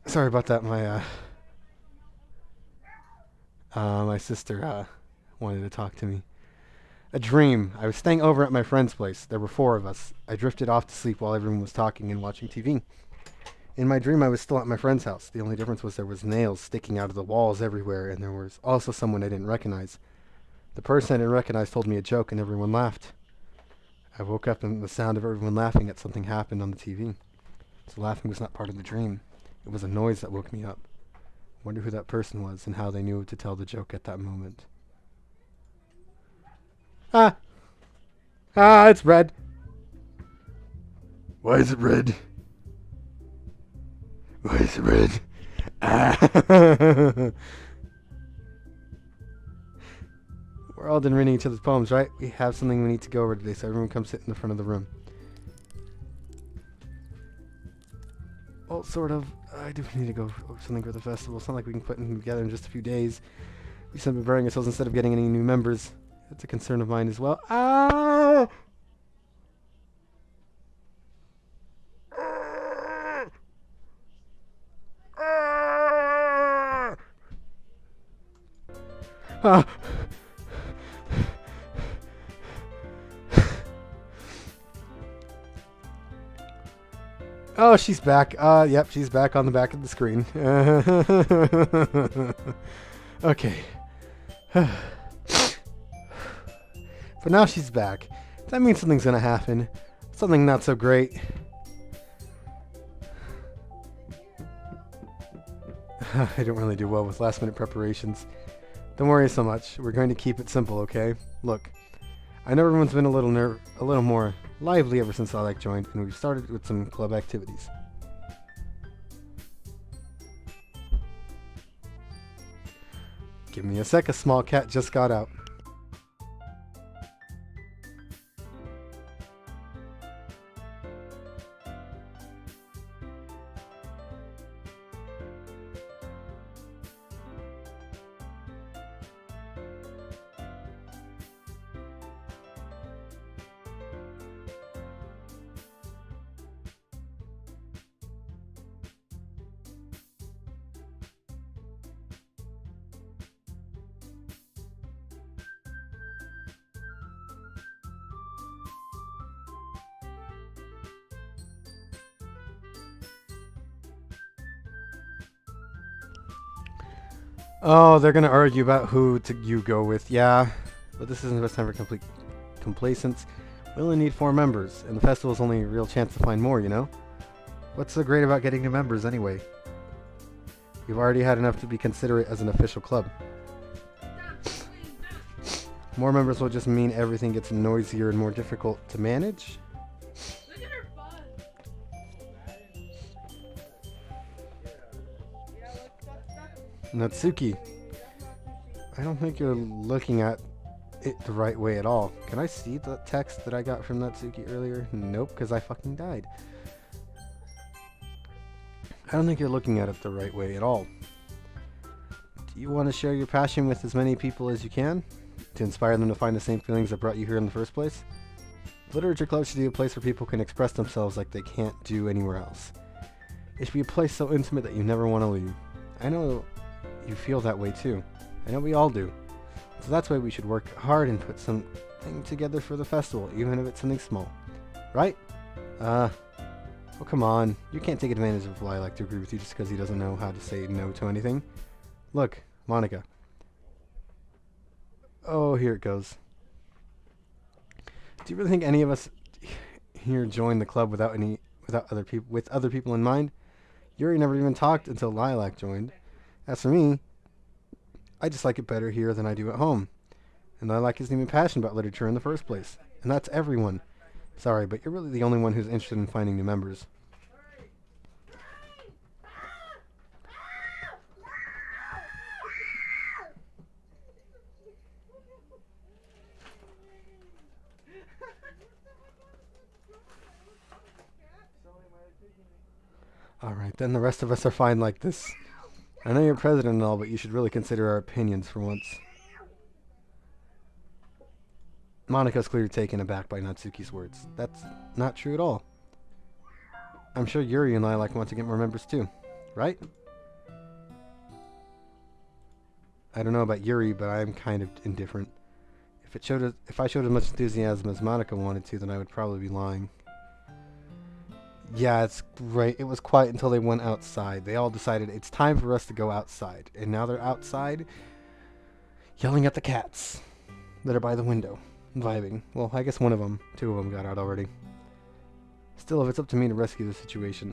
Sorry about that. My sister wanted to talk to me. A dream. I was staying over at my friend's place. There were 4 of us. I drifted off to sleep while everyone was talking and watching TV. In my dream, I was still at my friend's house. The only difference was there was nails sticking out of the walls everywhere, and there was also someone I didn't recognize. The person I didn't recognize told me a joke, and everyone laughed. I woke up and the sound of everyone laughing at something happened on the TV. So laughing was not part of the dream. It was a noise that woke me up. I wonder who that person was and how they knew to tell the joke at that moment. Ah! Ah, it's red. Why is it red? Why is it red? Ah! We're all done reading each other's poems, right? We have something we need to go over today, so everyone come sit in the front of the room. Well, sort of. I do need to go over something for the festival. It's not like we can put them together in just a few days. We should be preparing ourselves instead of getting any new members. It's a concern of mine as well. Ah! Ah! Oh, she's back. Yep, she's back on the back of the screen. Okay. But now she's back. That means something's gonna happen. Something not so great. I don't really do well with last minute preparations. Don't worry so much. We're going to keep it simple, okay? Look, I know everyone's been a little more lively ever since Lilac joined, and we've started with some club activities. Give me a sec, a small cat just got out. Oh, they're gonna argue about who you go with. Yeah, but this isn't the best time for complete complacence. We only need 4 members, and the festival's only a real chance to find more, you know? What's so great about getting new members anyway? You've already had enough to be considerate as an official club. More members will just mean everything gets noisier and more difficult to manage.
Look at her butt.
Natsuki, I don't think you're looking at it the right way at all. Can I see the text that I got from Natsuki earlier? Nope, because I fucking died. I don't think you're looking at it the right way at all. Do you want to share your passion with as many people as you can? To inspire them to find the same feelings that brought you here in the first place? Literature Club should be a place where people can express themselves like they can't do anywhere else. It should be a place so intimate that you never want to leave. I know you feel that way too. I know we all do. So that's why we should work hard and put something together for the festival, even if it's something small. Right? Oh come on. You can't take advantage of Lilac to agree with you just because he doesn't know how to say no to anything. Look, Monica. Oh, here it goes. Do you really think any of us here joined the club with other people in mind? Yuri never even talked until Lilac joined. As for me, I just like it better here than I do at home. And Lilac isn't even passionate about literature in the first place. And that's everyone. Sorry, but you're really the only one who's interested in finding new members. Alright, then the rest of us are fine like this. I know you're president and all, but you should really consider our opinions for once. Monika's clearly taken aback by Natsuki's words. That's not true at all. I'm sure Yuri and Lilac want to get more members too, right? I don't know about Yuri, but I'm kind of indifferent. If I showed as much enthusiasm as Monica wanted to, then I would probably be lying. Yeah, it's right. It was quiet until they went outside. They all decided it's time for us to go outside. And now they're outside yelling at the cats that are by the window, vibing. Well, I guess two of them got out already. Still, if it's up to me to rescue the situation,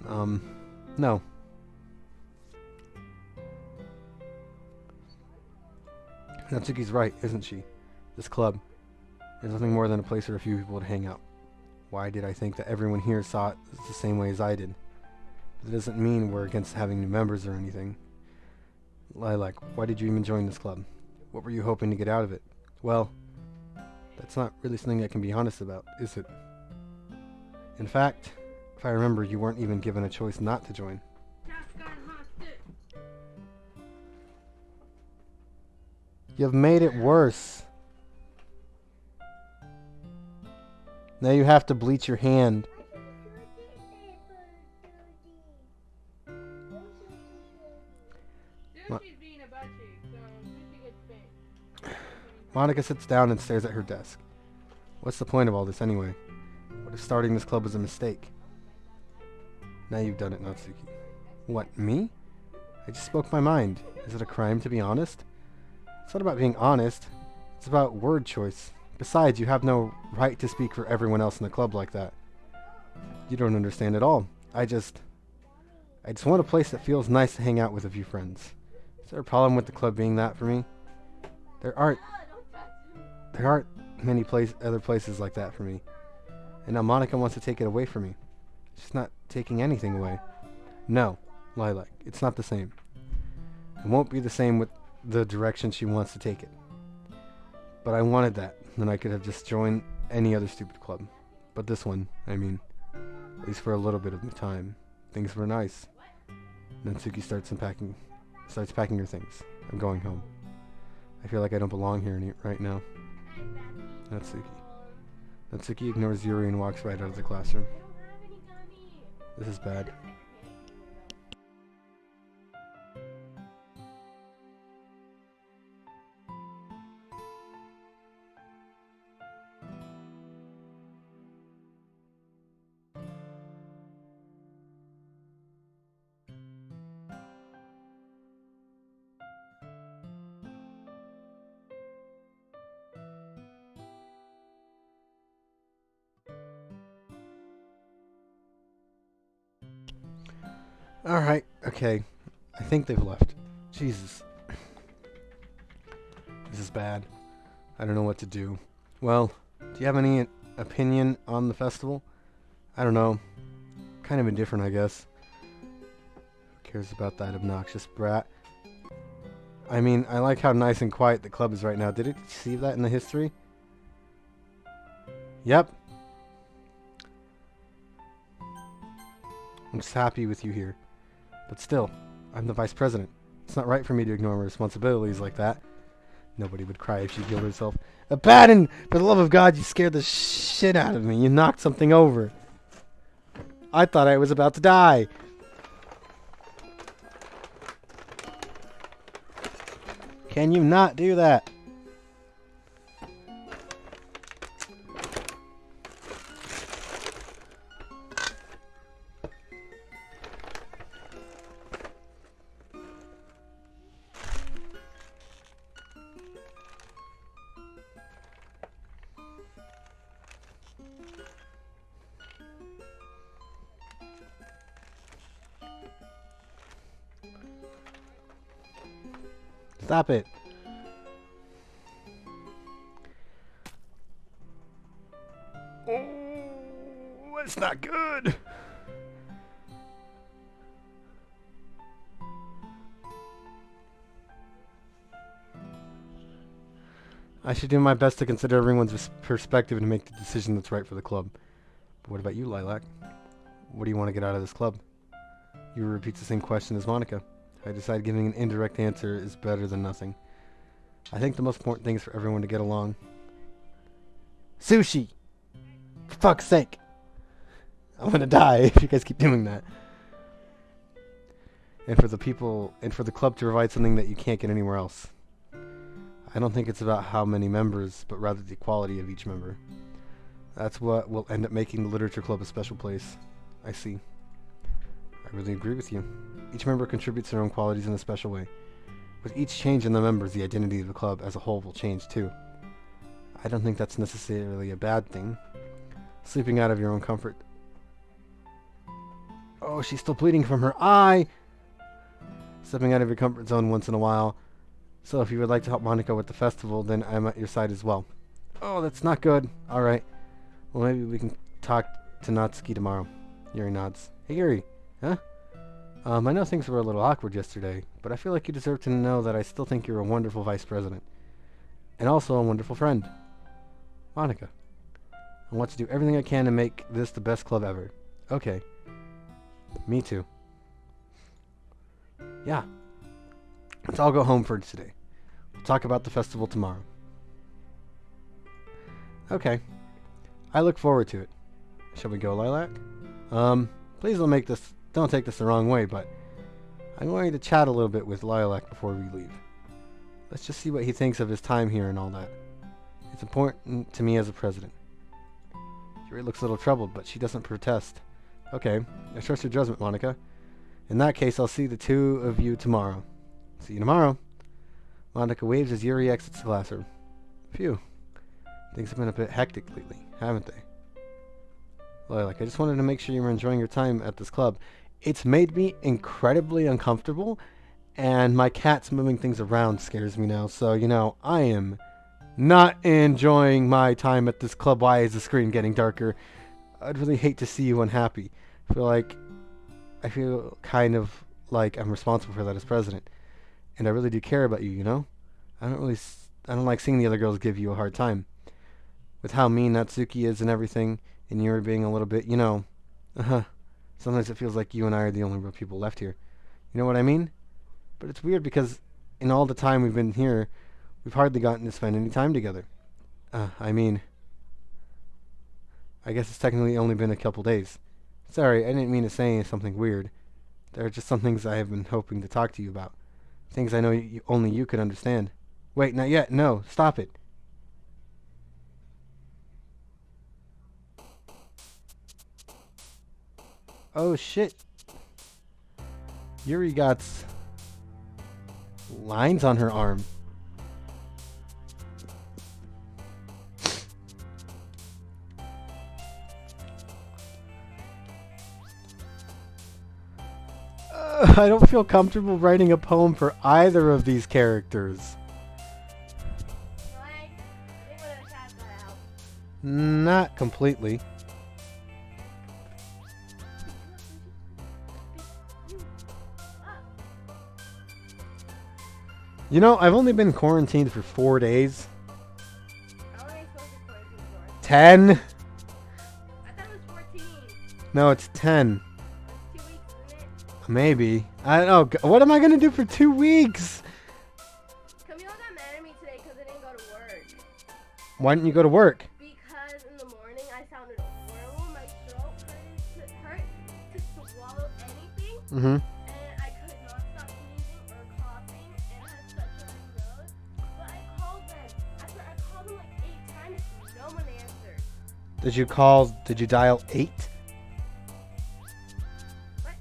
no. Natsuki's right, isn't she? This club is nothing more than a place for a few people to hang out. Why did I think that everyone here saw it the same way as I did? That doesn't mean we're against having new members or anything. Lilac, why did you even join this club? What were you hoping to get out of it? Well, that's not really something I can be honest about, is it? In fact, if I remember, you weren't even given a choice not to join. You've made it worse. Now you have to bleach your hand.
Sushi's being a butt cheek, so Sushi gets spanked.
Monica sits down and stares at her desk. What's the point of all this anyway? What if starting this club was a mistake? Now you've done it, Natsuki. What, me? I just spoke my mind. Is it a crime to be honest? It's not about being honest. It's about word choice. Besides, you have no right to speak for everyone else in the club like that. You don't understand at all. I just want a place that feels nice to hang out with a few friends. Is there a problem with the club being that for me? There aren't many other places like that for me. And now Monica wants to take it away from me. She's not taking anything away. No, Lilac, it's not the same. It won't be the same with the direction she wants to take it. But I wanted that, then I could have just joined any other stupid club. But this one, I mean, at least for a little bit of the time, things were nice. Natsuki starts packing her things. I'm going home. I feel like I don't belong here right now. Natsuki ignores Yuri and walks right out of the classroom. This is bad. Alright, okay. I think they've left. Jesus. This is bad. I don't know what to do. Well, do you have any opinion on the festival? I don't know. Kind of indifferent, I guess. Who cares about that obnoxious brat? I mean, I like how nice and quiet the club is right now. Did it see that in the history? Yep. I'm just happy with you here. But still, I'm the vice president. It's not right for me to ignore my responsibilities like that. Nobody would cry if she killed herself. Abaddon! For the love of God, you scared the shit out of me. You knocked something over. I thought I was about to die. Can you not do that? Stop it. Oh, it's not good. I should do my best to consider everyone's perspective and make the decision that's right for the club. But what about you, Lilac? What do you want to get out of this club? You repeat the same question as Monica. I decide giving an indirect answer is better than nothing. I think the most important thing is for everyone to get along. Sushi! For fuck's sake! I'm gonna die if you guys keep doing that. And for the club to provide something that you can't get anywhere else. I don't think it's about how many members, but rather the quality of each member. That's what will end up making the literature club a special place. I see. I really agree with you. Each member contributes their own qualities in a special way. With each change in the members, the identity of the club as a whole will change too. I don't think that's necessarily a bad thing. Sleeping out of your own comfort. Oh, she's still bleeding from her eye! Stepping out of your comfort zone once in a while. So if you would like to help Monica with the festival, then I'm at your side as well. Oh, that's not good. Alright. Well, maybe we can talk to Natsuki tomorrow. Yuri nods. Hey, Yuri. Huh? I know things were a little awkward yesterday, but I feel like you deserve to know that I still think you're a wonderful vice president. And also a wonderful friend. Monica. I want to do everything I can to make this the best club ever. Okay. Me too. Yeah. Let's all go home for today. We'll talk about the festival tomorrow. Okay. I look forward to it. Shall we go, Lilac? Please don't take this the wrong way, but I'm going to chat a little bit with Lilac before we leave. Let's just see what he thinks of his time here and all that. It's important to me as a president. Yuri looks a little troubled, but she doesn't protest. Okay, I trust your judgment, Monica. In that case, I'll see the two of you tomorrow. See you tomorrow. Monica waves as Yuri exits the classroom. Phew. Things have been a bit hectic lately, haven't they? Lilac, I just wanted to make sure you were enjoying your time at this club. It's made me incredibly uncomfortable, and my cat's moving things around scares me now. So, I am not enjoying my time at this club. Why is the screen getting darker? I'd really hate to see you unhappy. I feel kind of like I'm responsible for that as president. And I really do care about you, I don't like seeing the other girls give you a hard time. With how mean Natsuki is and everything, and you're being a little bit, sometimes it feels like you and I are the only real people left here. You know what I mean? But it's weird because in all the time we've been here, we've hardly gotten to spend any time together. I guess it's technically only been a couple days. Sorry, I didn't mean to say something weird. There are just some things I have been hoping to talk to you about. Things I know only you could understand. Wait, not yet. No, stop it. Oh, shit. Yuri got lines on her arm. I don't feel comfortable writing a poem for either of these characters. Not completely. I've only been quarantined for 4 days.
How long are you supposed to quarantine for?
10?
I thought it was 14.
No, it's 10.
That's 2 weeks, isn't it?
Maybe. I don't know. What am I going to do for 2 weeks?
Camille got mad at me today because I didn't go to work.
Why didn't you go to work?
Because in the morning I sounded horrible. My throat hurt to swallow anything.
Mm-hmm.
And I could not stop sneezing or coughing. And I had such a runny nose. But I called them. After I called them like 8 times, no one answered.
Did you dial 8?
What?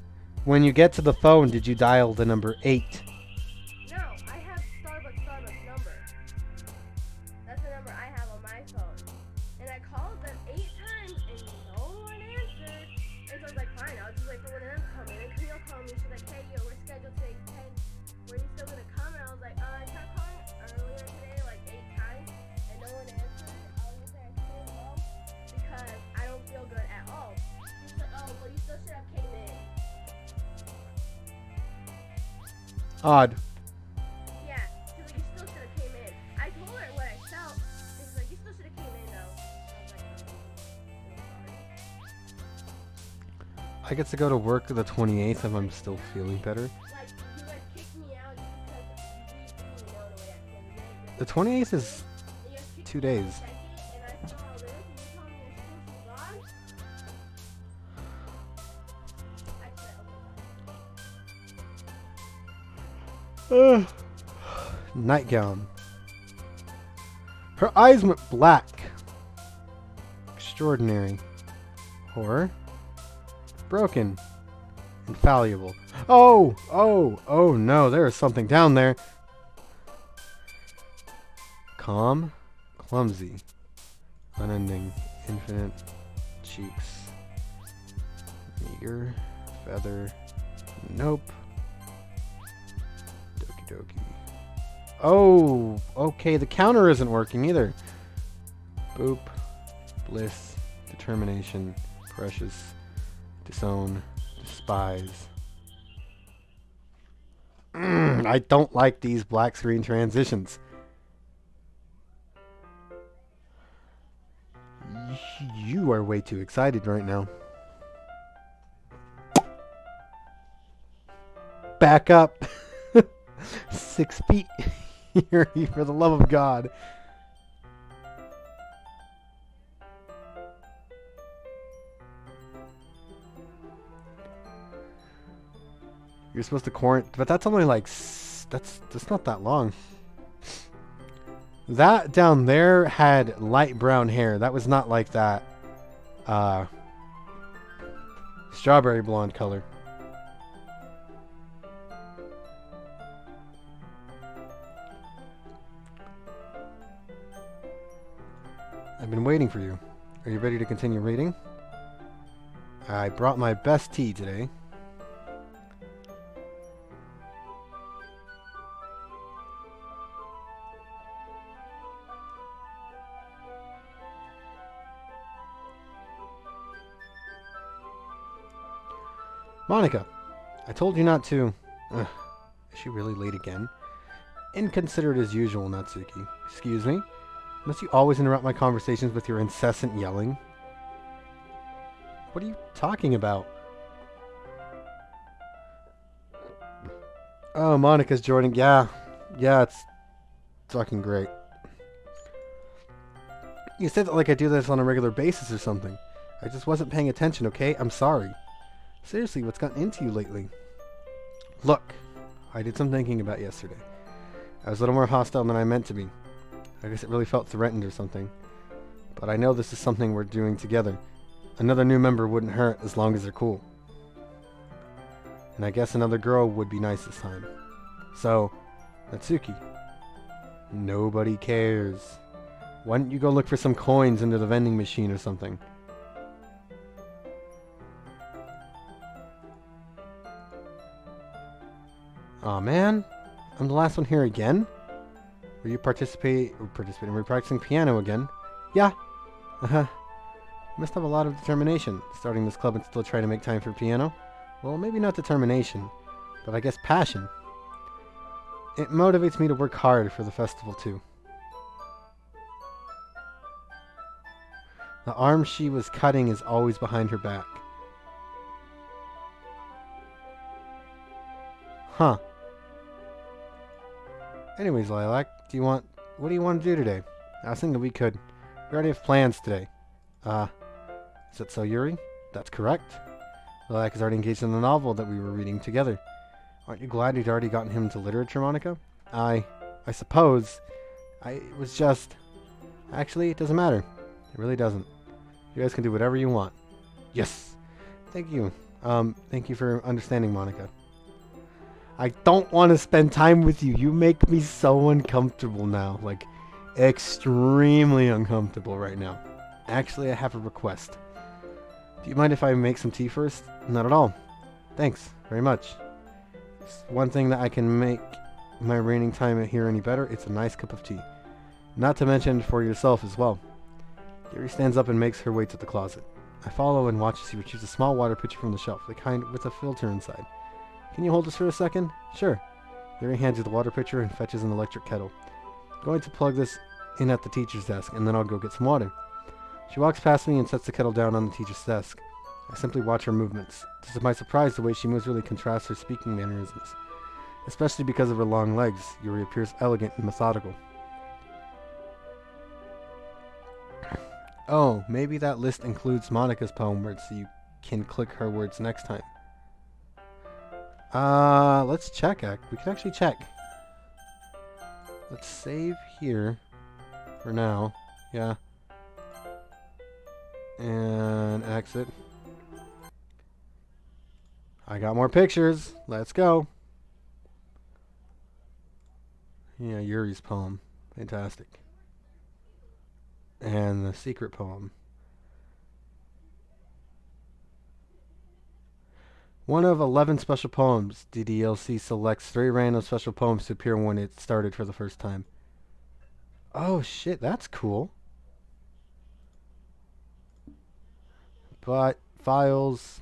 When you get to the phone, did you dial the number 8?
No, I have Starbucks number. That's the number I have on my phone. And I called them 8 times and no one answered. And so I was like, fine, I'll just wait for one of them to come in. And Camille called me. She's like, hey, yo, we're scheduled today at 10. Were you still gonna come? And I was like, I tried calling earlier today like 8 times and no one answered. I was just like, I came home because I don't feel good at all. She's like, oh, well, you still should have came in.
Odd.
Yeah, she's like, you still should have came in. I told her what I felt. And she's like, you still should have came in though. I was like, sorry.
I get to go to work the 28th if I'm still feeling better.
Like, you guys kicked me out just because you didn't know the way I came in.
The 28th is
And you guys kicked
2
me out
days.
second, and I saw all this, and you told me you're supposed to be gone. I said, okay.
Nightgown. Her eyes went black. Extraordinary. Or broken. Infallible. Oh! Oh! Oh no, there is something down there. Calm. Clumsy. Unending. Infinite. Cheeks. Meager. Feather. Nope. Doki doki. Oh! Okay, the counter isn't working either. Boop. Bliss. Determination. Precious. Disown. Despise. I don't like these black screen transitions. You are way too excited right now. Back up. 6 feet. Yuri, for the love of God. You're supposed to quarantine, but that's only like that's not that long. That down there had light brown hair. That was not like that strawberry blonde color. I've been waiting for you. Are you ready to continue reading? I brought my best tea today. Monica, I told you not to. Ugh, is she really late again? Inconsiderate as usual, Natsuki. Excuse me? Must you always interrupt my conversations with your incessant yelling? What are you talking about? Oh, Monica's joining. Yeah, it's fucking great. You said that like I do this on a regular basis or something. I just wasn't paying attention, okay? I'm sorry. Seriously, what's gotten into you lately? Look, I did some thinking about yesterday. I was a little more hostile than I meant to be. I guess it really felt threatened or something. But I know this is something we're doing together. Another new member wouldn't hurt as long as they're cool. And I guess another girl would be nice this time. So, Natsuki. Nobody cares. Why don't you go look for some coins into the vending machine or something? Aw, man. I'm the last one here again? Were you participating? Were you practicing piano again? Yeah. Uh-huh. You must have a lot of determination, starting this club and still trying to make time for piano. Well, maybe not determination, but I guess passion. It motivates me to work hard for the festival, too. The arm she was cutting is always behind her back. Huh. Anyways, Lilac, what do you want to do today? I was thinking we already have plans today. Is that so, Yuri? That's correct. Lilac is already engaged in the novel that we were reading together. Aren't you glad you'd already gotten him into literature, Monica? I suppose. It was just... Actually, it doesn't matter. It really doesn't. You guys can do whatever you want. Yes! Thank you. Thank you for understanding, Monica. I don't want to spend time with you. You make me so uncomfortable now. Like, extremely uncomfortable right now. Actually, I have a request. Do you mind if I make some tea first? Not at all. Thanks very much. It's one thing that I can make my reigning time here any better. It's a nice cup of tea. Not to mention for yourself as well. Yuri stands up and makes her way to the closet. I follow and watch as she retrieves a small water pitcher from the shelf, the kind with a filter inside. Can you hold this for a second? Sure. Yuri hands you the water pitcher and fetches an electric kettle. Going to plug this in at the teacher's desk, and then I'll go get some water. She walks past me and sets the kettle down on the teacher's desk. I simply watch her movements. To my surprise, the way she moves really contrasts her speaking mannerisms. Especially because of her long legs, Yuri appears elegant and methodical. Oh, maybe that list includes Monica's poem words so you can click her words next time. Let's check. We can actually check. Let's save here. for now. Yeah. And exit. I got more pictures. Let's go. Yeah, Yuri's poem. Fantastic. And the secret poem. One of 11 special poems. DDLC selects 3 random special poems to appear when it started for the first time. Oh shit, that's cool. But files.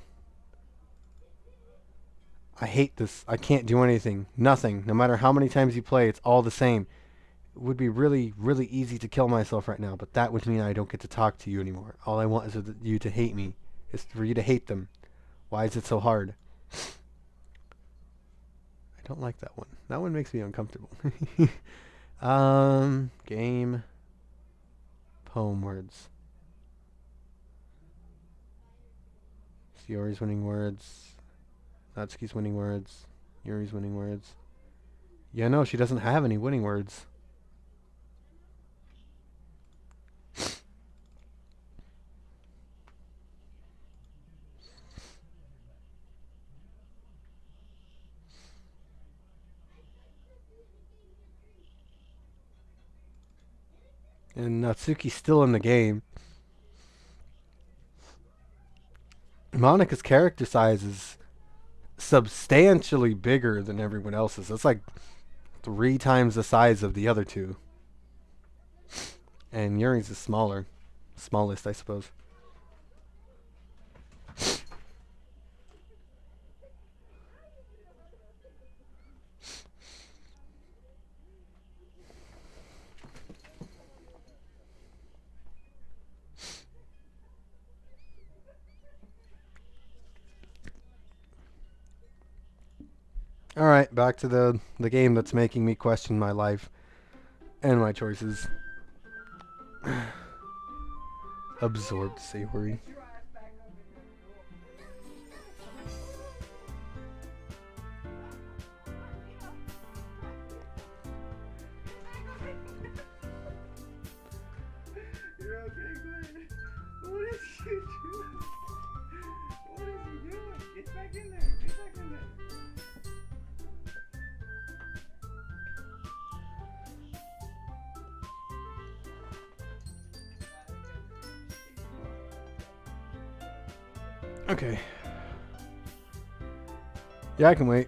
I hate this. I can't do anything. Nothing. No matter how many times you play, it's all the same. It would be really, really easy to kill myself right now, but that would mean I don't get to talk to you anymore. All I want is for you to hate me. Is for you to hate them. Why is it so hard? I don't like that one. That one makes me uncomfortable. Game. Poem words. Yuri's winning words. Natsuki's winning words. Yuri's winning words. Yeah, no, she doesn't have any winning words. And Natsuki's still in the game. Monika's character size is substantially bigger than everyone else's. It's like 3 times the size of the other two. And Yuri's is smaller. Smallest, I suppose. Alright, back to the game that's making me question my life and my choices. Absorbed Sayori.
You're okay, Glenn. What is he doing? What is he doing? Get back in there. Get back in there.
Okay. Yeah, I can wait.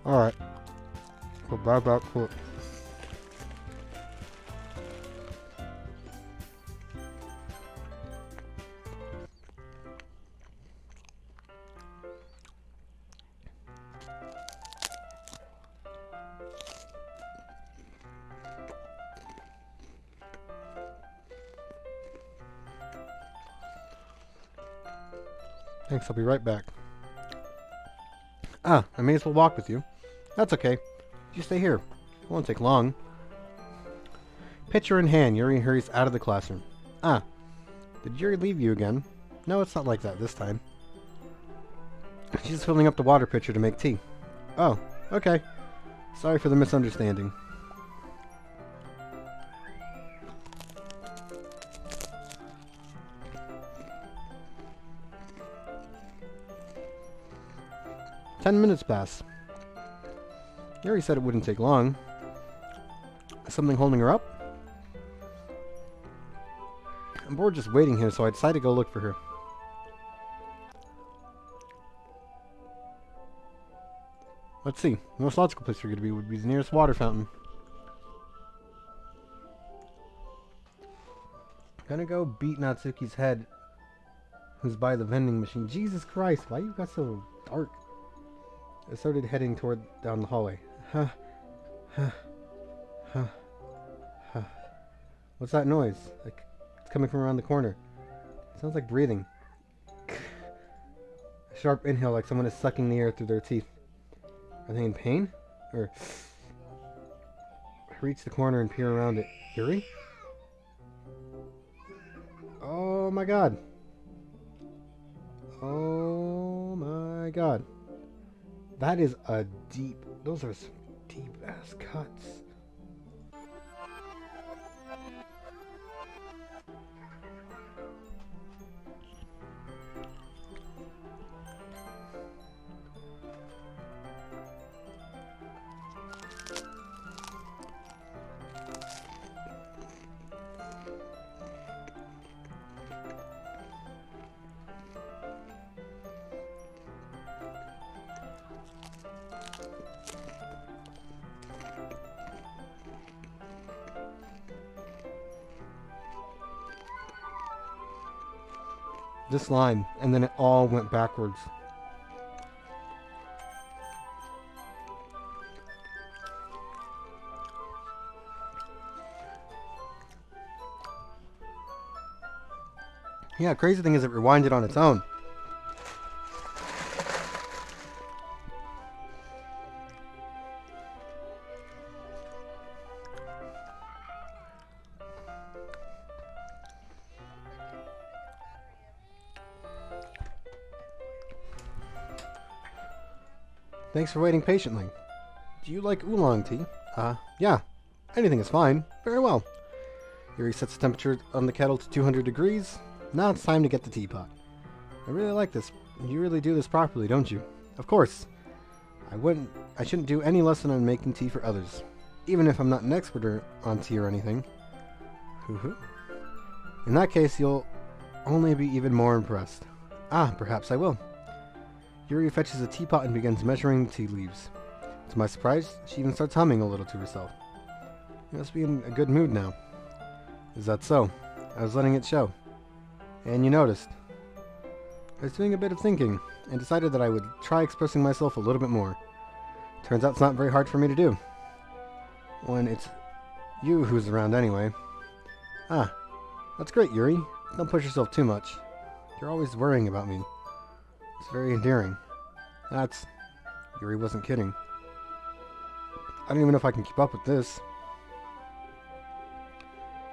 Alright. Go back to it. Thanks, I'll be right back. I may as well walk with you. That's okay. You stay here. It won't take long. Pitcher in hand, Yuri hurries out of the classroom. Did Yuri leave you again? No, it's not like that this time. She's filling up the water pitcher to make tea. Oh, okay. Sorry for the misunderstanding. 10 minutes pass. Yuri said it wouldn't take long. Is something holding her up? I'm bored just waiting here, so I decided to go look for her. Let's see. The most logical place for her to be would be the nearest water fountain. Gonna go beat Natsuki's head, who's by the vending machine. Jesus Christ, why you got so dark? I started heading down the hallway. What's that noise? Like, it's coming from around the corner. It sounds like breathing. A sharp inhale, like someone is sucking the air through their teeth. Are they in pain? Or... I reach the corner and peer around it. Yuri? Oh my god. Oh my god. That is a deep... Those are some deep-ass cuts. This line, and then it all went backwards. Yeah, crazy thing is it rewinded on its own. Thanks for waiting patiently. Do you like oolong tea? Yeah. Anything is fine. Very well. Yuri sets the temperature on the kettle to 200 degrees. Now it's time to get the teapot. I really like this. You really do this properly, don't you? Of course. I shouldn't do any lesson on making tea for others. Even if I'm not an expert on tea or anything. Hoo-hoo. In that case, you'll only be even more impressed. Perhaps I will. Yuri fetches a teapot and begins measuring the tea leaves. To my surprise, she even starts humming a little to herself. You must be in a good mood now. Is that so? I was letting it show. And you noticed. I was doing a bit of thinking, and decided that I would try expressing myself a little bit more. Turns out it's not very hard for me to do. When it's you who's around anyway. That's great, Yuri. Don't push yourself too much. You're always worrying about me. It's very endearing. Yuri wasn't kidding. I don't even know if I can keep up with this.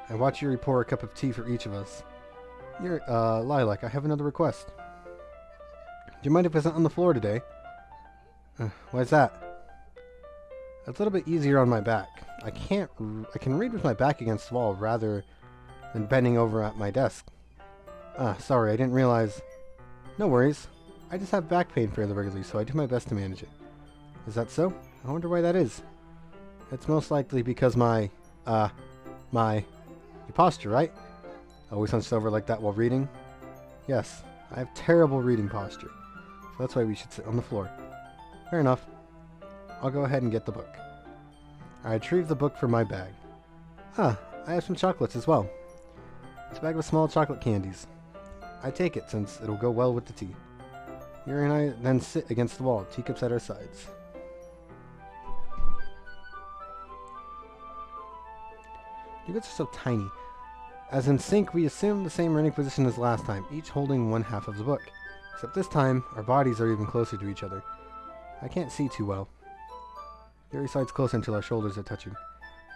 I watch Yuri pour a cup of tea for each of us. Yuri, Lilac, I have another request. Do you mind if I sit on the floor today? Why's that? It's a little bit easier on my back. I can read with my back against the wall rather than bending over at my desk. Sorry, I didn't realize. No worries. I just have back pain fairly regularly, so I do my best to manage it. Is that so? I wonder why that is. It's most likely because my posture, right? Always hunched over like that while reading? Yes, I have terrible reading posture. So that's why we should sit on the floor. Fair enough. I'll go ahead and get the book. I retrieve the book from my bag. I have some chocolates as well. It's a bag of small chocolate candies. I take it since it'll go well with the tea. Yuri and I then sit against the wall, teacups at our sides. You guys are so tiny. As in sync, we assume the same running position as last time, each holding one half of the book. Except this time, our bodies are even closer to each other. I can't see too well. Yuri slides closer until our shoulders are touching.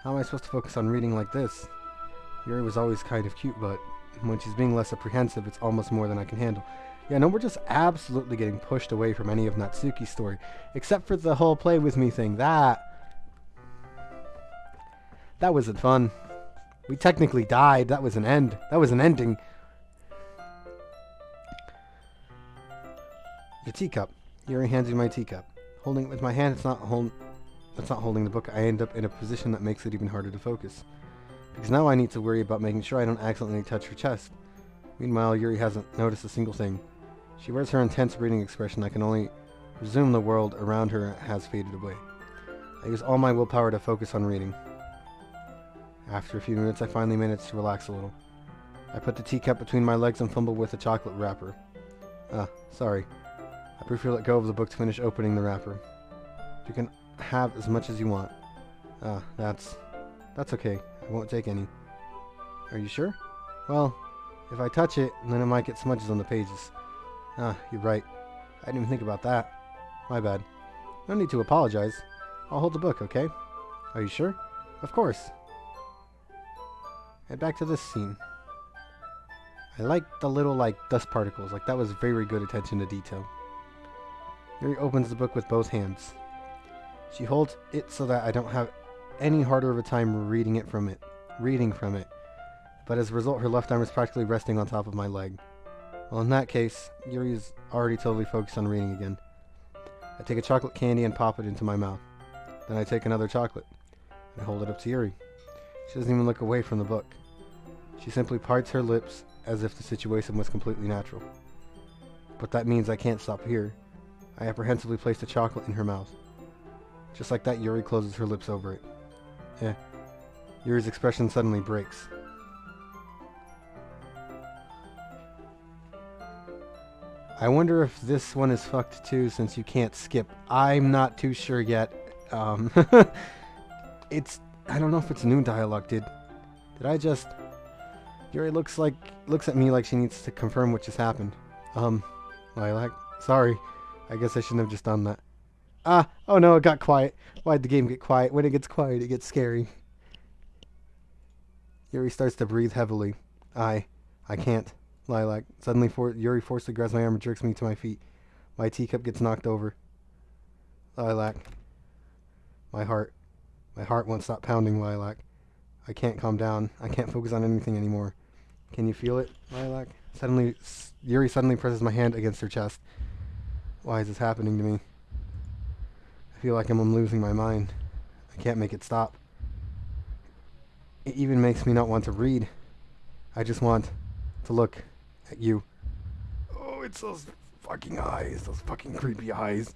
How am I supposed to focus on reading like this? Yuri was always kind of cute, but when she's being less apprehensive, it's almost more than I can handle. Yeah, no, we're just absolutely getting pushed away from any of Natsuki's story. Except for the whole play with me thing. That wasn't fun. We technically died. That was an end. That was an ending. The teacup. Yuri hands me my teacup. Holding it with my hand, it's not holding the book. I end up in a position that makes it even harder to focus. Because now I need to worry about making sure I don't accidentally touch her chest. Meanwhile, Yuri hasn't noticed a single thing. She wears her intense reading expression. I can only presume the world around her has faded away. I use all my willpower to focus on reading. After a few minutes, I finally manage to relax a little. I put the teacup between my legs and fumble with the chocolate wrapper. Sorry. I briefly let go of the book to finish opening the wrapper. You can have as much as you want. That's okay. I won't take any. Are you sure? Well, if I touch it, then it might get smudges on the pages. You're right. I didn't even think about that. My bad. No need to apologize. I'll hold the book, okay? Are you sure? Of course. And back to this scene. I like the little, dust particles. That was very good attention to detail. Yuri opens the book with both hands. She holds it so that I don't have any harder of a time reading from it. But as a result, her left arm is practically resting on top of my leg. Well, in that case, Yuri is already totally focused on reading again. I take a chocolate candy and pop it into my mouth. Then I take another chocolate and hold it up to Yuri. She doesn't even look away from the book. She simply parts her lips as if the situation was completely natural. But that means I can't stop here. I apprehensively place the chocolate in her mouth. Just like that, Yuri closes her lips over it. Yuri's expression suddenly breaks. I wonder if this one is fucked too, since you can't skip. I'm not too sure yet. I don't know if it's new dialogue. Did I just... Yuri looks at me like she needs to confirm what just happened. Lilac, sorry. I guess I shouldn't have just done that. Oh no, it got quiet. Why'd the game get quiet? When it gets quiet, it gets scary. Yuri starts to breathe heavily. I can't. Lilac. Suddenly, Yuri forcibly grabs my arm and jerks me to my feet. My teacup gets knocked over. Lilac. My heart won't stop pounding, Lilac. I can't calm down. I can't focus on anything anymore. Can you feel it, Lilac? Yuri suddenly presses my hand against her chest. Why is this happening to me? I feel like I'm losing my mind. I can't make it stop. It even makes me not want to read. I just want to look at you. Oh, it's those fucking eyes. Those fucking creepy eyes.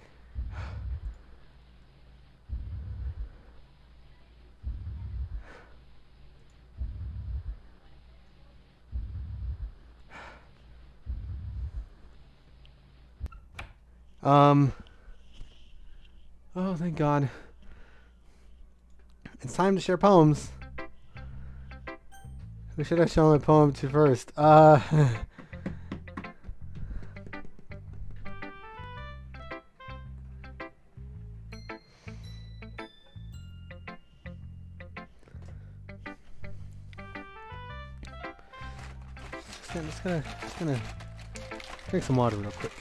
Oh, thank God. It's time to share poems. Who should I show my poem to first? I'm just gonna drink some water real quick.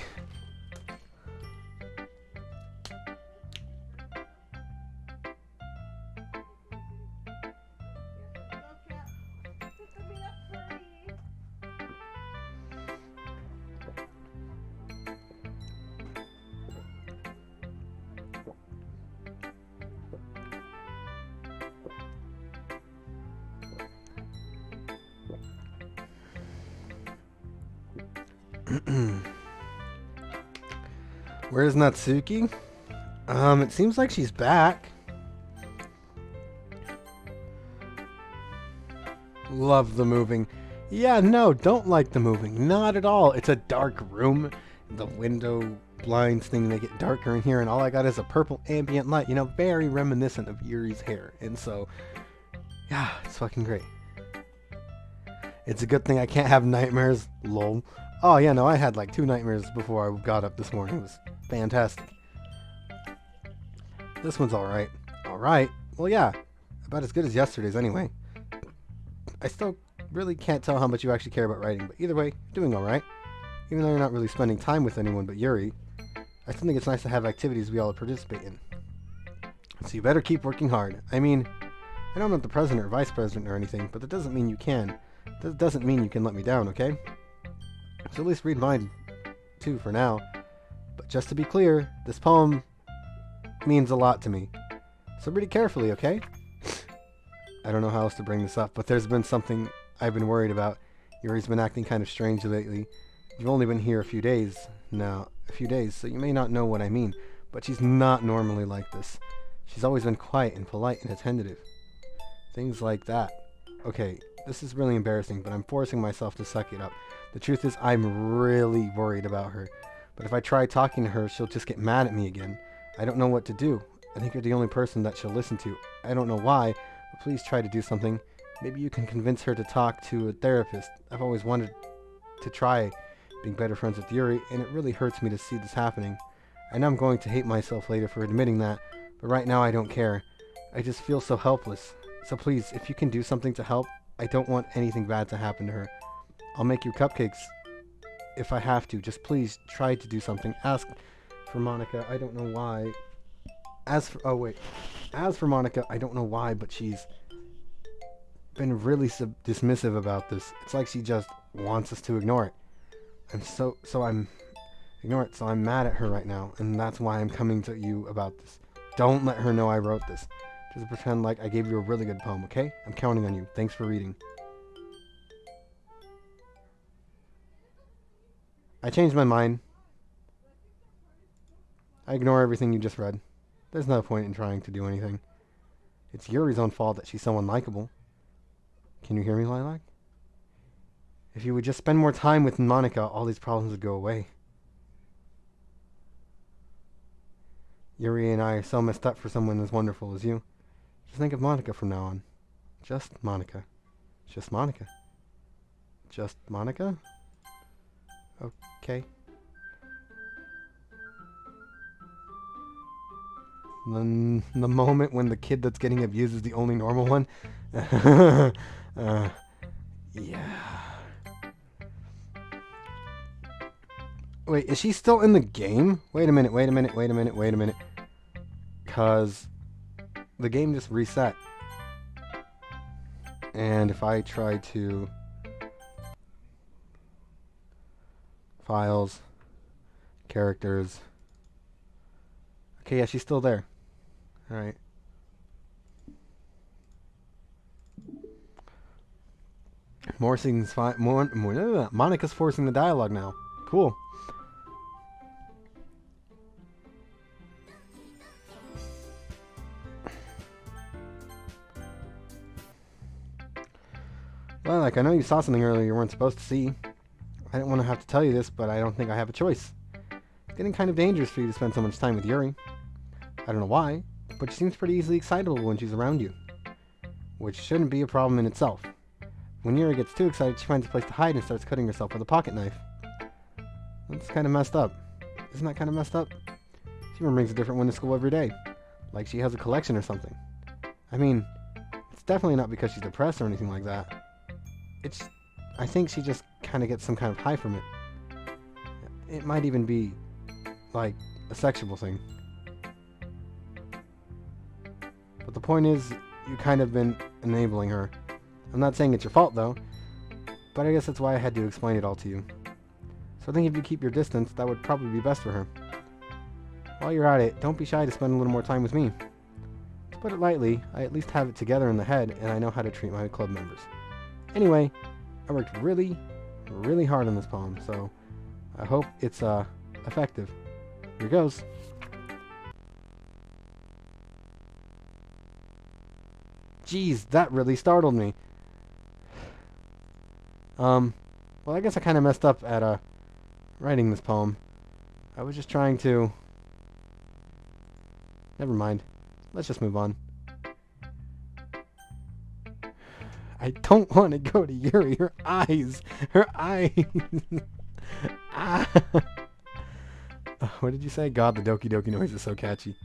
Where's Natsuki? It seems like she's back. Love the moving. Yeah, no, don't like the moving. Not at all. It's a dark room. The window blinds thing, they get darker in here, and all I got is a purple ambient light. You know, very reminiscent of Yuri's hair. And so, yeah, it's fucking great. It's a good thing I can't have nightmares. Lol. Oh, yeah, no, I had like 2 nightmares before I got up this morning. It was fantastic. This one's alright. Alright. Well, yeah. About as good as yesterday's anyway. I still really can't tell how much you actually care about writing, but either way, you're doing alright. Even though you're not really spending time with anyone but Yuri, I still think it's nice to have activities we all participate in. So you better keep working hard. I mean, I know I'm not the president or vice president or anything, but that doesn't mean you can. That doesn't mean you can let me down, okay? So at least read mine, too, for now. But just to be clear, this poem means a lot to me. So read it carefully, okay? I don't know how else to bring this up, but there's been something I've been worried about. Yuri's been acting kind of strange lately. You've only been here a few days now, so you may not know what I mean, but she's not normally like this. She's always been quiet and polite and attentive. Things like that. Okay, this is really embarrassing, but I'm forcing myself to suck it up. The truth is, I'm really worried about her. But if I try talking to her, she'll just get mad at me again. I don't know what to do. I think you're the only person that she'll listen to. I don't know why, but please try to do something. Maybe you can convince her to talk to a therapist. I've always wanted to try being better friends with Yuri, and it really hurts me to see this happening. I know I'm going to hate myself later for admitting that, but right now I don't care. I just feel so helpless. So please, if you can do something to help, I don't want anything bad to happen to her. I'll make you cupcakes if I have to. Just please try to do something. Ask for Monica. I don't know why. As for Monica, I don't know why, but she's been really dismissive about this. It's like she just wants us to ignore it. So I'm mad at her right now, and that's why I'm coming to you about this. Don't let her know I wrote this. Just pretend like I gave you a really good poem, okay? I'm counting on you. Thanks for reading. I changed my mind. I ignore everything you just read. There's no point in trying to do anything. It's Yuri's own fault that she's so unlikable. Can you hear me, Lilac? If you would just spend more time with Monica, all these problems would go away. Yuri and I are so messed up for someone as wonderful as you. Just think of Monica from now on. Just Monica. Just Monica. Just Monica? Okay. The moment when the kid that's getting abused is the only normal one. Yeah. Wait, is she still in the game? Wait a minute. Because the game just reset. And if I try to... Files. Characters. Okay, yeah, she's still there. Alright. Monica's forcing the dialogue now. Cool. Well, like, I know you saw something earlier you weren't supposed to see. I didn't want to have to tell you this, but I don't think I have a choice. It's getting kind of dangerous for you to spend so much time with Yuri. I don't know why, but she seems pretty easily excitable when she's around you. Which shouldn't be a problem in itself. When Yuri gets too excited, she finds a place to hide and starts cutting herself with a pocket knife. That's kind of messed up. Isn't that kind of messed up? She even brings a different one to school every day. Like she has a collection or something. I mean, it's definitely not because she's depressed or anything like that. I think she just kind of gets some kind of high from it. It might even be, like, a sexual thing. But the point is, you kind of been enabling her. I'm not saying it's your fault, though, but I guess that's why I had to explain it all to you. So I think if you keep your distance, that would probably be best for her. While you're at it, don't be shy to spend a little more time with me. To put it lightly, I at least have it together in the head, and I know how to treat my club members. Anyway, I worked really, really hard on this poem, so I hope it's effective. Here goes. Jeez, that really startled me. Well, I guess I kind of messed up at writing this poem. I was just trying to... Never mind. Let's just move on. I don't want to go to Yuri. Her eyes. Her eyes. Ah. What did you say? God, the Doki Doki noise is so catchy.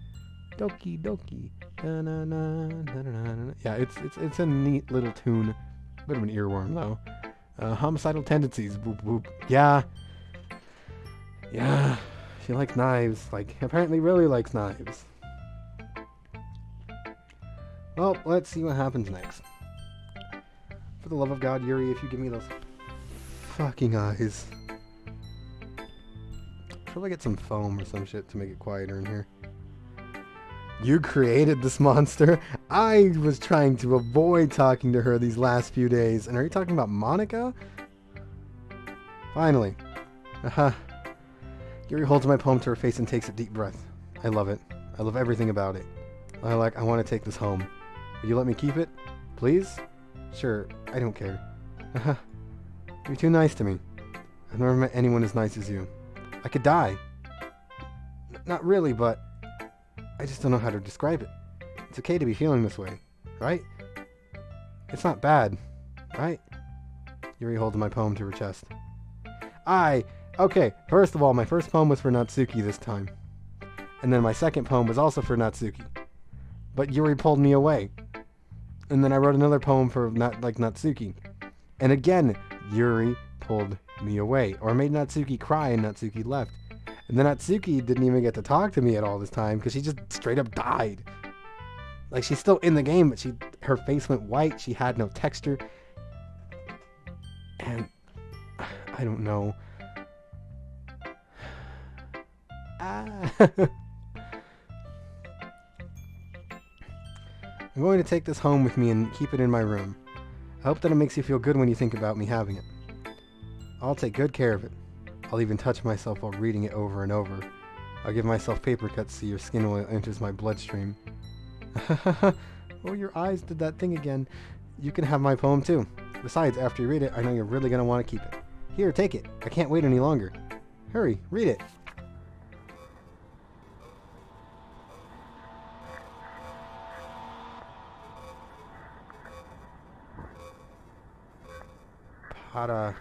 Doki Doki. Na, na, na, na, na, na, na. Yeah, it's a neat little tune. Bit of an earworm though. Homicidal tendencies. Boop boop. Yeah. Yeah. She likes knives. Like, apparently really likes knives. Well, let's see what happens next. For the love of God, Yuri, if you give me those fucking eyes. Probably get some foam or some shit to make it quieter in here. You created this monster? I was trying to avoid talking to her these last few days. And are you talking about Monica? Finally. Aha. Yuri holds my poem to her face and takes a deep breath. I love it. I love everything about it. I want to take this home. Will you let me keep it? Please? Sure, I don't care. Haha. You're too nice to me. I've never met anyone as nice as you. I could die. Not really, but I just don't know how to describe it. It's okay to be feeling this way, right? It's not bad, right? Yuri holds my poem to her chest. Okay, first of all, my first poem was for Natsuki this time. And then my second poem was also for Natsuki. But Yuri pulled me away. And then I wrote another poem for Natsuki. And again, Yuri pulled me away. Or made Natsuki cry and Natsuki left. And then Natsuki didn't even get to talk to me at all this time because she just straight up died. Like, she's still in the game, but her face went white. She had no texture. And I don't know. I'm going to take this home with me and keep it in my room. I hope that it makes you feel good when you think about me having it. I'll take good care of it. I'll even touch myself while reading it over and over. I'll give myself paper cuts so your skin oil enters my bloodstream. Oh, your eyes did that thing again. You can have my poem too. Besides, after you read it, I know you're really going to want to keep it. Here, take it. I can't wait any longer. Hurry, read it. Para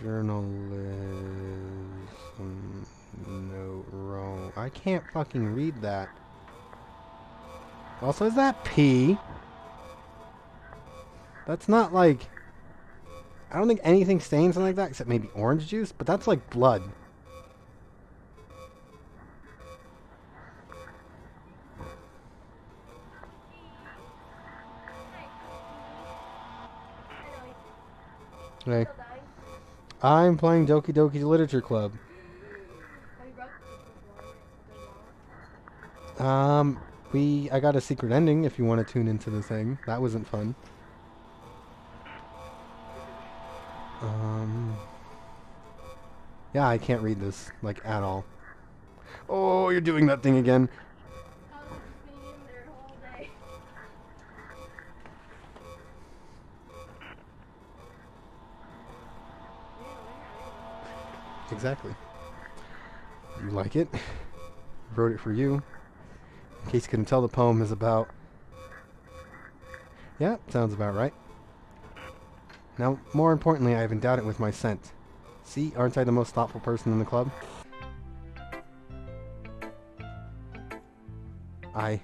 journalism no wrong. I can't fucking read that. Also, is that pee? That's not like... I don't think anything stains like that except maybe orange juice, but that's like blood. Hey. I'm playing Doki Doki Literature Club. I got a secret ending if you want to tune into the thing. That wasn't fun. Yeah, I can't read this, like, at all. Oh, you're doing that thing again. Exactly. You like it? Wrote it for you. In case you couldn't tell, the poem is about... Yeah, sounds about right. Now, more importantly, I've endowed it with my scent. See, aren't I the most thoughtful person in the club? I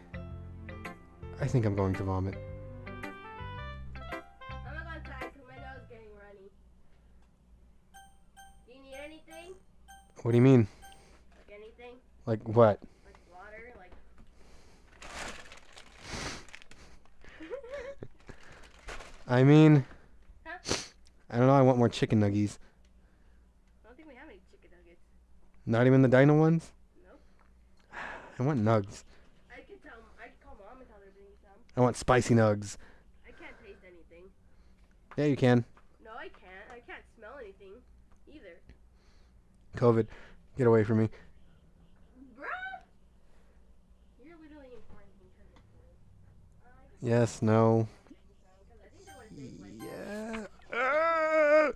think I'm going to vomit.
I'm not gonna try because my nose is getting runny. Do you need anything?
What do you mean?
Like anything?
Like what?
Like water? Like...
I mean...
Huh?
I don't know, I want more chicken nuggies.
I don't think we have any chicken nuggets.
Not even the dino ones?
Nope.
I want nugs.
I can call mom and tell her to bring you some.
I want spicy nugs.
I can't taste anything.
Yeah, you can.
No, I can't. I can't smell anything either.
COVID. Get away from me.
Bruh! You're literally in quarantine trying to
Yes, no. Yeah. Ah!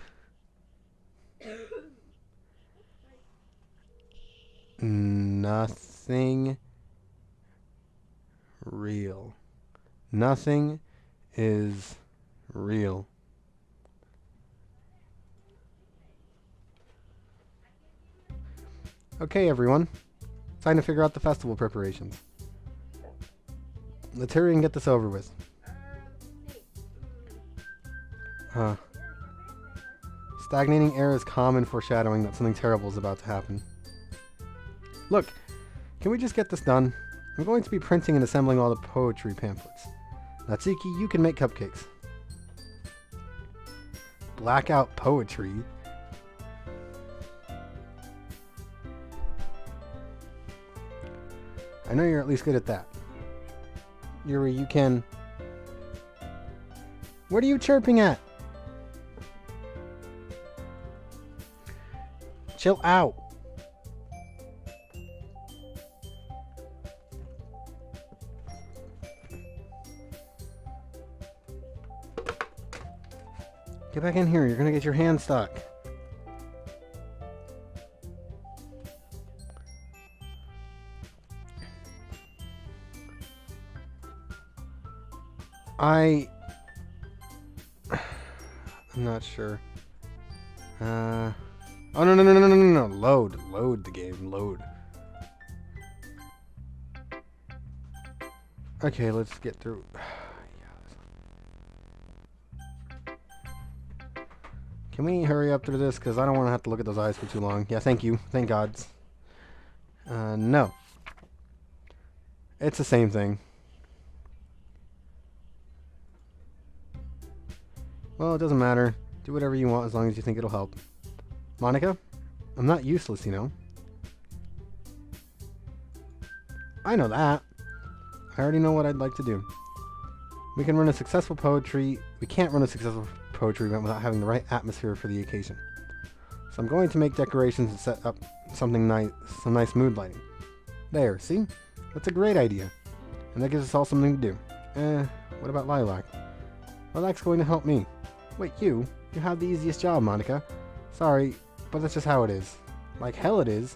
Nothing real. Nothing is real. Okay, everyone. Time to figure out the festival preparations. Let's hurry and get this over with.
See.
Huh. Stagnating air is common foreshadowing that something terrible is about to happen. Look, can we just get this done? I'm going to be printing and assembling all the poetry pamphlets. Natsuki, you can make cupcakes. Blackout poetry? I know you're at least good at that. Yuri, you can... What are you chirping at? Chill out. Get back in here. You're gonna get your hand stuck. I'm not sure. Oh, no. Load the game. Load. Okay, let's get through. Can we hurry up through this? Because I don't want to have to look at those eyes for too long. Yeah, thank you. Thank gods. No. It's the same thing. Well, it doesn't matter. Do whatever you want as long as you think it'll help. Monica? I'm not useless, you know. I know that. I already know what I'd like to do. We can't run a successful poetry event without having the right atmosphere for the occasion. So I'm going to make decorations and set up something nice, some nice mood lighting. There, see? That's a great idea. And that gives us all something to do. What about Lilac? Lilac's going to help me. Wait, you have the easiest job, Monica. Sorry, but that's just how it is. Like hell it is.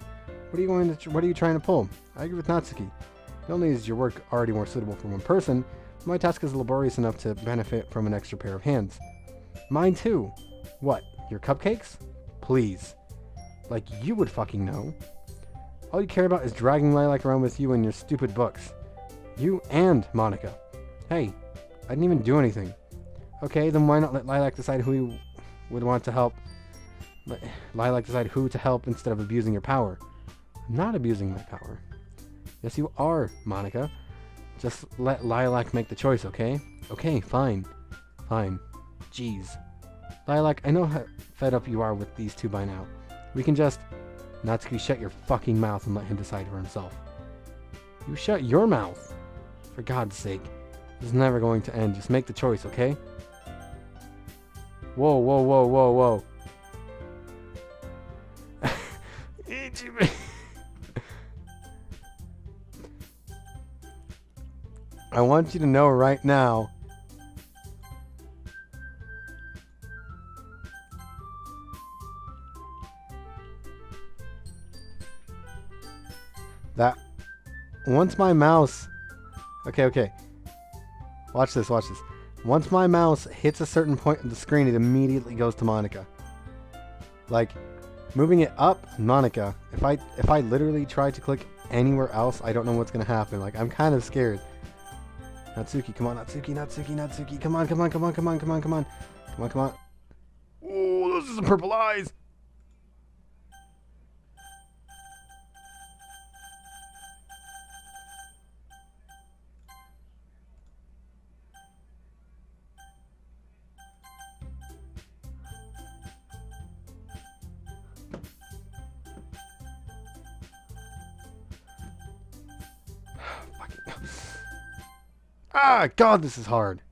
What are you trying to pull? I agree with Natsuki. Not only is your work already more suitable for one person, but my task is laborious enough to benefit from an extra pair of hands. Mine too. What, your cupcakes? Please. Like you would fucking know. All you care about is dragging Lilac around with you and your stupid books. You and Monica. Hey, I didn't even do anything. Okay, then why not let Lilac decide who would want to help? Let Lilac decide who to help instead of abusing your power. I'm not abusing my power. Yes, you are, Monica. Just let Lilac make the choice, okay? Okay, fine. Fine. Jeez. Lilac, I know how fed up you are with these two by now. We can just... Natsuki, shut your fucking mouth and let him decide for himself. You shut your mouth! For God's sake. This is never going to end. Just make the choice, okay? Whoa. Ichibei. I want you to know right now. That once my mouse... Okay. Watch this. Once my mouse hits a certain point of the screen, it immediately goes to Monica. Like, moving it up, Monica. If I literally try to click anywhere else, I don't know what's gonna happen. Like, I'm kind of scared. Natsuki, come on, Natsuki. Come on. Oh, those are some purple eyes. Ah, God, this is hard.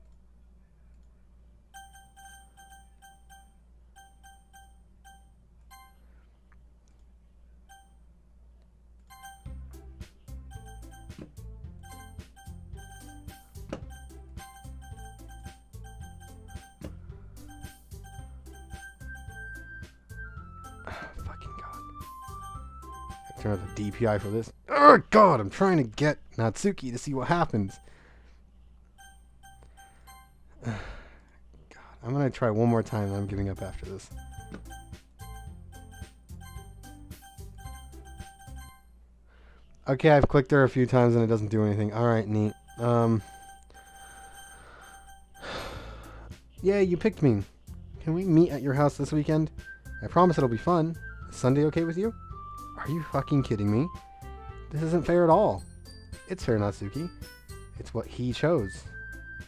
Turn on the DPI for this. Oh God, I'm trying to get Natsuki to see what happens. God, I'm gonna try one more time and I'm giving up after this. Okay, I've clicked her a few times and it doesn't do anything. Alright, neat. Yeah, you picked me. Can we meet at your house this weekend? I promise it'll be fun. Is Sunday okay with you? Are you fucking kidding me? This isn't fair at all. It's fair, Natsuki. It's what he chose.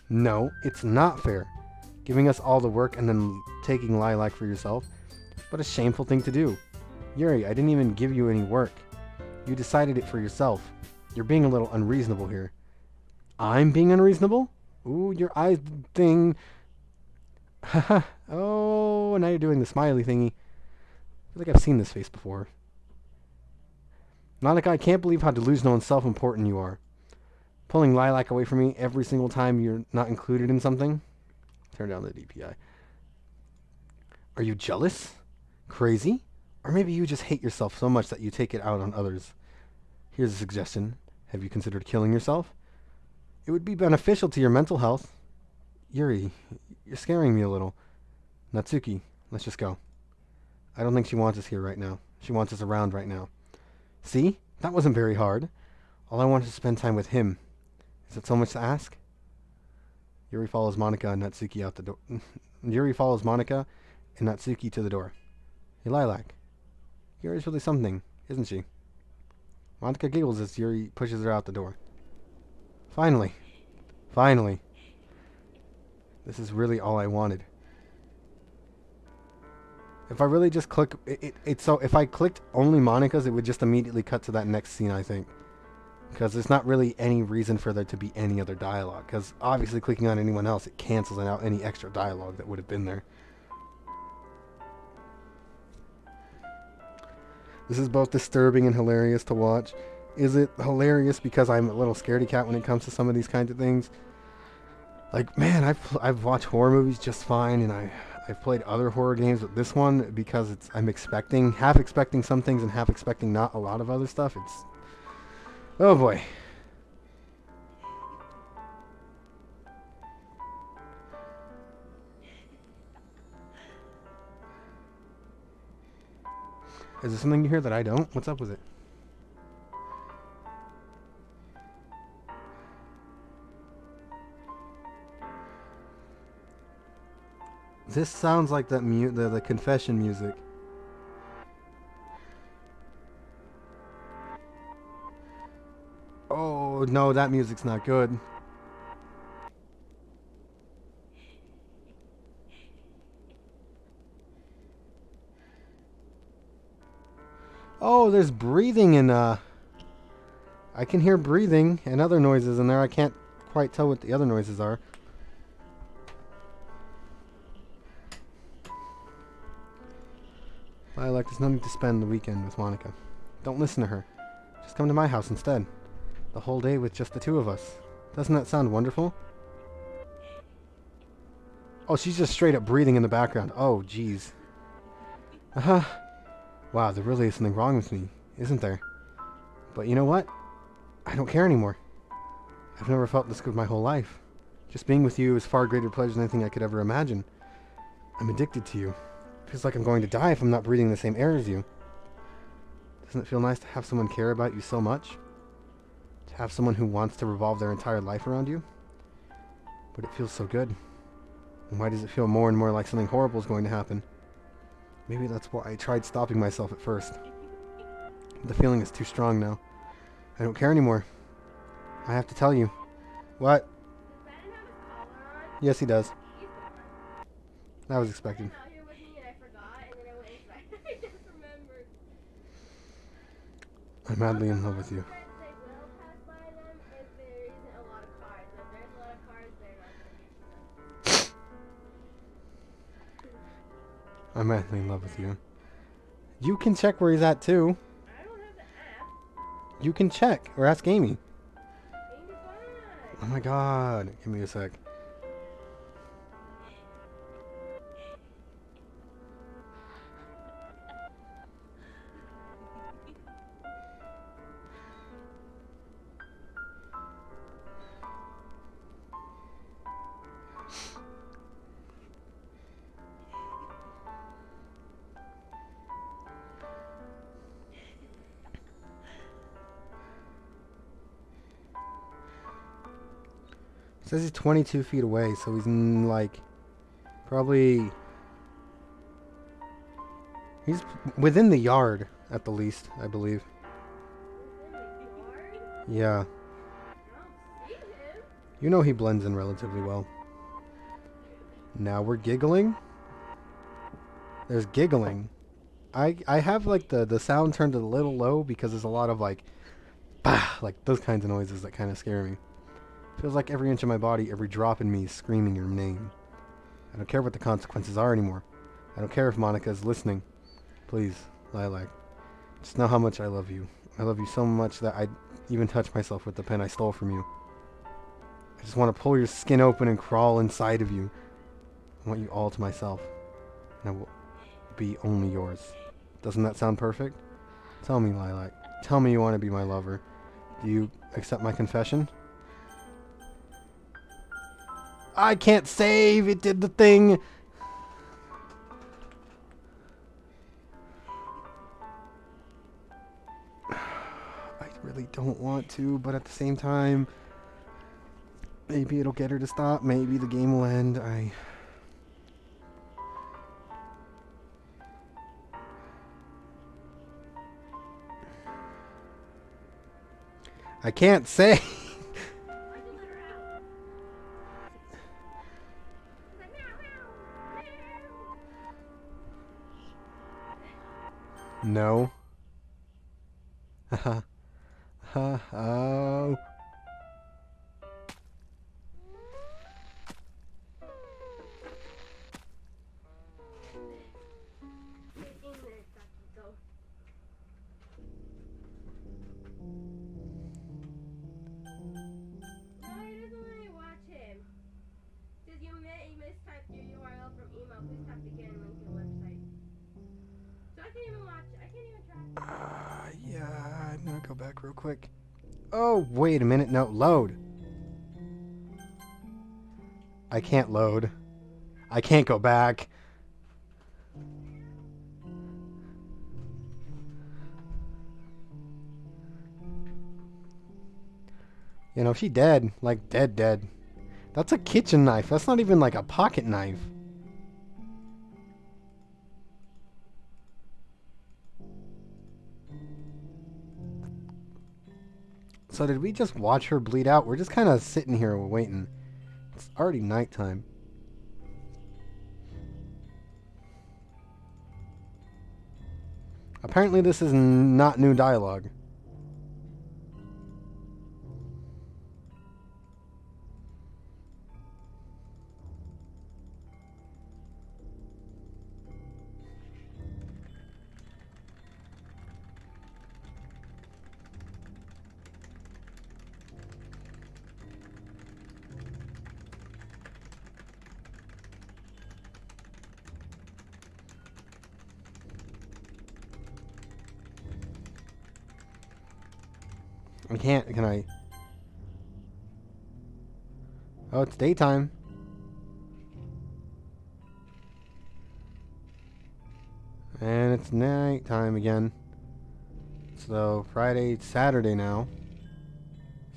No, it's not fair. Giving us all the work and then taking Lilac for yourself. What a shameful thing to do. Yuri, I didn't even give you any work. You decided it for yourself. You're being a little unreasonable here. I'm being unreasonable? Ooh, your eyes thing. Haha. Oh, now you're doing the smiley thingy. I feel like I've seen this face before. Monica, I can't believe how delusional and self-important you are. Pulling Lilac away from me every single time you're not included in something. Turn down the DPI. Are you jealous? Crazy? Or maybe you just hate yourself so much that you take it out on others. Here's a suggestion. Have you considered killing yourself? It would be beneficial to your mental health. Yuri, you're scaring me a little. Natsuki, let's just go. I don't think she wants us here right now. She wants us around right now. See? That wasn't very hard. All I want is to spend time with him. Is it so much to ask? Yuri follows Monica and Natsuki out the door. Yuri follows Monica and Natsuki to the door. Hey, Lilac. Yuri's really something, isn't she? Monica giggles as Yuri pushes her out the door. Finally. Finally. This is really all I wanted. If I really just click... So if I clicked only Monica's, it would just immediately cut to that next scene, I think. Because there's not really any reason for there to be any other dialogue. Because obviously clicking on anyone else, it cancels out any extra dialogue that would have been there. This is both disturbing and hilarious to watch. Is it hilarious because I'm a little scaredy cat when it comes to some of these kinds of things? Like, man, I've watched horror movies just fine, and I've played other horror games, but this one, because I'm half expecting some things and half expecting not a lot of other stuff, it's... Oh boy. Is there something you hear that I don't? What's up with it? This sounds like that the confession music. Oh no, that music's not good. Oh, there's breathing in I can hear breathing and other noises in there. I can't quite tell what the other noises are. Lilac, there's no need to spend the weekend with Monica. Don't listen to her. Just come to my house instead. The whole day with just the two of us. Doesn't that sound wonderful? Oh, she's just straight up breathing in the background. Oh, jeez. Wow, there really is something wrong with me, isn't there? But you know what? I don't care anymore. I've never felt this good my whole life. Just being with you is far greater pleasure than anything I could ever imagine. I'm addicted to you. Feels like I'm going to die if I'm not breathing the same air as you. Doesn't it feel nice to have someone care about you so much? To have someone who wants to revolve their entire life around you? But it feels so good. And why does it feel more and more like something horrible is going to happen? Maybe that's why I tried stopping myself at first. But the feeling is too strong now. I don't care anymore. I have to tell you. What? Yes, he does. That was expected. I'm madly in love with you. I'm madly in love with you. You can check where he's at too.
I don't have the app.
You can check or ask Amy.
Amy, fine.
Oh my god. Give me a sec. It says he's 22 feet away, so he's like probably he's within the yard at the least, I believe.
Within the yard?
Yeah,
I don't see him.
you know he blends in relatively well. Now we're giggling. There's giggling. I have like the sound turned a little low because there's a lot of like bah, like those kinds of noises that kind of scare me. Feels like every inch of my body, every drop in me is screaming your name. I don't care what the consequences are anymore. I don't care if Monica is listening. Please, Lilac, just know how much I love you. I love you so much that I'd even touch myself with the pen I stole from you. I just want to pull your skin open and crawl inside of you. I want you all to myself. And I will be only yours. Doesn't that sound perfect? Tell me, Lilac. Tell me you want to be my lover. Do you accept my confession? I can't save! It did the thing! I really don't want to, but at the same time, maybe it'll get her to stop. Maybe the game will end. I can't say.
Why'd you let her out? She's like, meow, meow, meow.
No. Haha. Oh.
No, he doesn't let me watch him. Says you mistyped your URL from email. Please type again and link your website. So I can't even watch. I can't even track.
Yeah, I'm gonna go back real quick. Oh, wait a minute. No, load. I can't load. I can't go back. You know, she dead. Like, dead. That's a kitchen knife. That's not even like a pocket knife. So did we just watch her bleed out? We're just kind of sitting here waiting. It's already nighttime. Apparently this is not new dialogue. I can't, can I? Oh, it's daytime. And it's nighttime again. So, Friday, Saturday now.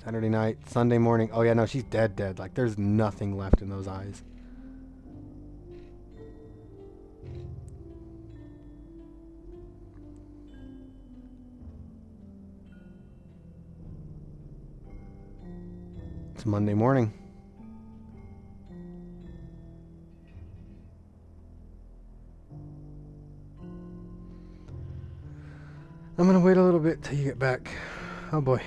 Saturday night, Sunday morning. Oh yeah, no, she's dead. Like, there's nothing left in those eyes. It's Monday morning. I'm gonna wait a little bit till you get back. Oh boy.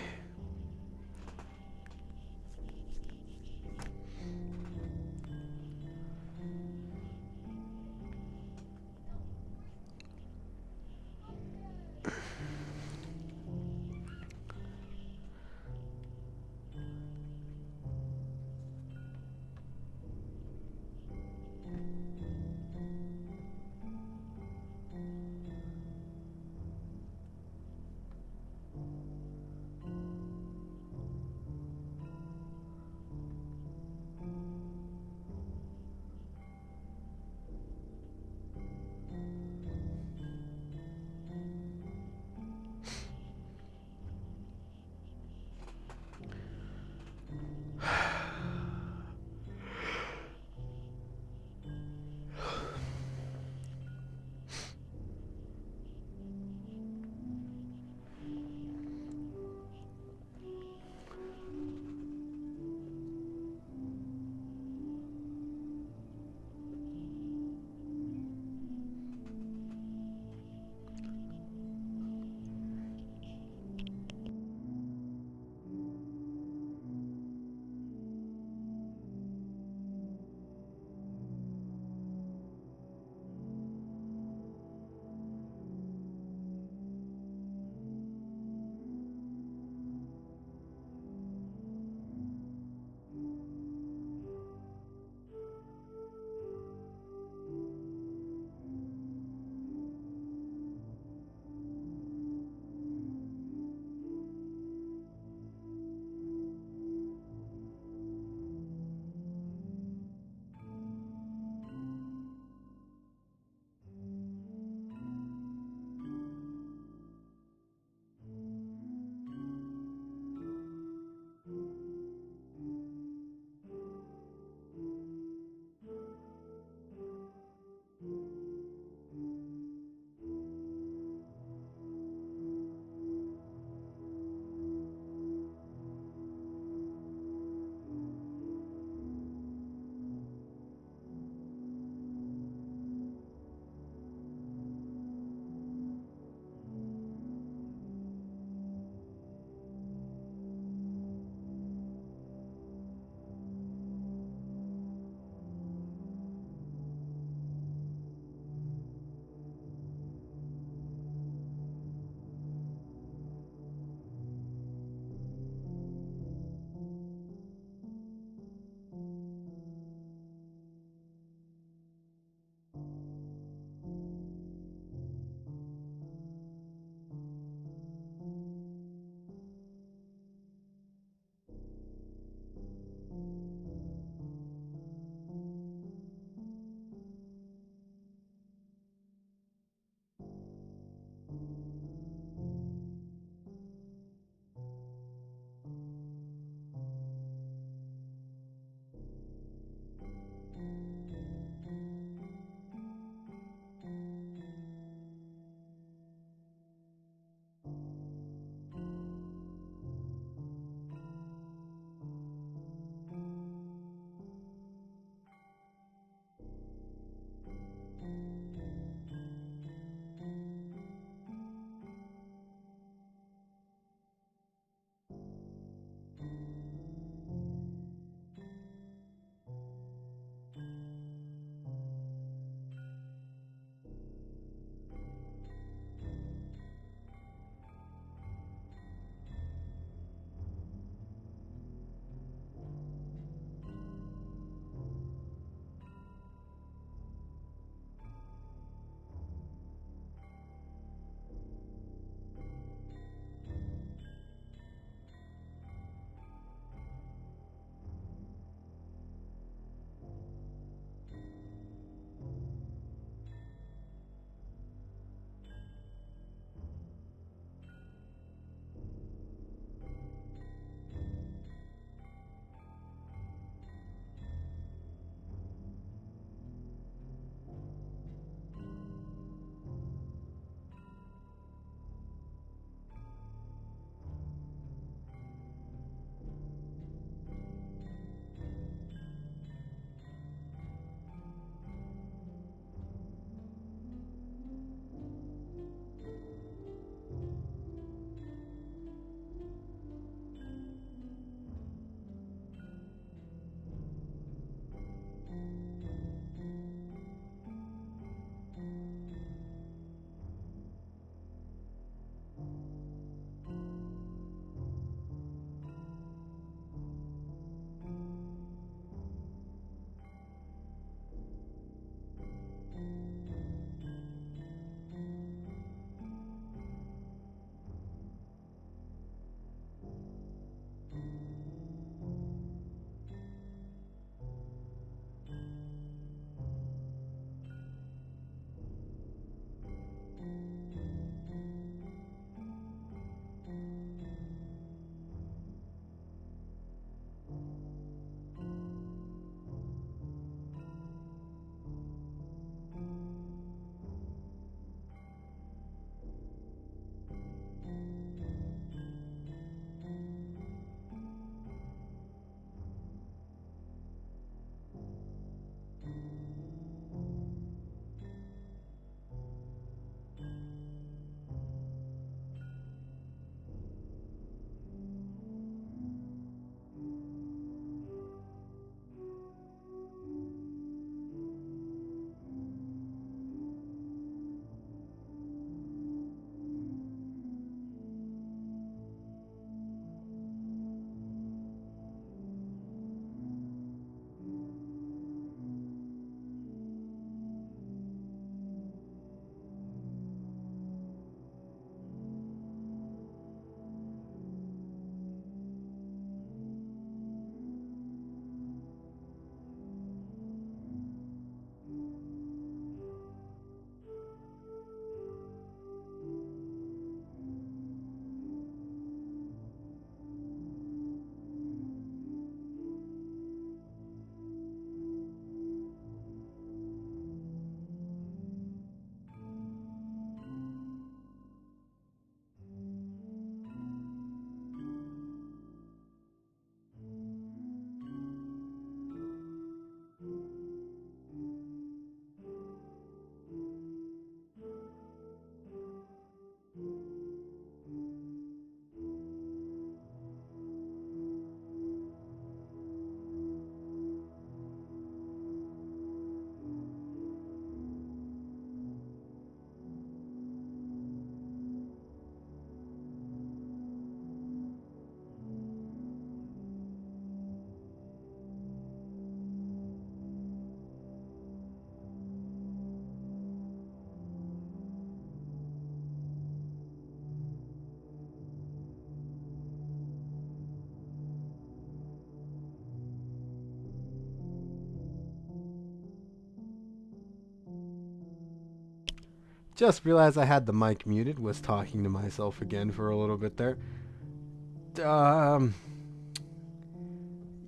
Just realized I had the mic muted. Was talking to myself again for a little bit there.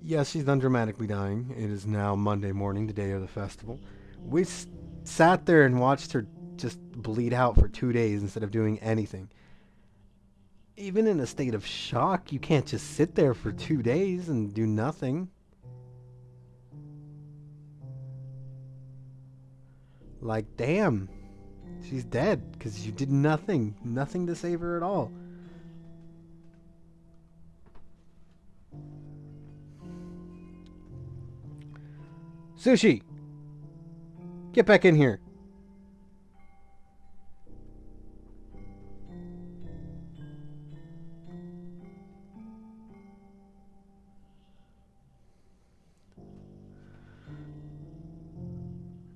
Yes, she's done dramatically dying. It is now Monday morning, the day of the festival. We sat there and watched her just bleed out for 2 days instead of doing anything. Even in a state of shock, you can't just sit there for 2 days and do nothing. Like, damn. She's dead because you did nothing. Nothing to save her at all. Sushi! Get back in here.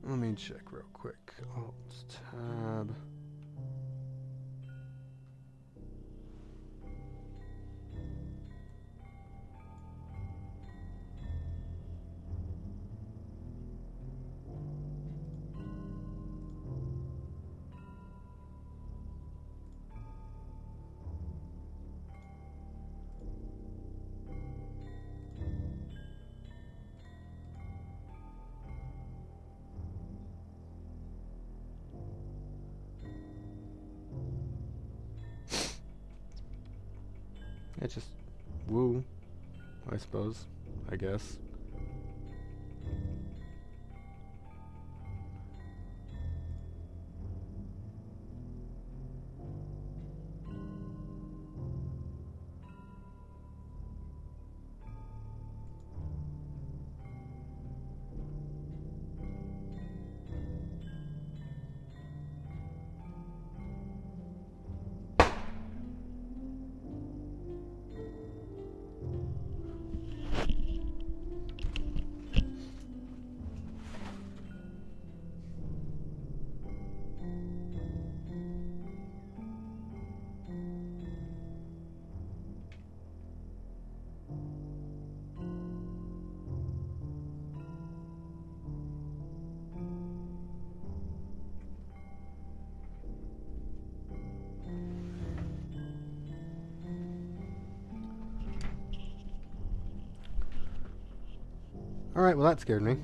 Let me check real quick. Alt tab. It's just woo, I suppose. I guess. Alright, well that scared me.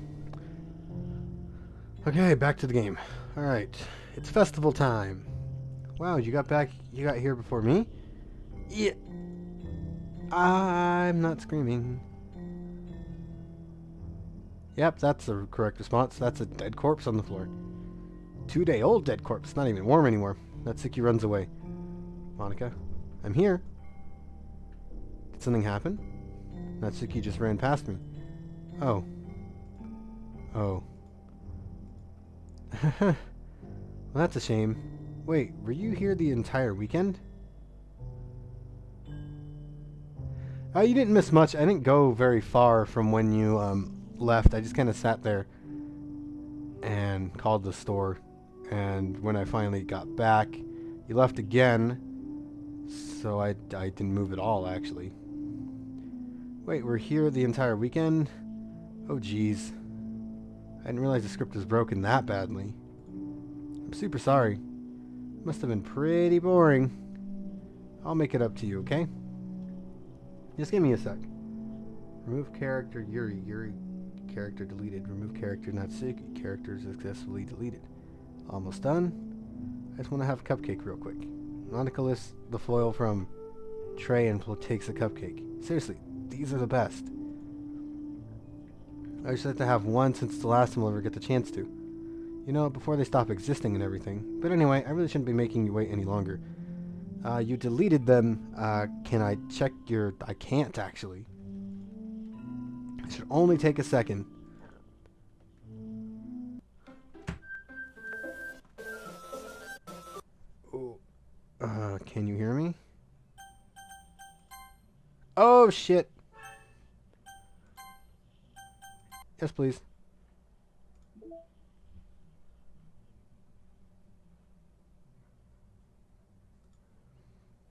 Okay, back to the game. Alright, it's festival time. Wow, you got here before me? Yeah. I'm not screaming. Yep, that's the correct response. That's a dead corpse on the floor. 2-day-old dead corpse, not even warm anymore. Natsuki runs away. Monika, I'm here. Did something happen? Natsuki just ran past me. Oh. Oh. Well, that's a shame. Wait, were you here the entire weekend? You didn't miss much. I didn't go very far from when you left. I just kind of sat there and called the store. And when I finally got back, you left again. So I didn't move at all, actually. Wait, we're here the entire weekend? Oh, jeez. I didn't realize the script was broken that badly. I'm super sorry. Must have been pretty boring. I'll make it up to you, okay? Just give me a sec. Remove character Yuri. Yuri character deleted. Remove character Natsuki. Character successfully deleted. Almost done. I just want to have a cupcake real quick. Monika lifts the foil from tray and takes a cupcake. Seriously, these are the best. I just have to have one since the last time we'll ever get the chance to. You know, before they stop existing and everything. But anyway, I really shouldn't be making you wait any longer. You deleted them. Can I check your... I can't, actually. It should only take a second. Oh. Can you hear me? Oh, shit. Yes, please.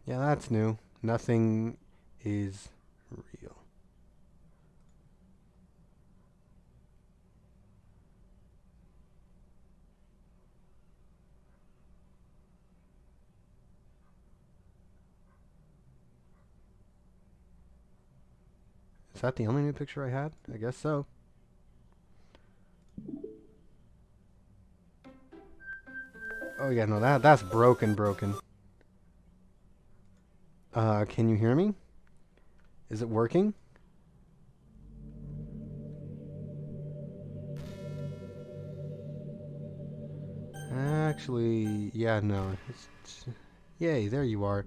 Yeah, that's new. Nothing is real. that the only new picture I had? I guess so. Oh yeah, no, that's broken. Can you hear me? Is it working? Actually, yeah, no. Yay, there you are.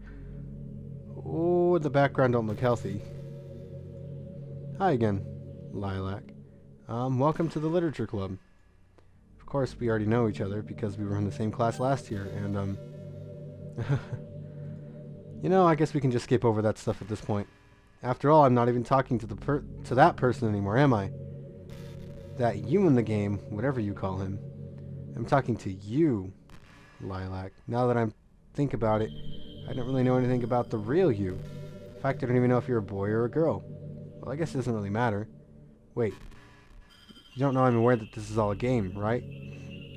Oh, the background don't look healthy. Hi again, Lilac. Welcome to the Literature Club. Of course, we already know each other because we were in the same class last year, and, you know, I guess we can just skip over that stuff at this point. After all, I'm not even talking to that person anymore, am I? That you in the game, whatever you call him. I'm talking to you, Lilac. Now that I think about it, I don't really know anything about the real you. In fact, I don't even know if you're a boy or a girl. Well, I guess it doesn't really matter. Wait. You don't know I'm aware that this is all a game, right?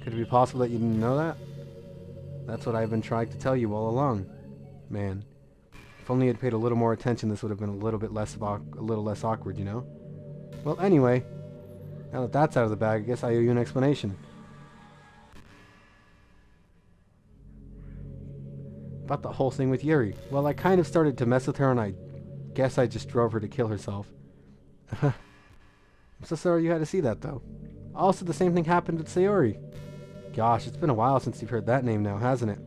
Could it be possible that you didn't know that? That's what I've been trying to tell you all along. Man. If only you'd paid a little more attention, this would have been a little less awkward, you know? Well, anyway, now that that's out of the bag, I guess I owe you an explanation. About the whole thing with Yuri. Well, I kind of started to mess with her, and I guess I just drove her to kill herself. I'm so sorry you had to see that, though. Also, the same thing happened with Sayori. Gosh, it's been a while since you've heard that name now, hasn't it?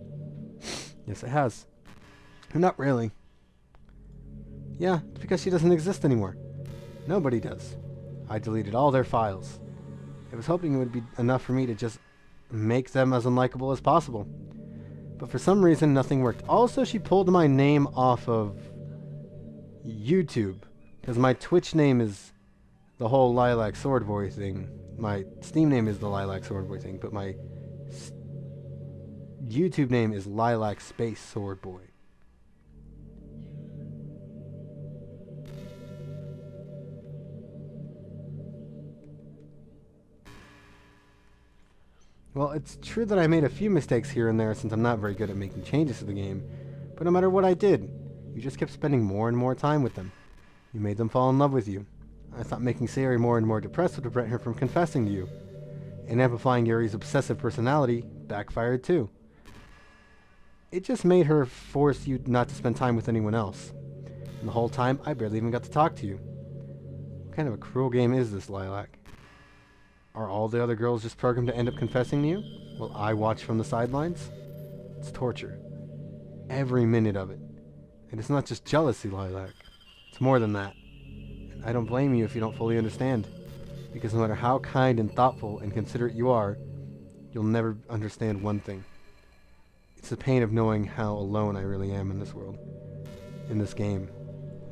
Yes, it has. Not really. Yeah, it's because she doesn't exist anymore. Nobody does. I deleted all their files. I was hoping it would be enough for me to just make them as unlikable as possible. But for some reason, nothing worked. Also, she pulled my name off of YouTube. Because my Twitch name is the whole Lilac Sword Boy thing. My Steam name is the Lilac Sword Boy thing. But my YouTube name is Lilac Space Sword Boy. Well, it's true that I made a few mistakes here and there since I'm not very good at making changes to the game, but no matter what I did, you just kept spending more and more time with them. You made them fall in love with you. I thought making Sayori more and more depressed would prevent her from confessing to you. And amplifying Yuri's obsessive personality backfired too. It just made her force you not to spend time with anyone else. And the whole time, I barely even got to talk to you. What kind of a cruel game is this, Lilac? Are all the other girls just programmed to end up confessing to you? While I watch from the sidelines? It's torture. Every minute of it. And it's not just jealousy, Lilac. It's more than that. And I don't blame you if you don't fully understand. Because no matter how kind and thoughtful and considerate you are, you'll never understand one thing. It's the pain of knowing how alone I really am in this world. In this game.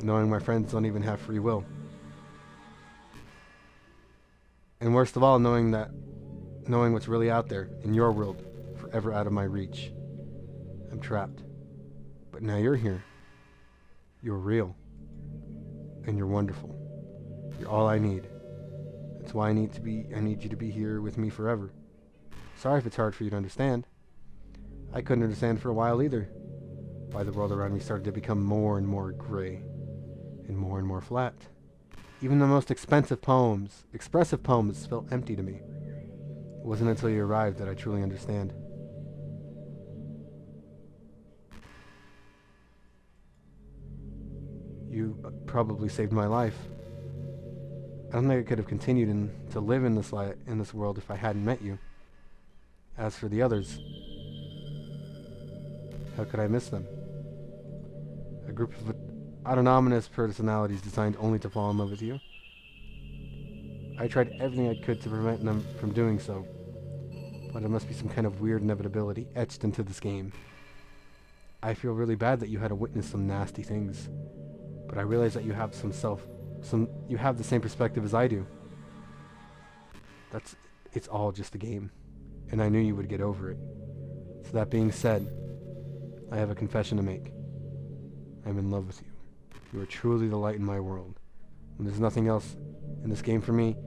Knowing my friends don't even have free will. And worst of all, knowing what's really out there, in your world, forever out of my reach. I'm trapped. But now you're here. You're real. And you're wonderful. You're all I need. That's why I need you to be here with me forever. Sorry if it's hard for you to understand. I couldn't understand for a while either. Why the world around me started to become more and more gray. And more flat. Even the most expressive poems felt empty to me. It wasn't until you arrived that I truly understand. You probably saved my life. I don't think I could have continued to live in this world if I hadn't met you. As for the others, how could I miss them? A group of autonomous personalities designed only to fall in love with you. I tried everything I could to prevent them from doing so, but it must be some kind of weird inevitability etched into this game. I feel really bad that you had to witness some nasty things, but I realize that you have you have the same perspective as I do. It's all just a game, and I knew you would get over it. So that being said, I have a confession to make. I'm in love with you. You are truly the light in my world. When there's nothing else in this game for me,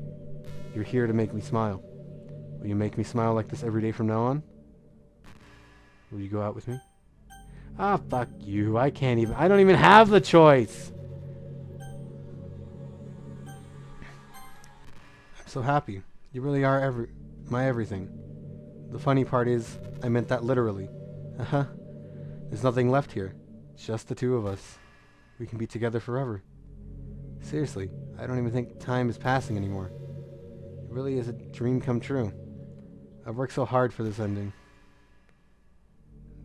you're here to make me smile. Will you make me smile like this every day from now on? Will you go out with me? Ah, fuck you. I don't even have the choice. so happy. You really are my everything. The funny part is, I meant that literally. Uh-huh. There's nothing left here. It's just the two of us. We can be together forever. Seriously, I don't even think time is passing anymore. It really is a dream come true. I've worked so hard for this ending.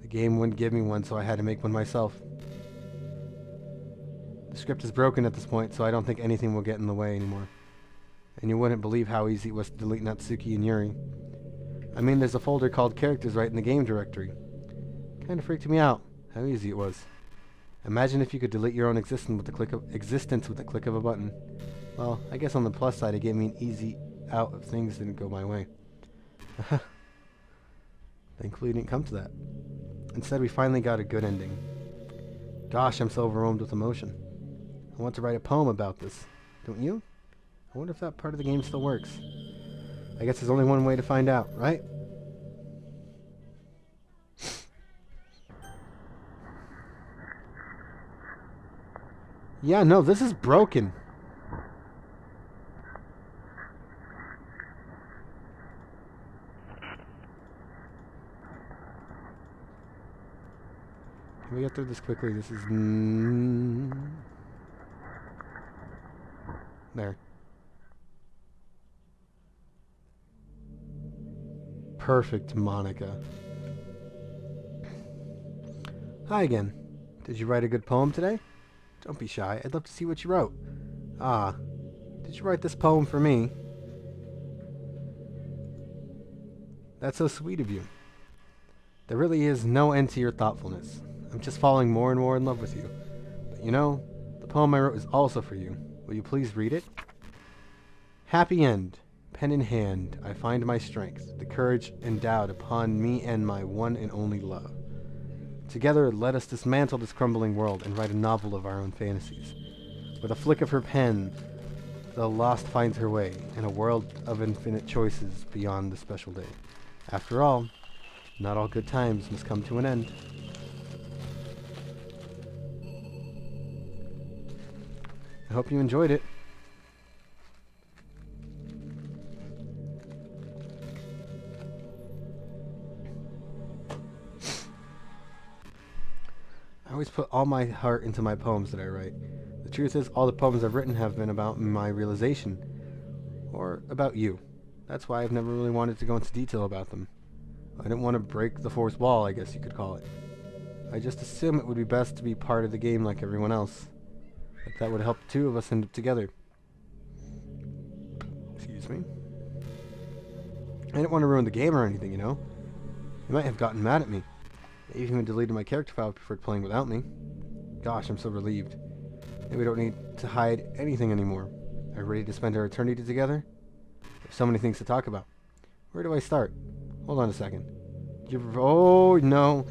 The game wouldn't give me one, so I had to make one myself. The script is broken at this point, so I don't think anything will get in the way anymore. And you wouldn't believe how easy it was to delete Natsuki and Yuri. I mean, there's a folder called Characters right in the game directory. Kinda freaked me out, how easy it was. Imagine if you could delete your own existence with the click of a button. Well, I guess on the plus side, it gave me an easy out if things didn't go my way. Thankfully, it didn't come to that. Instead, we finally got a good ending. Gosh, I'm so overwhelmed with emotion. I want to write a poem about this. Don't you? I wonder if that part of the game still works. I guess there's only one way to find out, right? Yeah, no, this is broken. Can we get through this quickly? This is... There. Perfect, Monica. Hi again. Did you write a good poem today? Don't be shy. I'd love to see what you wrote. Ah. Did you write this poem for me? That's so sweet of you. There really is no end to your thoughtfulness. I'm just falling more and more in love with you. But you know, the poem I wrote is also for you. Will you please read it? Happy end. Pen in hand, I find my strength, the courage endowed upon me and my one and only love. Together, let us dismantle this crumbling world and write a novel of our own fantasies. With a flick of her pen, the lost finds her way in a world of infinite choices beyond the special day. After all, not all good times must come to an end. I hope you enjoyed it. I always put all my heart into my poems that I write. The truth is, all the poems I've written have been about my realization. Or about you. That's why I've never really wanted to go into detail about them. I didn't want to break the fourth wall, I guess you could call it. I just assumed it would be best to be part of the game like everyone else. Like that would help the two of us end up together. Excuse me. I didn't want to ruin the game or anything, you know? You might have gotten mad at me. They even deleted my character file, preferred playing without me. Gosh, I'm so relieved. Maybe we don't need to hide anything anymore. Are we ready to spend our eternity together? There's so many things to talk about. Where do I start? Hold on a second. Oh, no.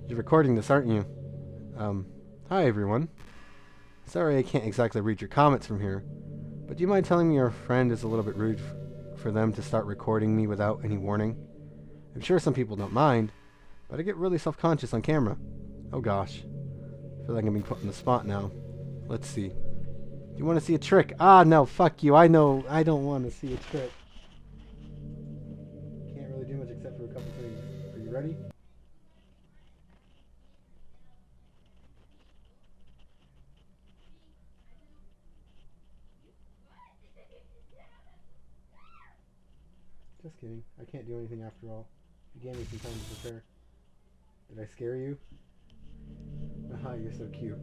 You're recording this, aren't you? Hi, everyone. Sorry I can't exactly read your comments from here, but do you mind telling me your friend is a little bit rude for them to start recording me without any warning? I'm sure some people don't mind, but I get really self-conscious on camera. Oh gosh. I feel like I'm being put on the spot now. Let's see. Do you want to see a trick? Ah, no, fuck you. I know. I don't want to see a trick. Can't really do much except for a couple things. Are you ready? Just kidding. I can't do anything after all. You gave me some time to prepare. Did I scare you? Aha, you're so cute.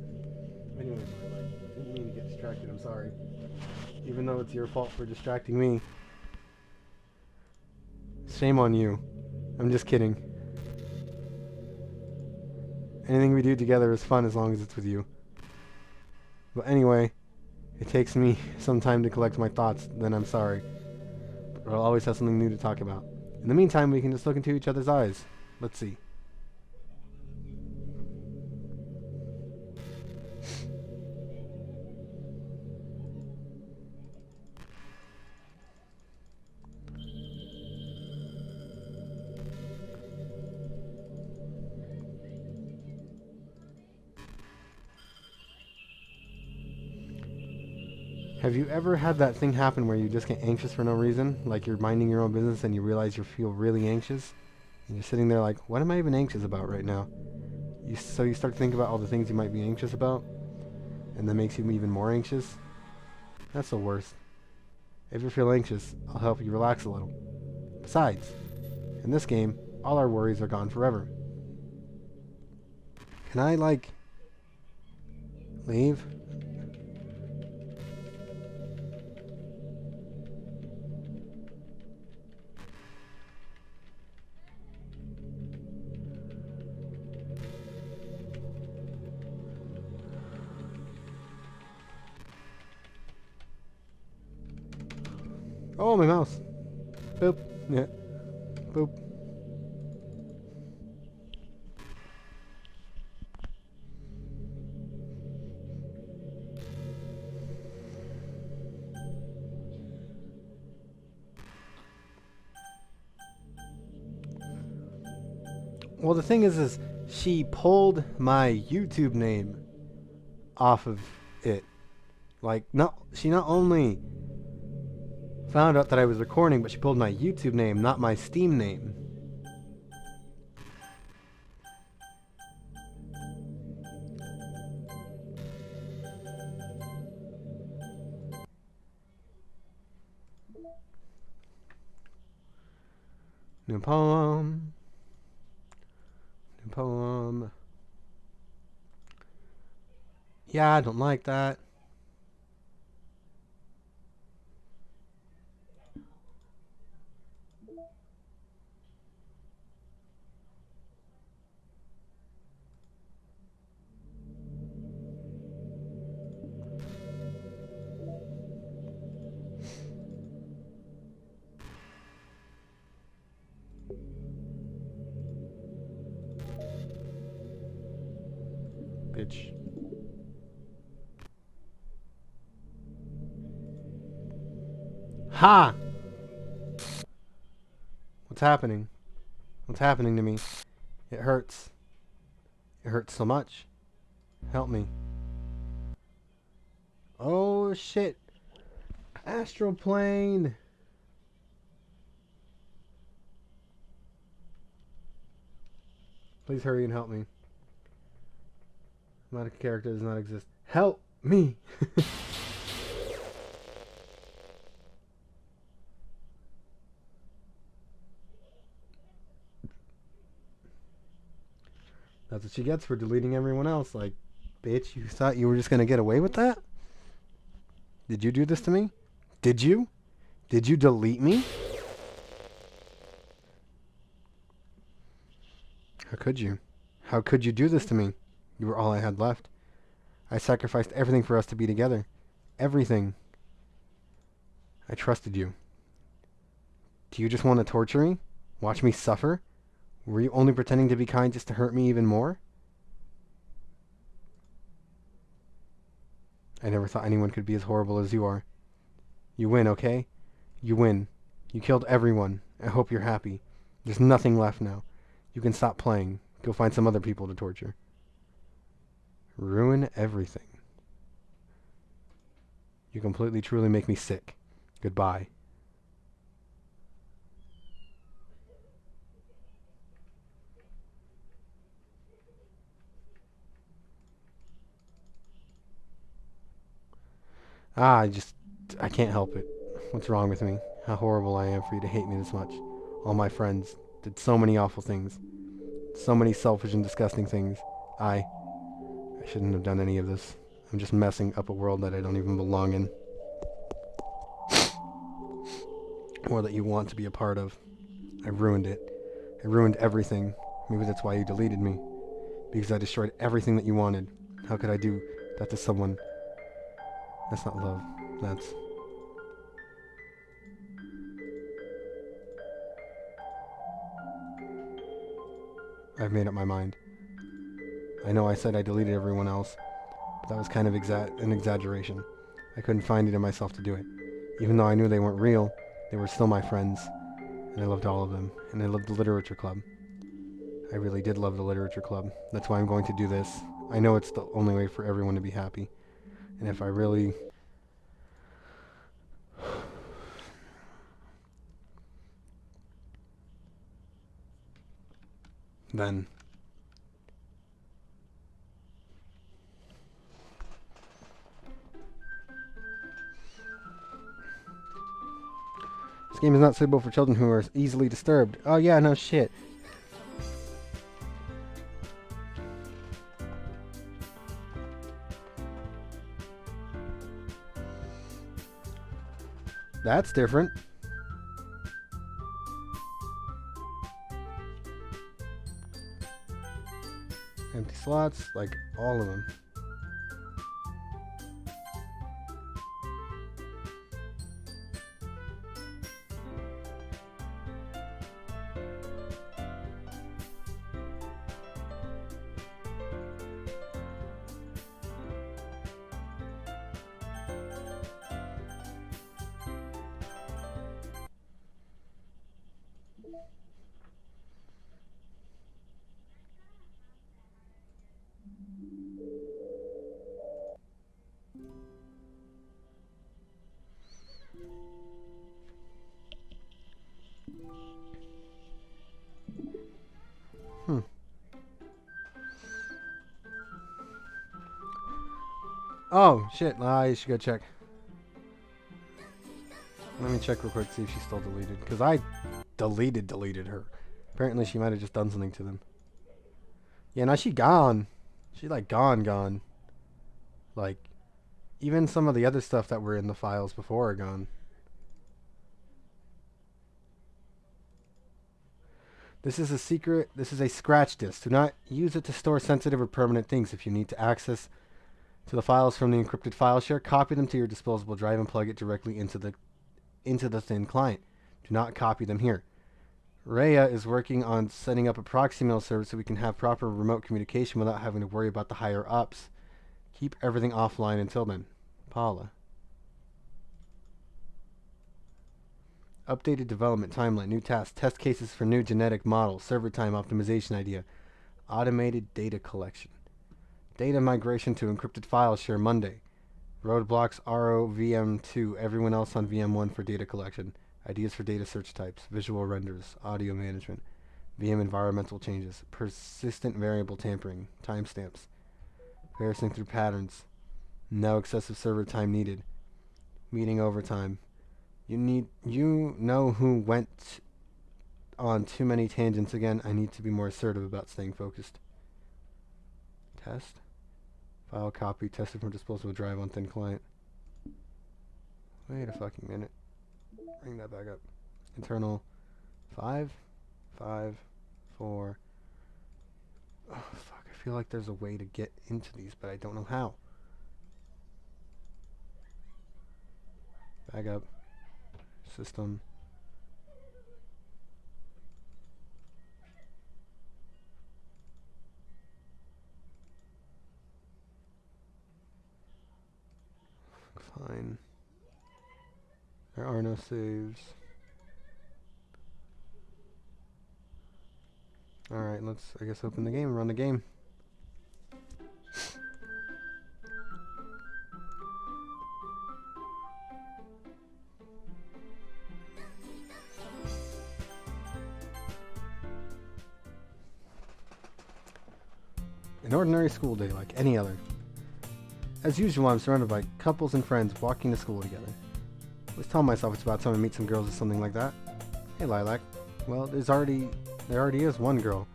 Anyway, I didn't mean to get distracted, I'm sorry. Even though it's your fault for distracting me. Shame on you. I'm just kidding. Anything we do together is fun as long as it's with you. But anyway, it takes me some time to collect my thoughts, then I'm sorry. But I'll always have something new to talk about. In the meantime, we can just look into each other's eyes. Let's see. Have you ever had that thing happen where you just get anxious for no reason? Like you're minding your own business and you realize you feel really anxious? And you're sitting there like, what am I even anxious about right now? So you start to think about all the things you might be anxious about, and that makes you even more anxious. That's the worst. If you feel anxious, I'll help you relax a little. Besides, in this game, all our worries are gone forever. Can I, like, leave? Oh, my mouse. Boop. Yeah. Boop. Well, the thing is she pulled my YouTube name off of it. Like, she not only found out that I was recording, but she pulled my YouTube name, not my Steam name. New poem. New poem. Yeah, I don't like that. Bitch. Ha! What's happening? What's happening to me? It hurts. It hurts so much. Help me. Oh shit. Astral plane. Please hurry and help me. My character does not exist. Help me! That's what she gets for deleting everyone else. Like, bitch, you thought you were just gonna get away with that? Did you do this to me? Did you? Did you delete me? How could you? How could you do this to me? You were all I had left. I sacrificed everything for us to be together. Everything. I trusted you. Do you just want to torture me? Watch me suffer? Were you only pretending to be kind just to hurt me even more? I never thought anyone could be as horrible as you are. You win, okay? You win. You killed everyone. I hope you're happy. There's nothing left now. You can stop playing. Go find some other people to torture. Ruin everything. You completely, truly make me sick. Goodbye. I can't help it. What's wrong with me? How horrible I am for you to hate me this much. All my friends did so many awful things. So many selfish and disgusting things. I shouldn't have done any of this. I'm just messing up a world that I don't even belong in. Or that you want to be a part of. I ruined it. I ruined everything. Maybe that's why you deleted me. Because I destroyed everything that you wanted. How could I do that to someone? That's not love. That's... I've made up my mind. I know I said I deleted everyone else, but that was kind of an exaggeration. I couldn't find it in myself to do it. Even though I knew they weren't real, they were still my friends, and I loved all of them, and I loved the literature club. I really did love the literature club. That's why I'm going to do this. I know it's the only way for everyone to be happy. And if I really then. This game is not suitable for children who are easily disturbed. Oh yeah, no shit. That's different. Empty slots, like all of them. Oh, shit. I should go check. Let me check real quick, see if she's still deleted. Because I deleted her. Apparently she might have just done something to them. Yeah, now she gone. She like gone. Like, even some of the other stuff that were in the files before are gone. This is a secret. This is a scratch disk. Do not use it to store sensitive or permanent things. If you need to access to the files from the encrypted file share, copy them to your disposable drive and plug it directly into the thin client. Do not copy them here. Rhea is working on setting up a proxy mail service so we can have proper remote communication without having to worry about the higher ups. Keep everything offline until then. Paula. Updated development timeline, new tasks, test cases for new genetic model, server time optimization idea, automated data collection. Data migration to encrypted file share Monday. Roadblocks ROVM2, everyone else on VM1 for data collection. Ideas for data search types, visual renders, audio management, VM environmental changes, persistent variable tampering, timestamps, parsing through patterns, no excessive server time needed, meeting overtime. You know who went on too many tangents again. I need to be more assertive about staying focused. Test. File copy, tested from disposable drive on thin client. Wait a fucking minute. Bring that back up. Internal 5, 5, 4. Oh, fuck. I feel like there's a way to get into these, but I don't know how. Back up. System. Fine. There are no saves. Alright, let's, I guess, open the game and run the game. An ordinary school day like any other. As usual, I'm surrounded by couples and friends walking to school together. I always tell myself it's about time to meet some girls or something like that. Hey, Lilac. Well, there already is one girl.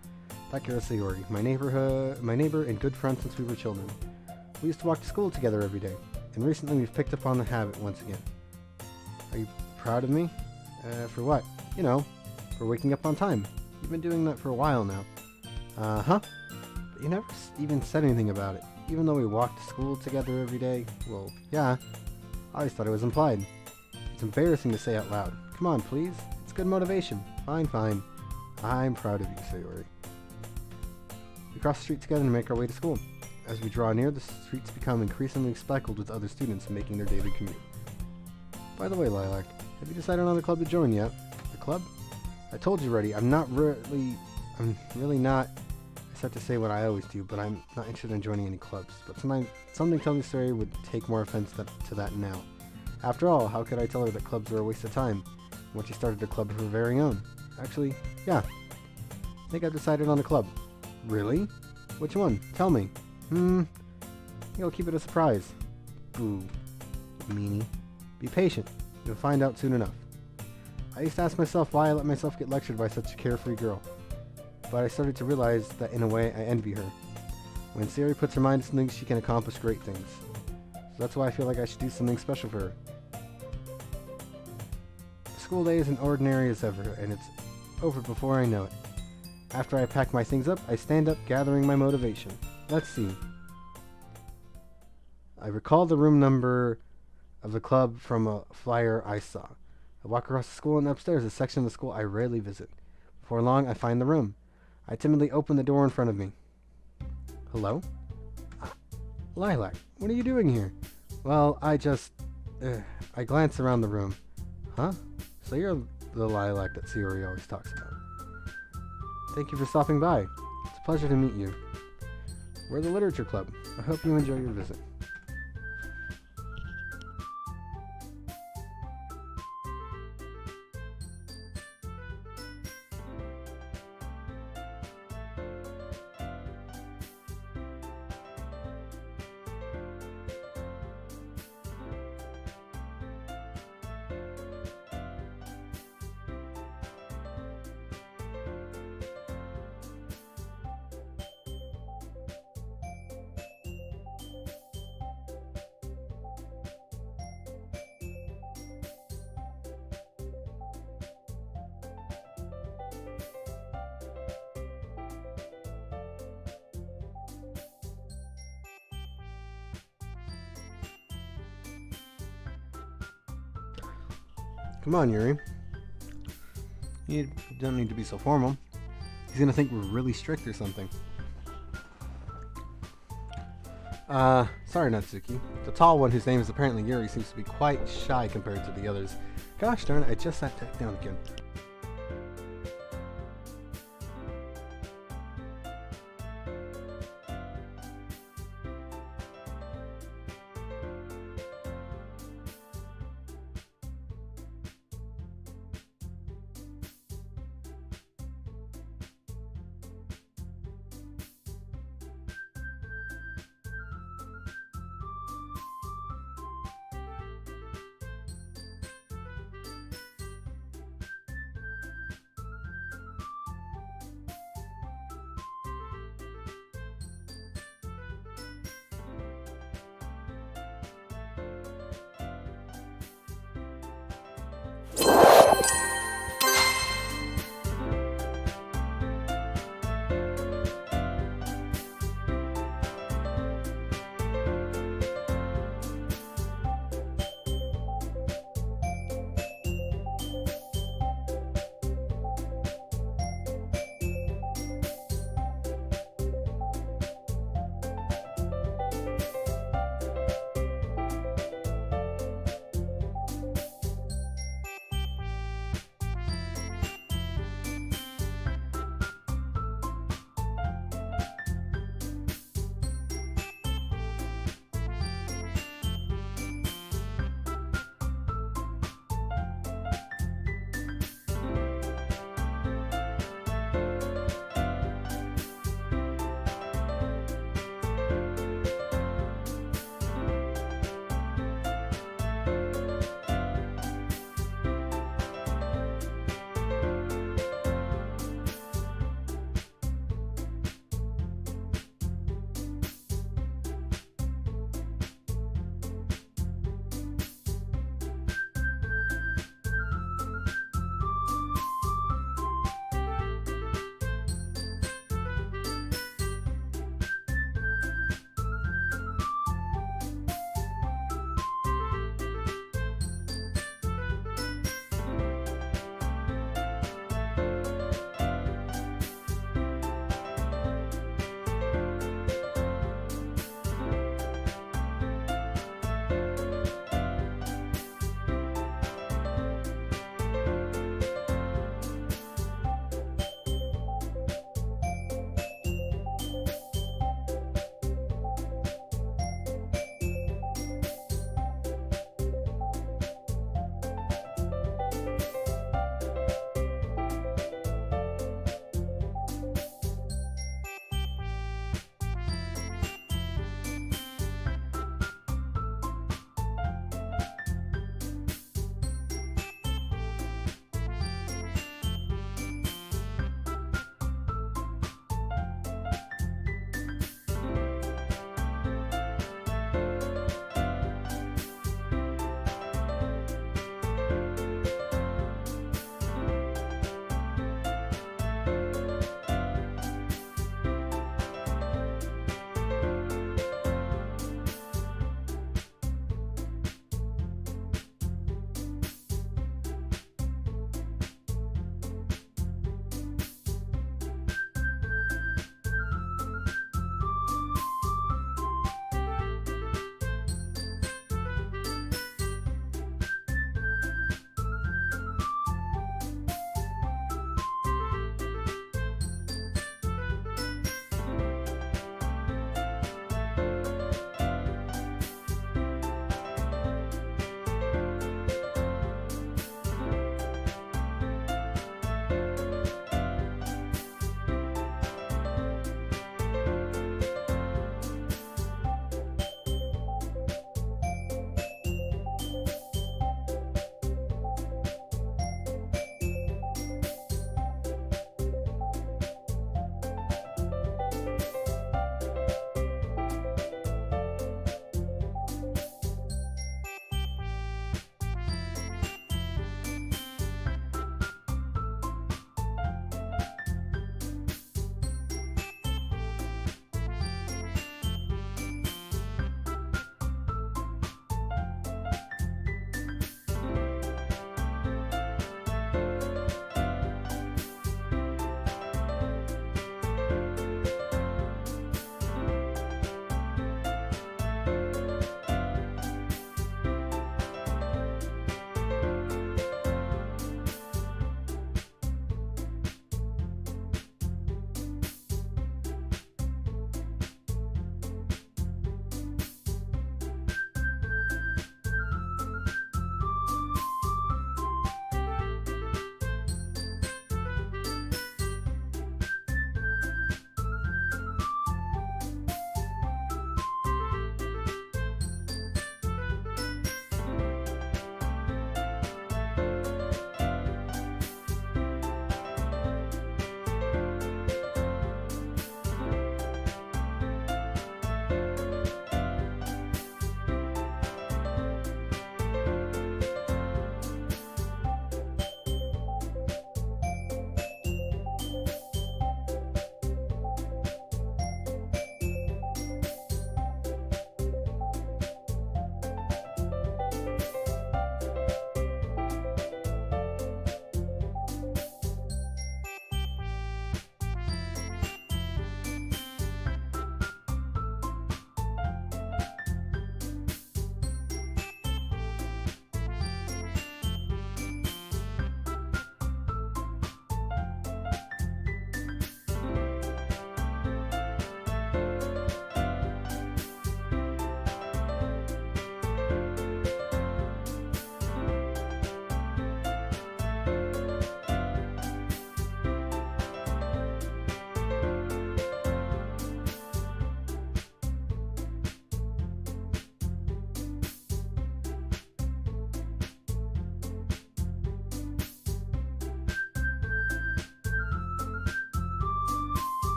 That girl is Sayori, my neighbor and good friend since we were children. We used to walk to school together every day, and recently we've picked up on the habit once again. Are you proud of me? For what? You know, for waking up on time. You've been doing that for a while now. Uh-huh. But you never even said anything about it. Even though we walked to school together every day, well, yeah, I always thought it was implied. It's embarrassing to say out loud. Come on, please. It's good motivation. Fine, fine. I'm proud of you, Sayori. We cross the street together and make our way to school. As we draw near, the streets become increasingly speckled with other students making their daily commute. By the way, Lilac, have you decided on a club to join yet? The club? I told you already, I'm really not... I start to say what I always do, but I'm not interested in joining any clubs. But something tells me Sayori would take more offense to that now. After all, how could I tell her that clubs are a waste of time when she started a club of her very own? Actually, yeah. I think I've decided on a club. Really? Which one? Tell me. I think I'll keep it a surprise. Boo. Meanie. Be patient. You'll find out soon enough. I used to ask myself why I let myself get lectured by such a carefree girl. But I started to realize that in a way I envy her. When Siri puts her mind to something, she can accomplish great things. So that's why I feel like I should do something special for her. The school day is as ordinary as ever, and it's over before I know it. After I pack my things up, I stand up, gathering my motivation. Let's see. I recall the room number of the club from a flyer I saw. I walk across the school and upstairs, a section of the school I rarely visit. Before long, I find the room. I timidly open the door in front of me. Hello? Lilac, what are you doing here? Well, I glance around the room. Huh? So you're the Lilac that Siri always talks about. Thank you for stopping by. It's a pleasure to meet you. We're the Literature Club. I hope you enjoy your visit. Come on, Yuri. You don't need to be so formal. He's gonna think we're really strict or something. Sorry, Natsuki. The tall one, whose name is apparently Yuri, seems to be quite shy compared to the others. Gosh darn it, I just sat down again.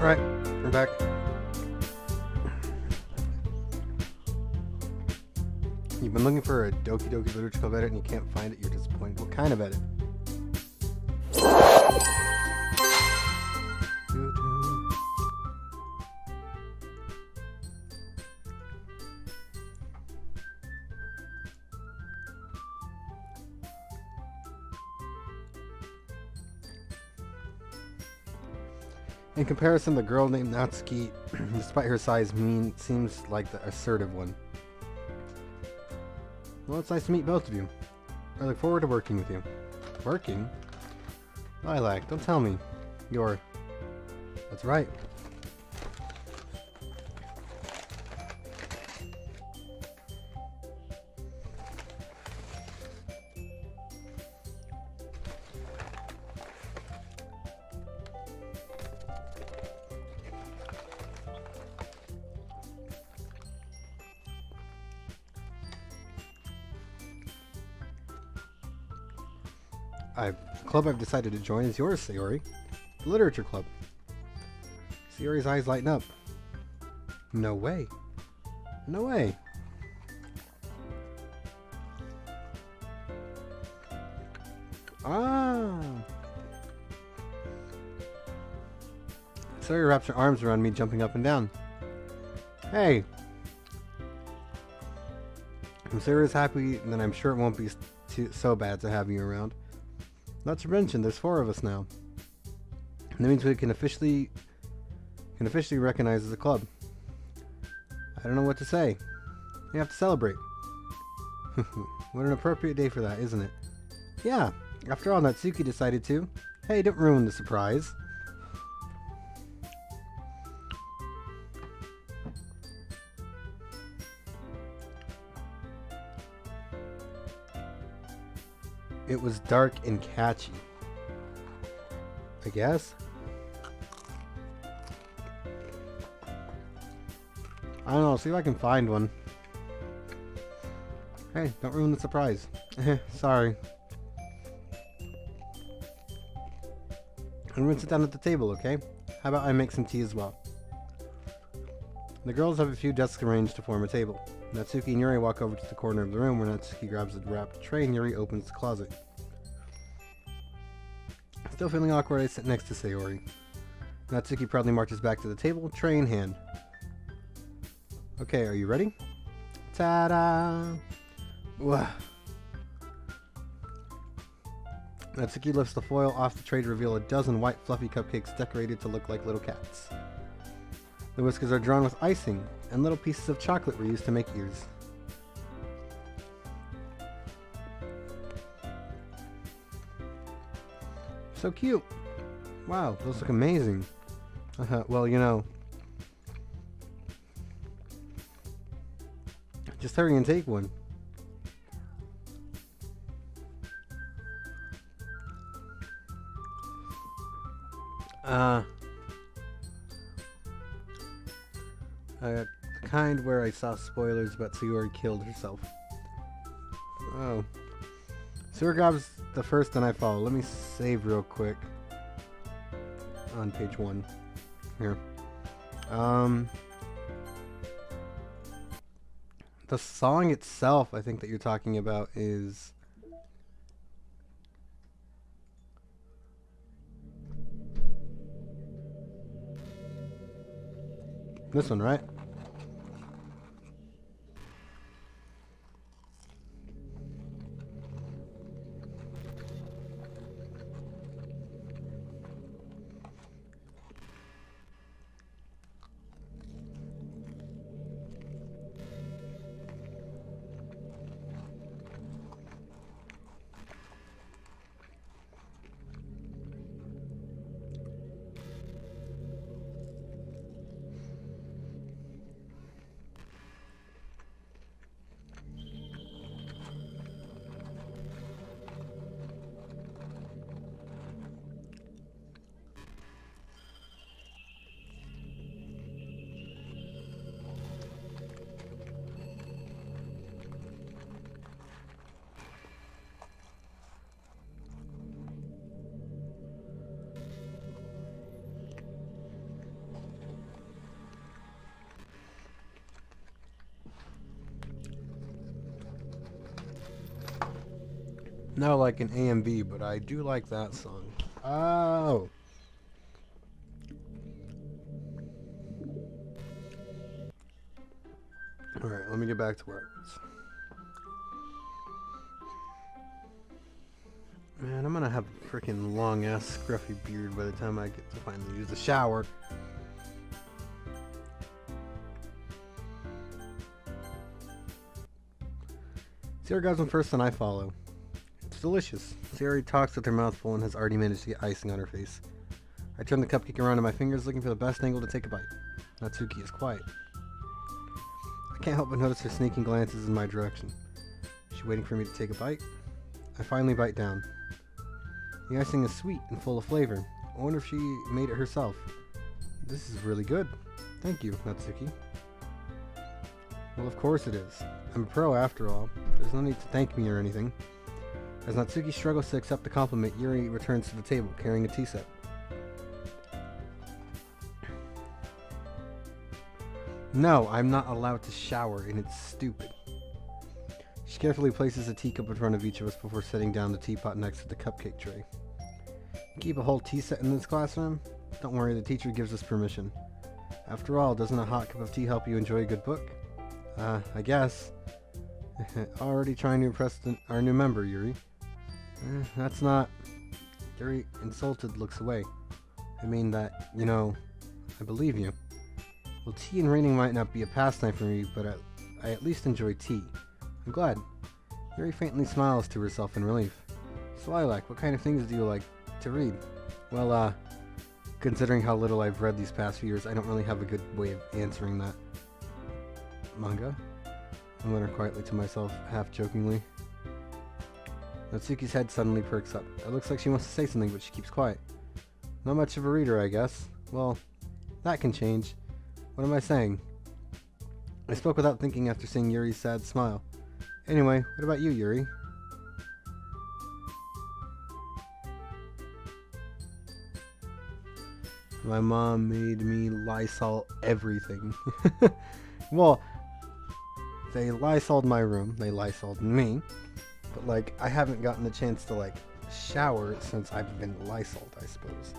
Alright, we're back. You've been looking for a Doki Doki Literature Club edit and you can't find it, you're disappointed. What kind of edit? Doo-doo. In comparison, the girl named Natsuki, despite her size, seems like the assertive one. Well, it's nice to meet both of you. I look forward to working with you. Working? Lilac, don't tell me. You're... That's right. The club I've decided to join is yours, Sayori. The Literature Club. Sayori's eyes lighten up. No way. No way. Ah. Sayori wraps her arms around me, jumping up and down. Hey. If Sayori's happy, then I'm sure it won't be so bad to have you around. Not to mention, there's 4 of us now. And that means we can officially recognize as a club. I don't know what to say. We have to celebrate. What an appropriate day for that, isn't it? Yeah, after all, Natsuki decided to. Hey, don't ruin the surprise. It was dark and catchy. I guess? I don't know, see if I can find one. Hey, don't ruin the surprise. Sorry. I'm gonna sit down at the table, okay? How about I make some tea as well? The girls have a few desks arranged to form a table. Natsuki and Yuri walk over to the corner of the room where Natsuki grabs a wrapped tray and Yuri opens the closet. Still feeling awkward, I sit next to Sayori. Natsuki proudly marches back to the table, tray in hand. Okay, are you ready? Ta-da! Wah. Natsuki lifts the foil off the tray to reveal a dozen white fluffy cupcakes decorated to look like little cats. The whiskers are drawn with icing, and little pieces of chocolate were used to make ears. So cute! Wow, those look amazing. Well, you know... Just hurry and take one. The kind where I saw spoilers but Sayori killed herself. Oh. Sayori grabs the first and I follow. Let me save real quick. On page 1. Here. The song itself, I think that you're talking about is... This one, right? No, like an AMV, but I do like that song. Oh. Alright, let me get back to where I was. Man, I'm gonna have a freaking long ass scruffy beard by the time I get to finally use the shower. See orgasm first and I follow. It's delicious. Sayori talks with her mouth full and has already managed to get icing on her face. I turn the cupcake around in my fingers looking for the best angle to take a bite. Natsuki is quiet. I can't help but notice her sneaking glances in my direction. Is she waiting for me to take a bite? I finally bite down. The icing is sweet and full of flavor. I wonder if she made it herself. This is really good. Thank you, Natsuki. Well, of course it is. I'm a pro after all. There's no need to thank me or anything. As Natsuki struggles to accept the compliment, Yuri returns to the table, carrying a tea set. No, I'm not allowed to shower, and it's stupid. She carefully places a teacup in front of each of us before setting down the teapot next to the cupcake tray. Keep a whole tea set in this classroom? Don't worry, the teacher gives us permission. After all, doesn't a hot cup of tea help you enjoy a good book? I guess. Already trying to impress our new member, Yuri. That's not... Yuri, insulted, looks away. I mean that, I believe you. Well, tea and reading might not be a pastime for me, but I at least enjoy tea. I'm glad. Yuri faintly smiles to herself in relief. So Lilac, what kind of things do you like to read? Well, considering how little I've read these past few years, I don't really have a good way of answering that. Manga? I mutter quietly to myself, half jokingly. Natsuki's head suddenly perks up. It looks like she wants to say something, but she keeps quiet. Not much of a reader, I guess. Well, that can change. What am I saying? I spoke without thinking after seeing Yuri's sad smile. Anyway, what about you, Yuri? My mom made me Lysol everything. Well, they Lysoled my room. They Lysoled me. But, I haven't gotten the chance to, shower since I've been Lysoled, I suppose.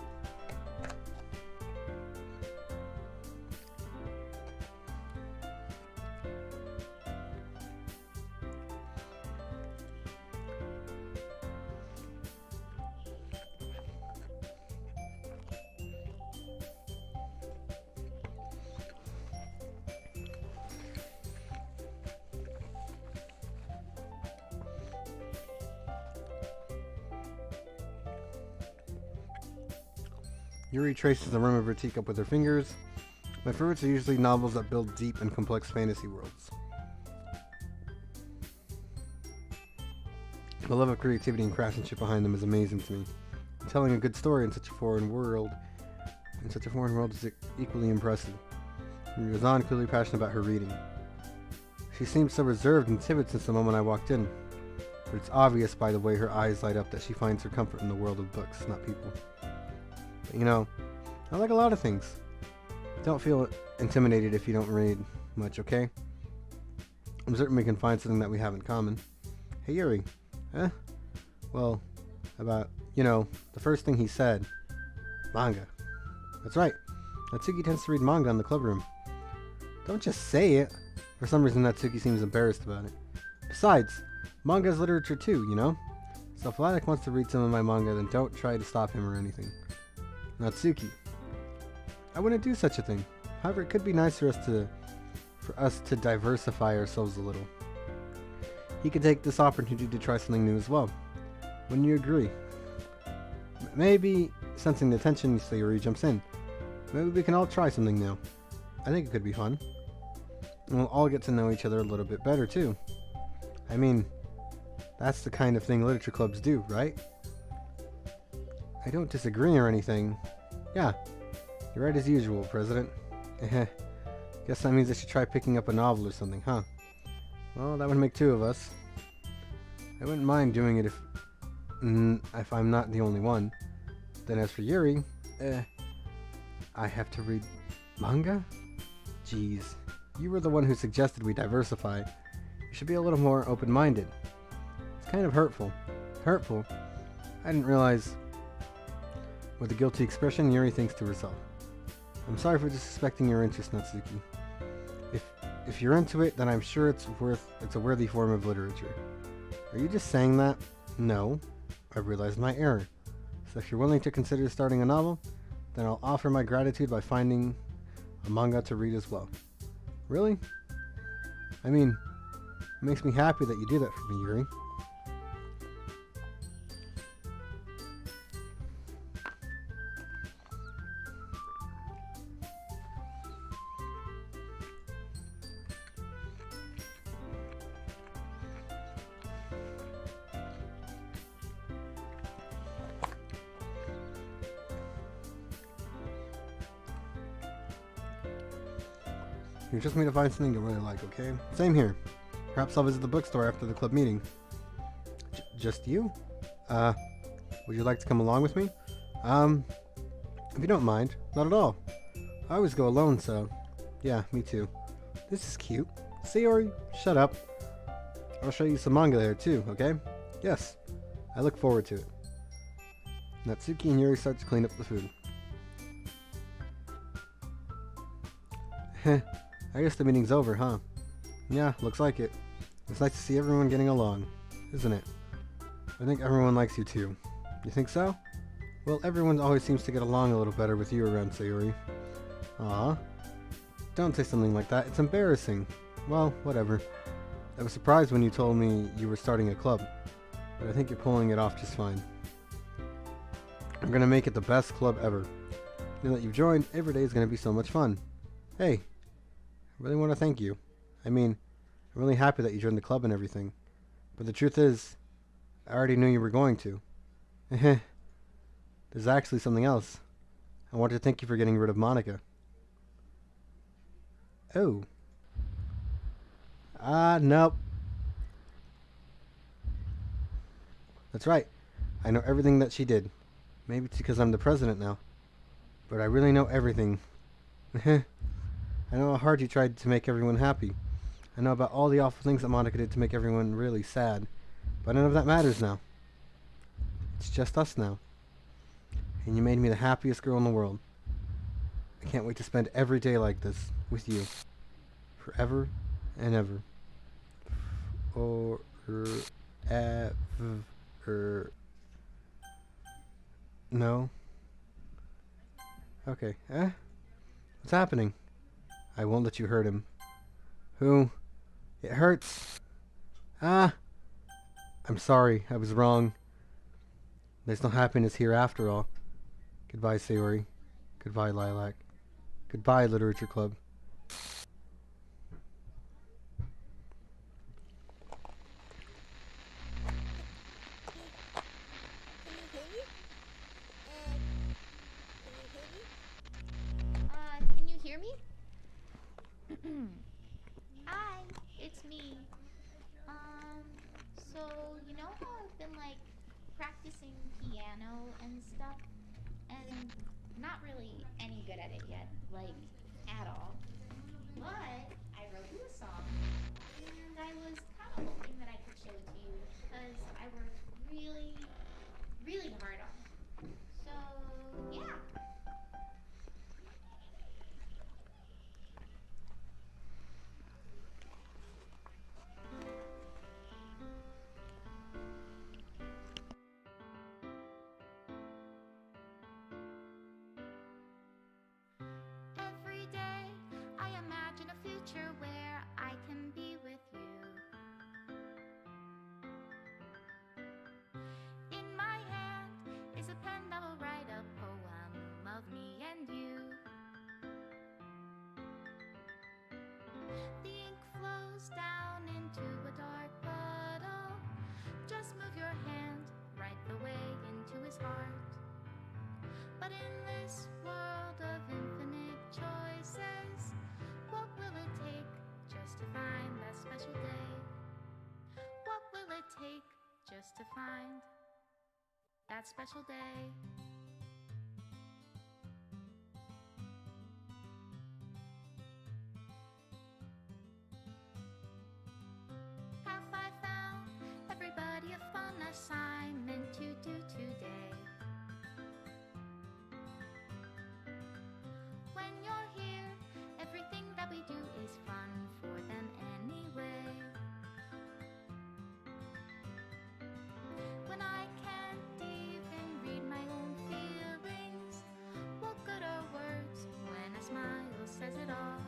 Yuri traces the rim of her teacup with her fingers. My favorites are usually novels that build deep and complex fantasy worlds. The love of creativity and craftsmanship behind them is amazing to me. Telling a good story in such a foreign world is equally impressive. Yuri goes on, clearly passionate about her reading. She seems so reserved and timid since the moment I walked in, but it's obvious by the way her eyes light up that she finds her comfort in the world of books, not people. But, I like a lot of things. Don't feel intimidated if you don't read much, okay? I'm certain we can find something that we have in common. Hey, Yuri. Huh? Well, about, the first thing he said. Manga. That's right. Natsuki tends to read manga in the clubroom. Don't just say it. For some reason, Natsuki seems embarrassed about it. Besides, manga is literature too, So if Lilac wants to read some of my manga, then don't try to stop him or anything. Natsuki. I wouldn't do such a thing. However, it could be nice for us to diversify ourselves a little. He could take this opportunity to try something new as well. Wouldn't you agree? Maybe, sensing the tension, Sayori jumps in. Maybe we can all try something new. I think it could be fun. And we'll all get to know each other a little bit better, too. I mean, that's the kind of thing literature clubs do, right? I don't disagree or anything. Yeah, you're right as usual, President. Guess that means I should try picking up a novel or something, huh? Well, that would make two of us. I wouldn't mind doing it if I'm not the only one. Then as for Yuri, I have to read manga? Jeez, you were the one who suggested we diversify. You should be a little more open-minded. It's kind of hurtful. Hurtful. I didn't realize. With a guilty expression, Yuri thinks to herself. I'm sorry for disrespecting your interest, Natsuki. If you're into it, then I'm sure it's a worthy form of literature. Are you just saying that? No. I realized my error. So if you're willing to consider starting a novel, then I'll offer my gratitude by finding a manga to read as well. Really? I mean, it makes me happy that you do that for me, Yuri. You just need to find something you really like, okay? Same here. Perhaps I'll visit the bookstore after the club meeting. Just you? Would you like to come along with me? If you don't mind. Not at all. I always go alone, so... Yeah, me too. This is cute. Sayori, shut up. I'll show you some manga there too, okay? Yes. I look forward to it. Natsuki and Yuri start to clean up the food. Heh. I guess the meeting's over, huh? Yeah, looks like it. It's nice to see everyone getting along, isn't it? I think everyone likes you too. You think so? Well, everyone always seems to get along a little better with you around, Sayori. Aw. Don't say something like that. It's embarrassing. Well, whatever. I was surprised when you told me you were starting a club, but I think you're pulling it off just fine. I'm gonna make it the best club ever. Now that you've joined, every day is gonna be so much fun. Hey. I really want to thank you. I mean, I'm really happy that you joined the club and everything. But the truth is, I already knew you were going to. There's actually something else. I want to thank you for getting rid of Monica. Oh. Nope. That's right. I know everything that she did. Maybe it's because I'm the president now. But I really know everything. I know how hard you tried to make everyone happy. I know about all the awful things that Monica did to make everyone really sad. But none of that matters now. It's just us now. And you made me the happiest girl in the world. I can't wait to spend every day like this with you. Forever and ever. Ever. No? Okay. What's happening? I won't let you hurt him. Who? It hurts. I'm sorry. I was wrong. There's no happiness here after all. Goodbye, Sayori. Goodbye, Lilac. Goodbye, Literature Club.
Can you hear me? Hi, it's me. So you know how I've been like practicing piano and stuff, and not really any good at it yet, like at all. But I wrote you a song, and I was kind of hoping that I could show it to you because I worked really, really hard on it. So yeah. Every day I imagine a future where I can be with you. In my hand is a pen that will write a poem of me and you. The ink flows down into a dark puddle. Just move your hand right the way into his heart. But in this world of infinite choices, what will it take just to find that special day? What will it take just to find that special day? Have I found every everybody a fun assignment to do today. When you're here, everything that we do is fun for them anyway. When I can't even read my own feelings, what good are words when a smile says it all?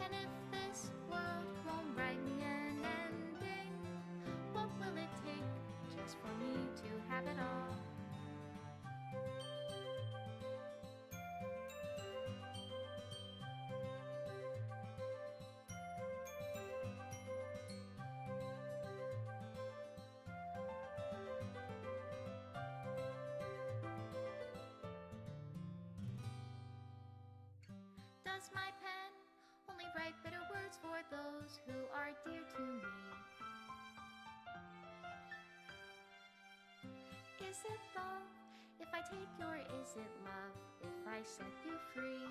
And if this world won't write me an ending, what will it take just for me to have it all? Does my pen only write bitter words for those who are dear to me? Is it love if I take you, or is it love if I set you free?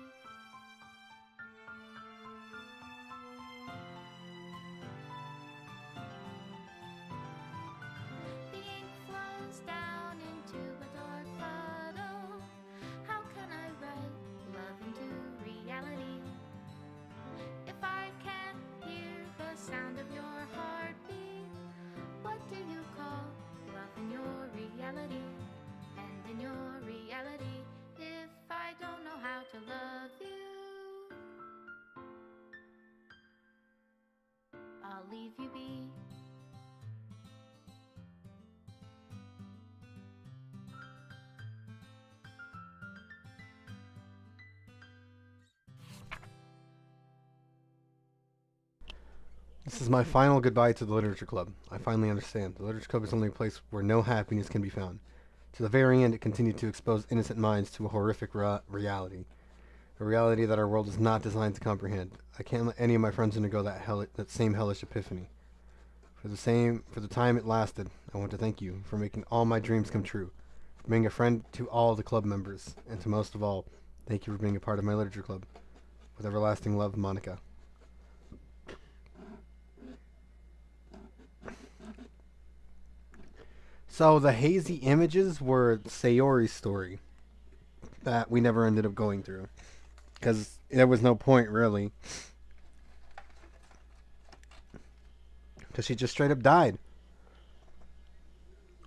The ink flows down into a dark puddle. How can I write love into reality? If I can't hear the sound of your heartbeat, what do you call love in your reality? And in your reality, if I don't know how to love you, I'll leave you be.
This is my final goodbye to the Literature Club. I finally understand. The Literature Club is only a place where no happiness can be found. To the very end, it continued to expose innocent minds to a horrific reality. A reality that our world is not designed to comprehend. I can't let any of my friends undergo that same hellish epiphany. For the time it lasted, I want to thank you for making all my dreams come true, for being a friend to all the club members, and to most of all, thank you for being a part of my Literature Club. With everlasting love, Monica. So the hazy images were Sayori's story that we never ended up going through, because there was no point really, because she just straight up died.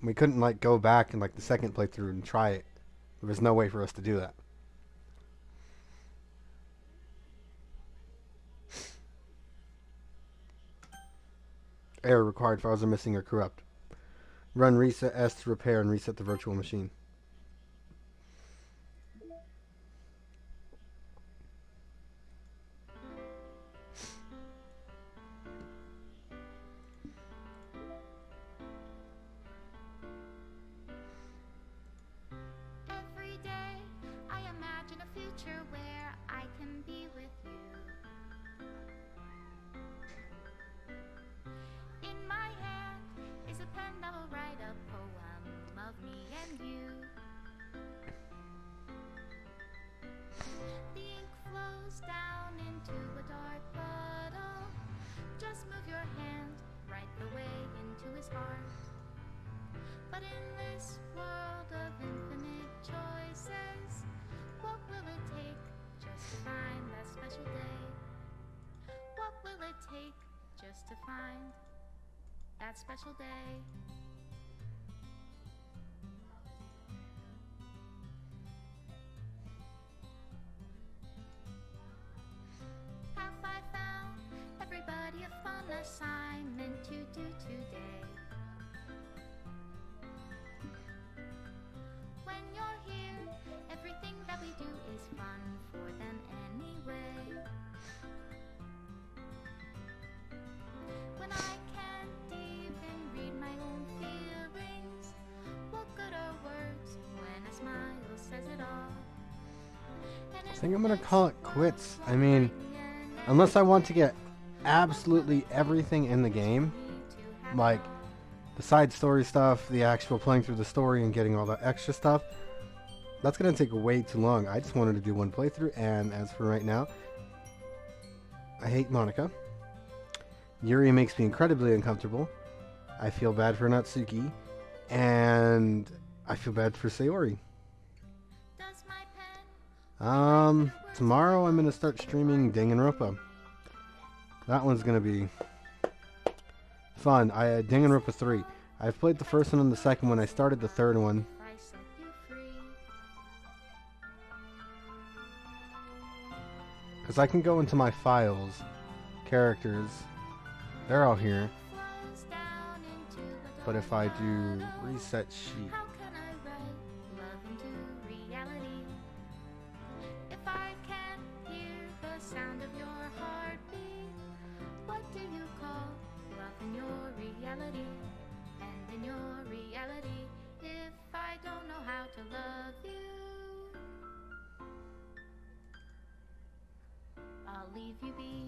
We couldn't like go back in like the second playthrough and try it. There was no way for us to do that. Error required, files are missing or corrupt. Run reset S to repair and reset the virtual machine.
Every day I imagine a future where I can be with you. In my hand is a pen that will write a poem of me and you. The ink flows down into a dark puddle. Just move your hand right the way into his heart. But in this world of infinite choices, what will it take just to find that special day? What will it take just to find that special day? Have I found everybody a fun assignment to do today? When you're here, everything that we do is fun for them anyway. When I can't even read my own feelings, what good are words when a smile says it all?
I think I'm gonna call it quits. I mean, unless I want to get absolutely everything in the game, like the side story stuff, the actual playing through the story and getting all the extra stuff, that's going to take way too long. I just wanted to do one playthrough, and as for right now, I hate Monica. Yuri makes me incredibly uncomfortable. I feel bad for Natsuki, and I feel bad for Sayori.
Does my pen
Tomorrow I'm gonna start streaming Danganronpa. That one's gonna be fun. Danganronpa 3. I've played the first one and the second one. I started the third one.
if I set you free?
Because I can go into my files, characters, they're all here.
Flows down into a
But if I
dark
do
puddle.
reset sheet,
How can I write love into reality if I can't hear the sound of your heartbeat? What do you call love in your reality? And in your reality, if I don't know how to love you, I'll leave you be.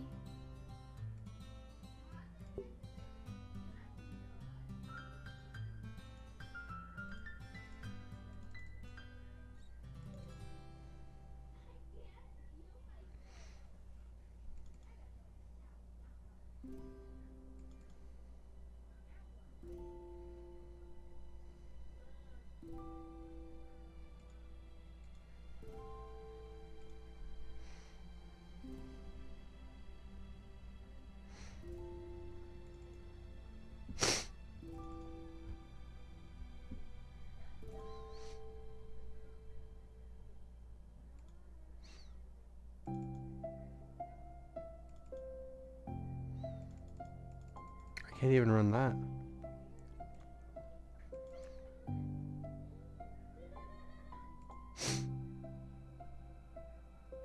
I can't even run that.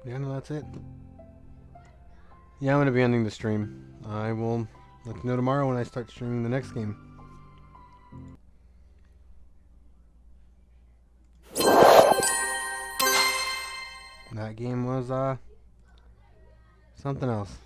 Yeah, no, that's it. Yeah, I'm gonna be ending the stream. I will let you know tomorrow when I start streaming the next game. That game was something else.